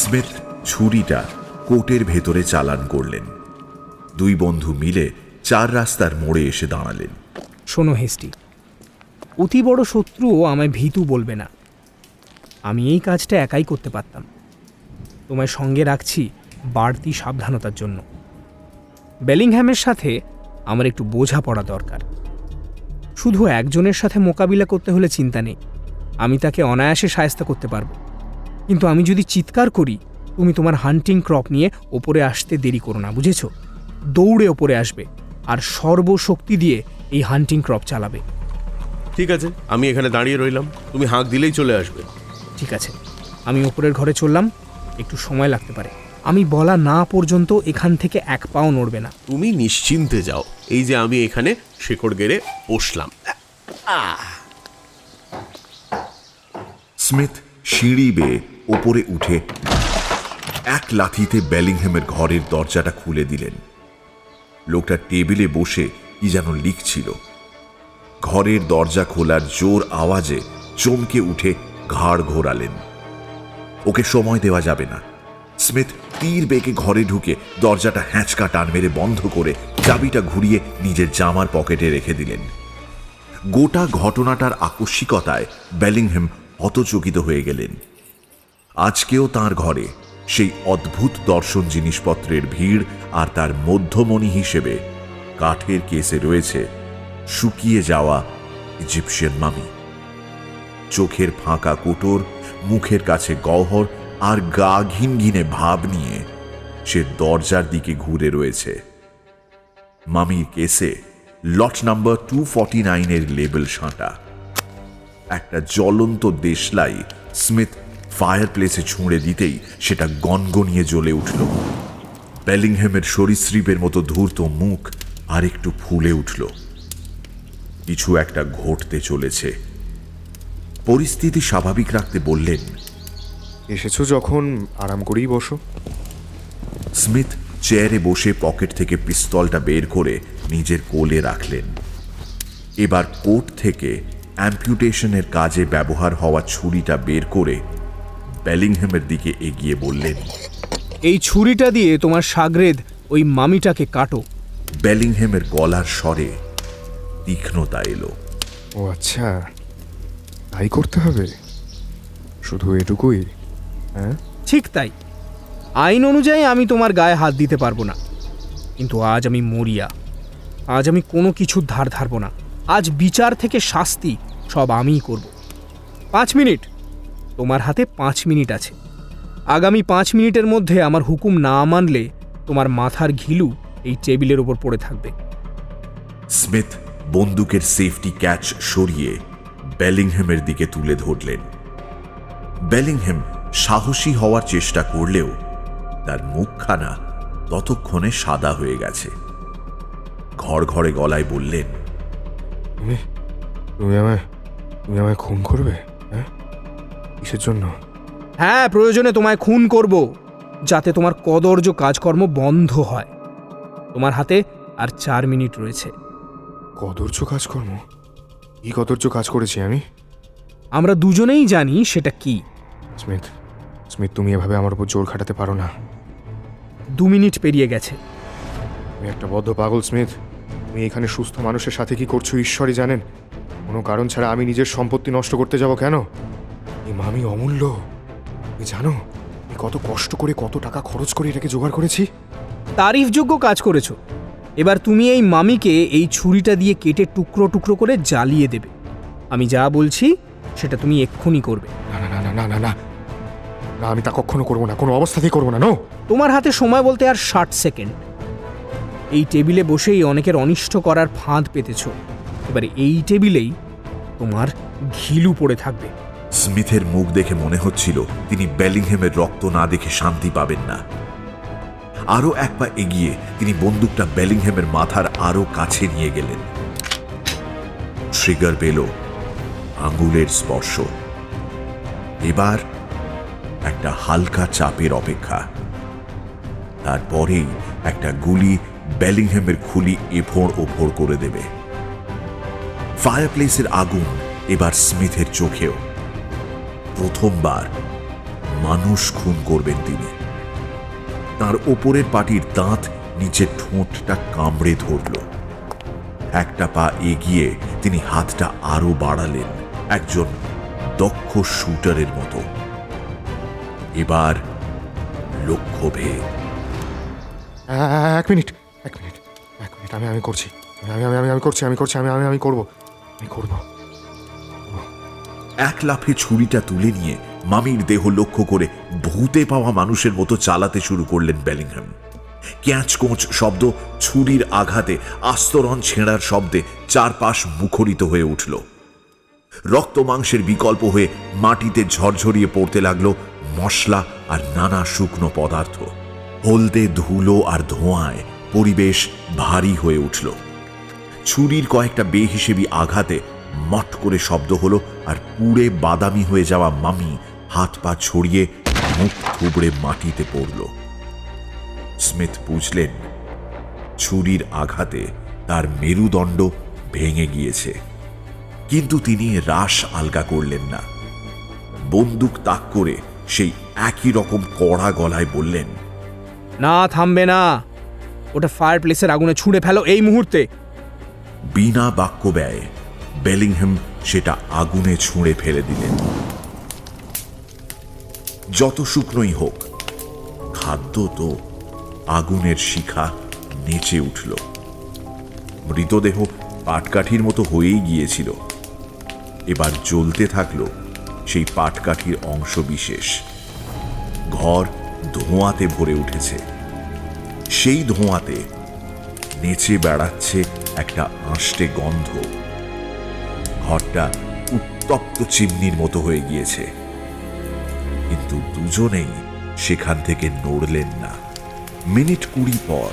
স্মিথ ছুরিটা কোটের ভেতরে চালান করলেন। দুই বন্ধু মিলে 4 রাস্তার মোড়ে এসে দাঁড়ালেন। শোনো হেস্টি, অতি বড় শত্রুও আমায় ভীতু বলবে না। আমি এই কাজটা একাই করতে পারতাম। তোমায় সঙ্গে রাখছি বাড়তি সাবধানতার জন্য। বেলিংহ্যামের সাথে আমার একটু বোঝাপড়া দরকার। শুধু একজনের সাথে মোকাবিলা করতে হলে চিন্তা নেই, আমি তাকে অনায়াসে সায়স্তা করতে পারবো। কিন্তু আমি যদি চিৎকার করি, তুমি তোমার হান্টিং ক্রপ নিয়ে ওপরে আসতে দেরি করো না, বুঝেছ? দৌড়ে ওপরে আসবে আর সর্বশক্তি দিয়ে এই হান্টিং ক্রপ চালাবে। ঠিক আছে, আমি এখানে দাঁড়িয়ে রইলাম, তুমি হাঁক দিলেই চলে আসবে। ঠিক আছে, আমি ওপরের ঘরে চললাম। একটু সময় লাগতে পারে, আমি বলা না পর্যন্ত এখান থেকে এক পাও নড়বে না। তুমি নিশ্চিন্তে যাও, এই যে আমি এখানে শেকড় গেড়ে বসলাম। স্মিথ সিঁড়ি বেয়ে ওপরে উঠে এক লাথিতে বেলিংহ্যামের ঘরের দরজাটা খুলে দিলেন। লোকটা টেবিলে বসে কি যেন লিখছিল। ঘরের দরজা খোলার জোর আওয়াজে চমকে উঠে ঘাড় ঘোরালেন। ওকে সময় দেওয়া যাবে না। স্মিথ তীর বেগে ঘরে ঢুকে দরজাটা হ্যাঁচকা টান মেরে বন্ধ করে চাবিটা ঘুরিয়ে নিজের জামার পকেটে রেখে দিলেন। গোটা ঘটনাটার আকস্মিকতায় বেলিংহ্যাম হতচকিত হয়ে গেলেন। আজকেও তার ঘরে সেই অদ্ভুত দর্শন জিনিসপত্রের ভিড়, আর তার মধ্যমণি হিসেবে কাঠের কেসে রয়েছে শুকিয়ে যাওয়া ইজিপশিয়ান মামি। চোখের ফাঁকা কোটর, মুখের কাছে গহ্বর, আর গা ঘিনঘিনে ভাব নিয়ে সে দরজার দিকে ঘুরে রয়েছে। মামির কেসে লট নাম্বার 249 লেবেল সাঁটা। একটা জ্বলন্ত দেশলাই স্মিথ ফায়ার প্লেসে ছুঁড়ে দিতেই সেটা গনগনিয়ে জ্বলে উঠল। বেলিংহ্যামের সরীসৃপের মতো ধূর্ত মুখ আর একটু ফুলে উঠল। কিছু একটা ঘটতে চলেছে। পরিস্থিতি স্বাভাবিক রাখতে বললেন, এসেছো যখন আরাম করেই বসো। স্মিথ চেয়ারে বসে পকেট থেকে পিস্তলটা বের করে নিজের কোলে রাখলেন। এবার কোট থেকে অ্যাম্পিউটেশনের কাজে ব্যবহার হওয়া ছুরিটা বের করে বেলিংহ্যামের দিকে এগিয়ে বললেন, এই ছুরিটা দিয়ে তোমার সাগরেদ ওই মামিটাকে কাটো। বেলিংহ্যামের গলার স্বরে তীক্ষ্ণতা এলো। ও আচ্ছা, তাই করতে হবে? শুধু এটুকুই? হ্যাঁ, ঠিক তাই। আইন অনুযায়ী আমি তোমার গায়ে হাত দিতে পারবো না, কিন্তু আজ আমি মরিয়া। আজ আমি কোনো কিছুর ধার ধারবো না। আজ বিচার থেকে শাস্তি সব আমিই করব। 5 মিনিট, তোমার হাতে 5 মিনিট আছে। আগামী 5 মিনিটের মধ্যে আমার হুকুম না মানলে তোমার মাথার ঘিলু এই টেবিলের ওপর পড়ে থাকবে। স্মিথ বন্দুকের সেফটি ক্যাচ সরিয়ে বেলিংহ্যামের দিকে তুলে ধরলেন। বেলিংহ্যাম সাহসী হওয়ার চেষ্টা করলেও তার মুখখানা ততক্ষণে সাদা হয়ে গেছে। ঘড়ঘড়ে গলায় বললেন, তুমি আমায় খুন করবে? হ্যাঁ, কিসের জন্য? হ্যাঁ, প্রয়োজনে তোমায় খুন করব, যাতে তোমার কদর্য কাজকর্ম বন্ধ হয়। তোমার হাতে আর 4 মিনিট রয়েছে। কদর্য কাজকর্ম? কি কদর্য কাজ করেছি আমি? আমরা দুজনেই জানি সেটা কি। স্মিথ, তুমি এভাবে আমার উপর জোর খাটাতে পারো না। 2 মিনিট পেরিয়ে গেছে। তুমি একটা বদ্ধ পাগল স্মিথ। তুমি এখানে সুস্থ মানুষের সাথে কি করছো ঈশ্বরই জানেন। কোনো কারণ ছাড়া আমি নিজের সম্পত্তি নষ্ট করতে যাব কেন? এই মামি অমূল্য। তুমি জানো আমি কত কষ্ট করে, কত টাকা খরচ করে এটাকে জোগাড় করেছি? তারিফযোগ্য কাজ করেছো। এবার তুমি এই মামিকে এই ছুরিটা দিয়ে কেটে টুকরো টুকরো করে জ্বালিয়ে দেবে। আমি যা বলছি সেটা তুমি এক্ষুনি করবে। না না না না না না না না, আমি তা কখনো করবো না, কোনো অবস্থাতেই করবো না। নো, তোমার হাতে সময় বলতে আর 60 সেকেন্ড। এই টেবিলে বসেই অনেকের অনিষ্ট করার ফাঁদ পেতেছ। এবারে এই টেবিলেই তোমার ঘিলু পড়ে থাকবে। স্মিথের মুখ দেখে মনে হচ্ছিল তিনি বেলিংহ্যামের রক্ত না দেখে শান্তি পাবেন না। আরো এক পা এগিয়ে তিনি বন্দুকটা বেলিংহ্যামের মাথার আরো কাছে নিয়ে গেলেন। ট্রিগার পেল আঙুলের স্পর্শ। এবার একটা হালকা চাপের অপেক্ষা। তারপরেই একটা গুলি বেলিংহ্যামের খুলি এফোড় ওফোড় করে দেবে। ফায়ারপ্লেসের আগুন এবার স্মিথের চোখেও। প্রথমবার মানুষ খুন করবেন তিনি। তার ওপরের পাটির দাঁত নিচের ঠোঁটটা কামড়ে ধরল। একটা পা এগিয়ে তিনি হাতটা আরো বাড়ালেন, একজন দক্ষ শুটারের মতো। এবার লক্ষ্যভেদ। এক মিনিট, আমি করছি, আমি করবো। এক লাফে ছুরিটা তুলে নিয়ে মামির দেহ লক্ষ্য করে ভূতে পাওয়া মানুষের মতো চালাতে শুরু করলেন বেলিংহ্যাম। ক্যাঁচকোঁচ শব্দ, ছুরির আঘাতে আস্তরণ ছেঁড়ার শব্দে চারপাশ মুখরিত হয়ে উঠল। রক্ত মাংসের বিকল্প হয়ে মাটিতে ঝরঝরিয়ে পড়তে লাগলো মশলা আর নানা শুকনো পদার্থ। হলদে ধুলো আর ধোঁয়ায় পরিবেশ ভারী হয়ে উঠল। ছুরির কয়েকটা বেহিসেবি আঘাতে মট করে শব্দ হলো, আর পুড়ে বাদামি হয়ে যাওয়া মামি হাত পা ছড়িয়ে মুখ থুবড়ে মাটিতে পড়ল। স্মিথ বুঝলেন ছুরির আঘাতে তার মেরুদণ্ড ভেঙে গিয়েছে, কিন্তু তিনি রাশ আলগা করলেন না। বন্দুক তাক করে সেই একই রকম কড়া গলায় বললেন, না, থামবে না। ওটা ফায়ার প্লেসের আগুনে ছুঁড়ে ফেলো এই মুহূর্তে। বিনা বাক্য ব্যয়ে বেলিংহ্যাম সেটা আগুনে ছুঁড়ে ফেলে দিলেন। যত শুকনোই হোক, খাদ্য তো। আগুনের শিখা নেচে উঠল। মৃতদেহ পাটকাঠির মতো হয়েই গিয়েছিল। এবার জ্বলতে থাকলো সেই পাটকাঠির অংশ বিশেষ। ঘর ধোঁয়াতে ভরে উঠেছে। সেই ধোঁয়াতে নেচে বেড়াচ্ছে একটা আঁশটে গন্ধ। ঘরটা উত্তপ্ত চিমনির মতো হয়ে গিয়েছে, কিন্তু দুজনেই সেখান থেকে নড়লেন না। মিনিট 20 পর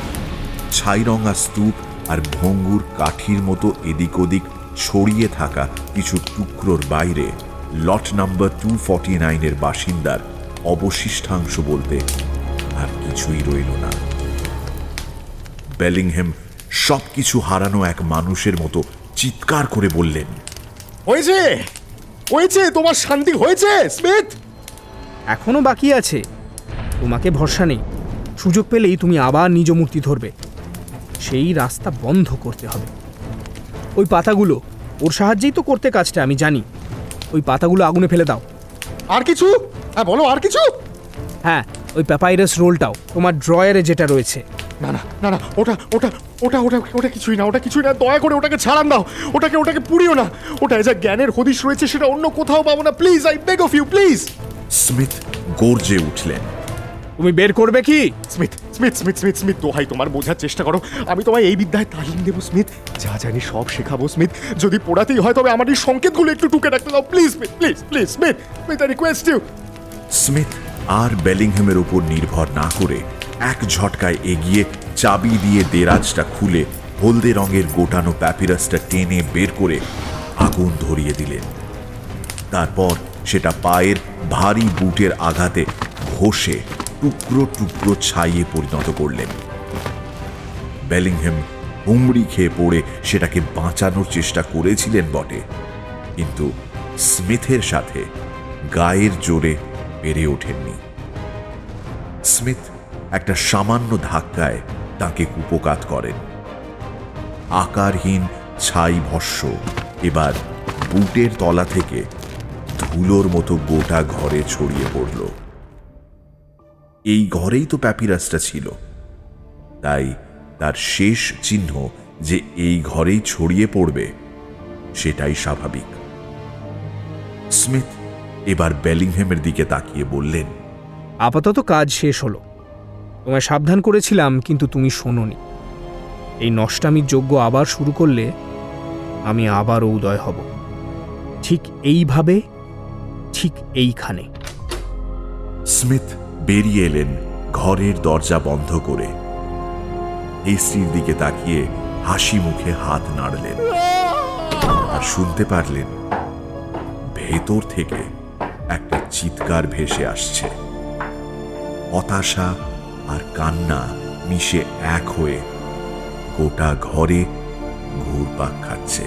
ছাইরঙা স্তূপ আর ভঙ্গুর কাঠির মতো এদিক ওদিক ছড়িয়ে থাকা কিছু টুকরোর বাইরে লট নাম্বার 249-এর বাসিন্দার অবশিষ্টাংশ বলতে আর কিছুই রইল না। বেলিংহ্যাম সবকিছু হারানো এক মানুষের মতো চিৎকার করে বললেন, হয়েছে, তোমার শান্তি হয়েছে স্মিথ? এখনো বাকি আছে। তোমাকে ভরসা নেই, সুযোগ পেলেই তুমি আবার নিজ মূর্তি ধরবে। সেই রাস্তা বন্ধ করতে হবে। ওই পাতাগুলো, ওর সাহায্যেই তো করতে কাজটা, আমি জানি। ওই পাতাগুলো আগুনে ফেলে দাও। আর কিছু? হ্যাঁ বলো, আর কিছু? হ্যাঁ, ওই প্যাপাইরাস রোলটাও তোমার ড্রয়ারে যেটা রয়েছে। না না না না, ওটা ওটা ওটা ওটা ওটা কিছুই না, ওটা কিছুই না। দয়া করে ওটাকে ছাড়ান দাও, ওটাকে পুড়িও না। ওটা যা জ্ঞানের হদিশ রয়েছে সেটা অন্য কোথাও পাবো না। Please, I beg of you, please. Smith গর্জে উঠলেন। তুমি বের করবে কি? Smith Smith Smith Smith Smith, দোহাই তোমার, বোঝার চেষ্টা করো। আমি তোমায় এই বিদ্যায় তালিম দেবো স্মিথ, যা জানি সব শেখাবো স্মিথ। যদি পোড়াতেই হয় তবে আমার এই সংকেতগুলো একটু টুকে রাখতে দাও please Smith, please please Smith, Smith, I request you. Smith আর বেলিংহ্যামের উপর নির্ভর না করে এক ঝটকায় এগিয়ে চাবি দিয়ে দেরাজটা খুলে হলদে রঙের গোটানো প্যাপিরাসটা টেনে বের করে আগুন ধরিয়ে দিলেন। তারপর সেটা পায়ের ভারী বুটের আঘাতে ঘষে টুকরো টুকরো ছাইয়ে পরিণত করলেন। বেলিংহ্যাম হুমড়ি খেয়ে পড়ে সেটাকে বাঁচানোর চেষ্টা করেছিলেন বটে, কিন্তু স্মিথের সাথে গায়ের জোরে পেরে ওঠেননি। স্মিথ একটা সামান্য ধাক্কায় তাকে কুপকাত করেন। আকারহীন ছাই ভস্য এবার বুটের তলা থেকে ধুলোর মতো গোটা ঘরে ছড়িয়ে পড়ল। এই ঘরেই তো প্যাপিরাসটা ছিল, তাই তার শেষ চিহ্ন যে এই ঘরেই ছড়িয়ে পড়বে সেটাই স্বাভাবিক। স্মিথ এবার বেলিংহ্যামের দিকে তাকিয়ে বললেন, আপাতত কাজ শেষ হলো। তোমায় সাবধান করেছিলাম, কিন্তু তুমি শোনোনি। এই নষ্টামির যজ্ঞ আবার শুরু করলে আমি আবারও উদয় হব, ঠিক এইভাবে, ঠিক এইখানে। স্মিথ বেরিয়ে এলেন ঘরের দরজা বন্ধ করে। এই স্ত্রীর দিকে তাকিয়ে হাসি মুখে হাত নাড়লেন আর শুনতে পারলেন ভেতর থেকে একটা চিৎকার ভেসে আসছে। হতাশা আর কান্না মিশে এক হয়ে গোটা ঘরে ঘুরপাক খাচ্ছে।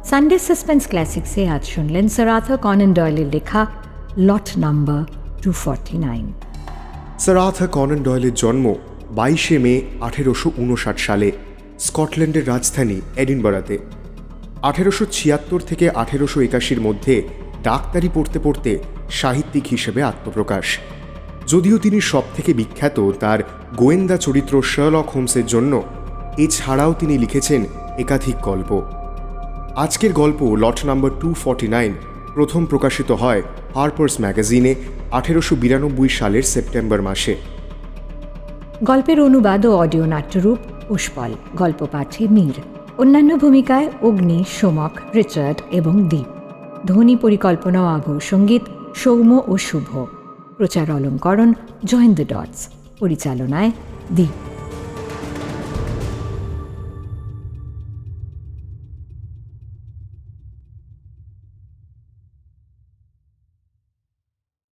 সানডে সাসপেন্স ক্লাসিক্সে আজ শুনলেন স্যার আর্থার কনান ডয়েলের লেখা lot number 249। Sir Arthur Conan ডয়েলের জন্ম 22শে মে 1859 সালে স্কটল্যান্ডের রাজধানী এডিনবরাতে। 1876 থেকে 1881 মধ্যে ডাক্তারি পড়তে পড়তে সাহিত্যিক হিসেবে আত্মপ্রকাশ। যদিও তিনি সবথেকে বিখ্যাত তার গোয়েন্দা চরিত্র শার্লক হোমসের জন্য, এছাড়াও তিনি লিখেছেন একাধিক গল্প। আজকের গল্প লট নাম্বার 249 প্রথম প্রকাশিত হয় হারপার্স ম্যাগাজিনে 1892 সালের সেপ্টেম্বর মাসে। গল্পের অনুবাদ ও অডিও নাট্যরূপ পুষ্পল, গল্প পাঠে মীর, অন্যান্য ভূমিকায় অগ্নি, সোমক, রিচার্ড এবং দীপ। ধ্বনি পরিকল্পনা ও আবহ সঙ্গীত সৌম্য ও শুভ। প্রচার অলঙ্করণ জয়েন দ্য ডটস। পরিচালনায় দীপ।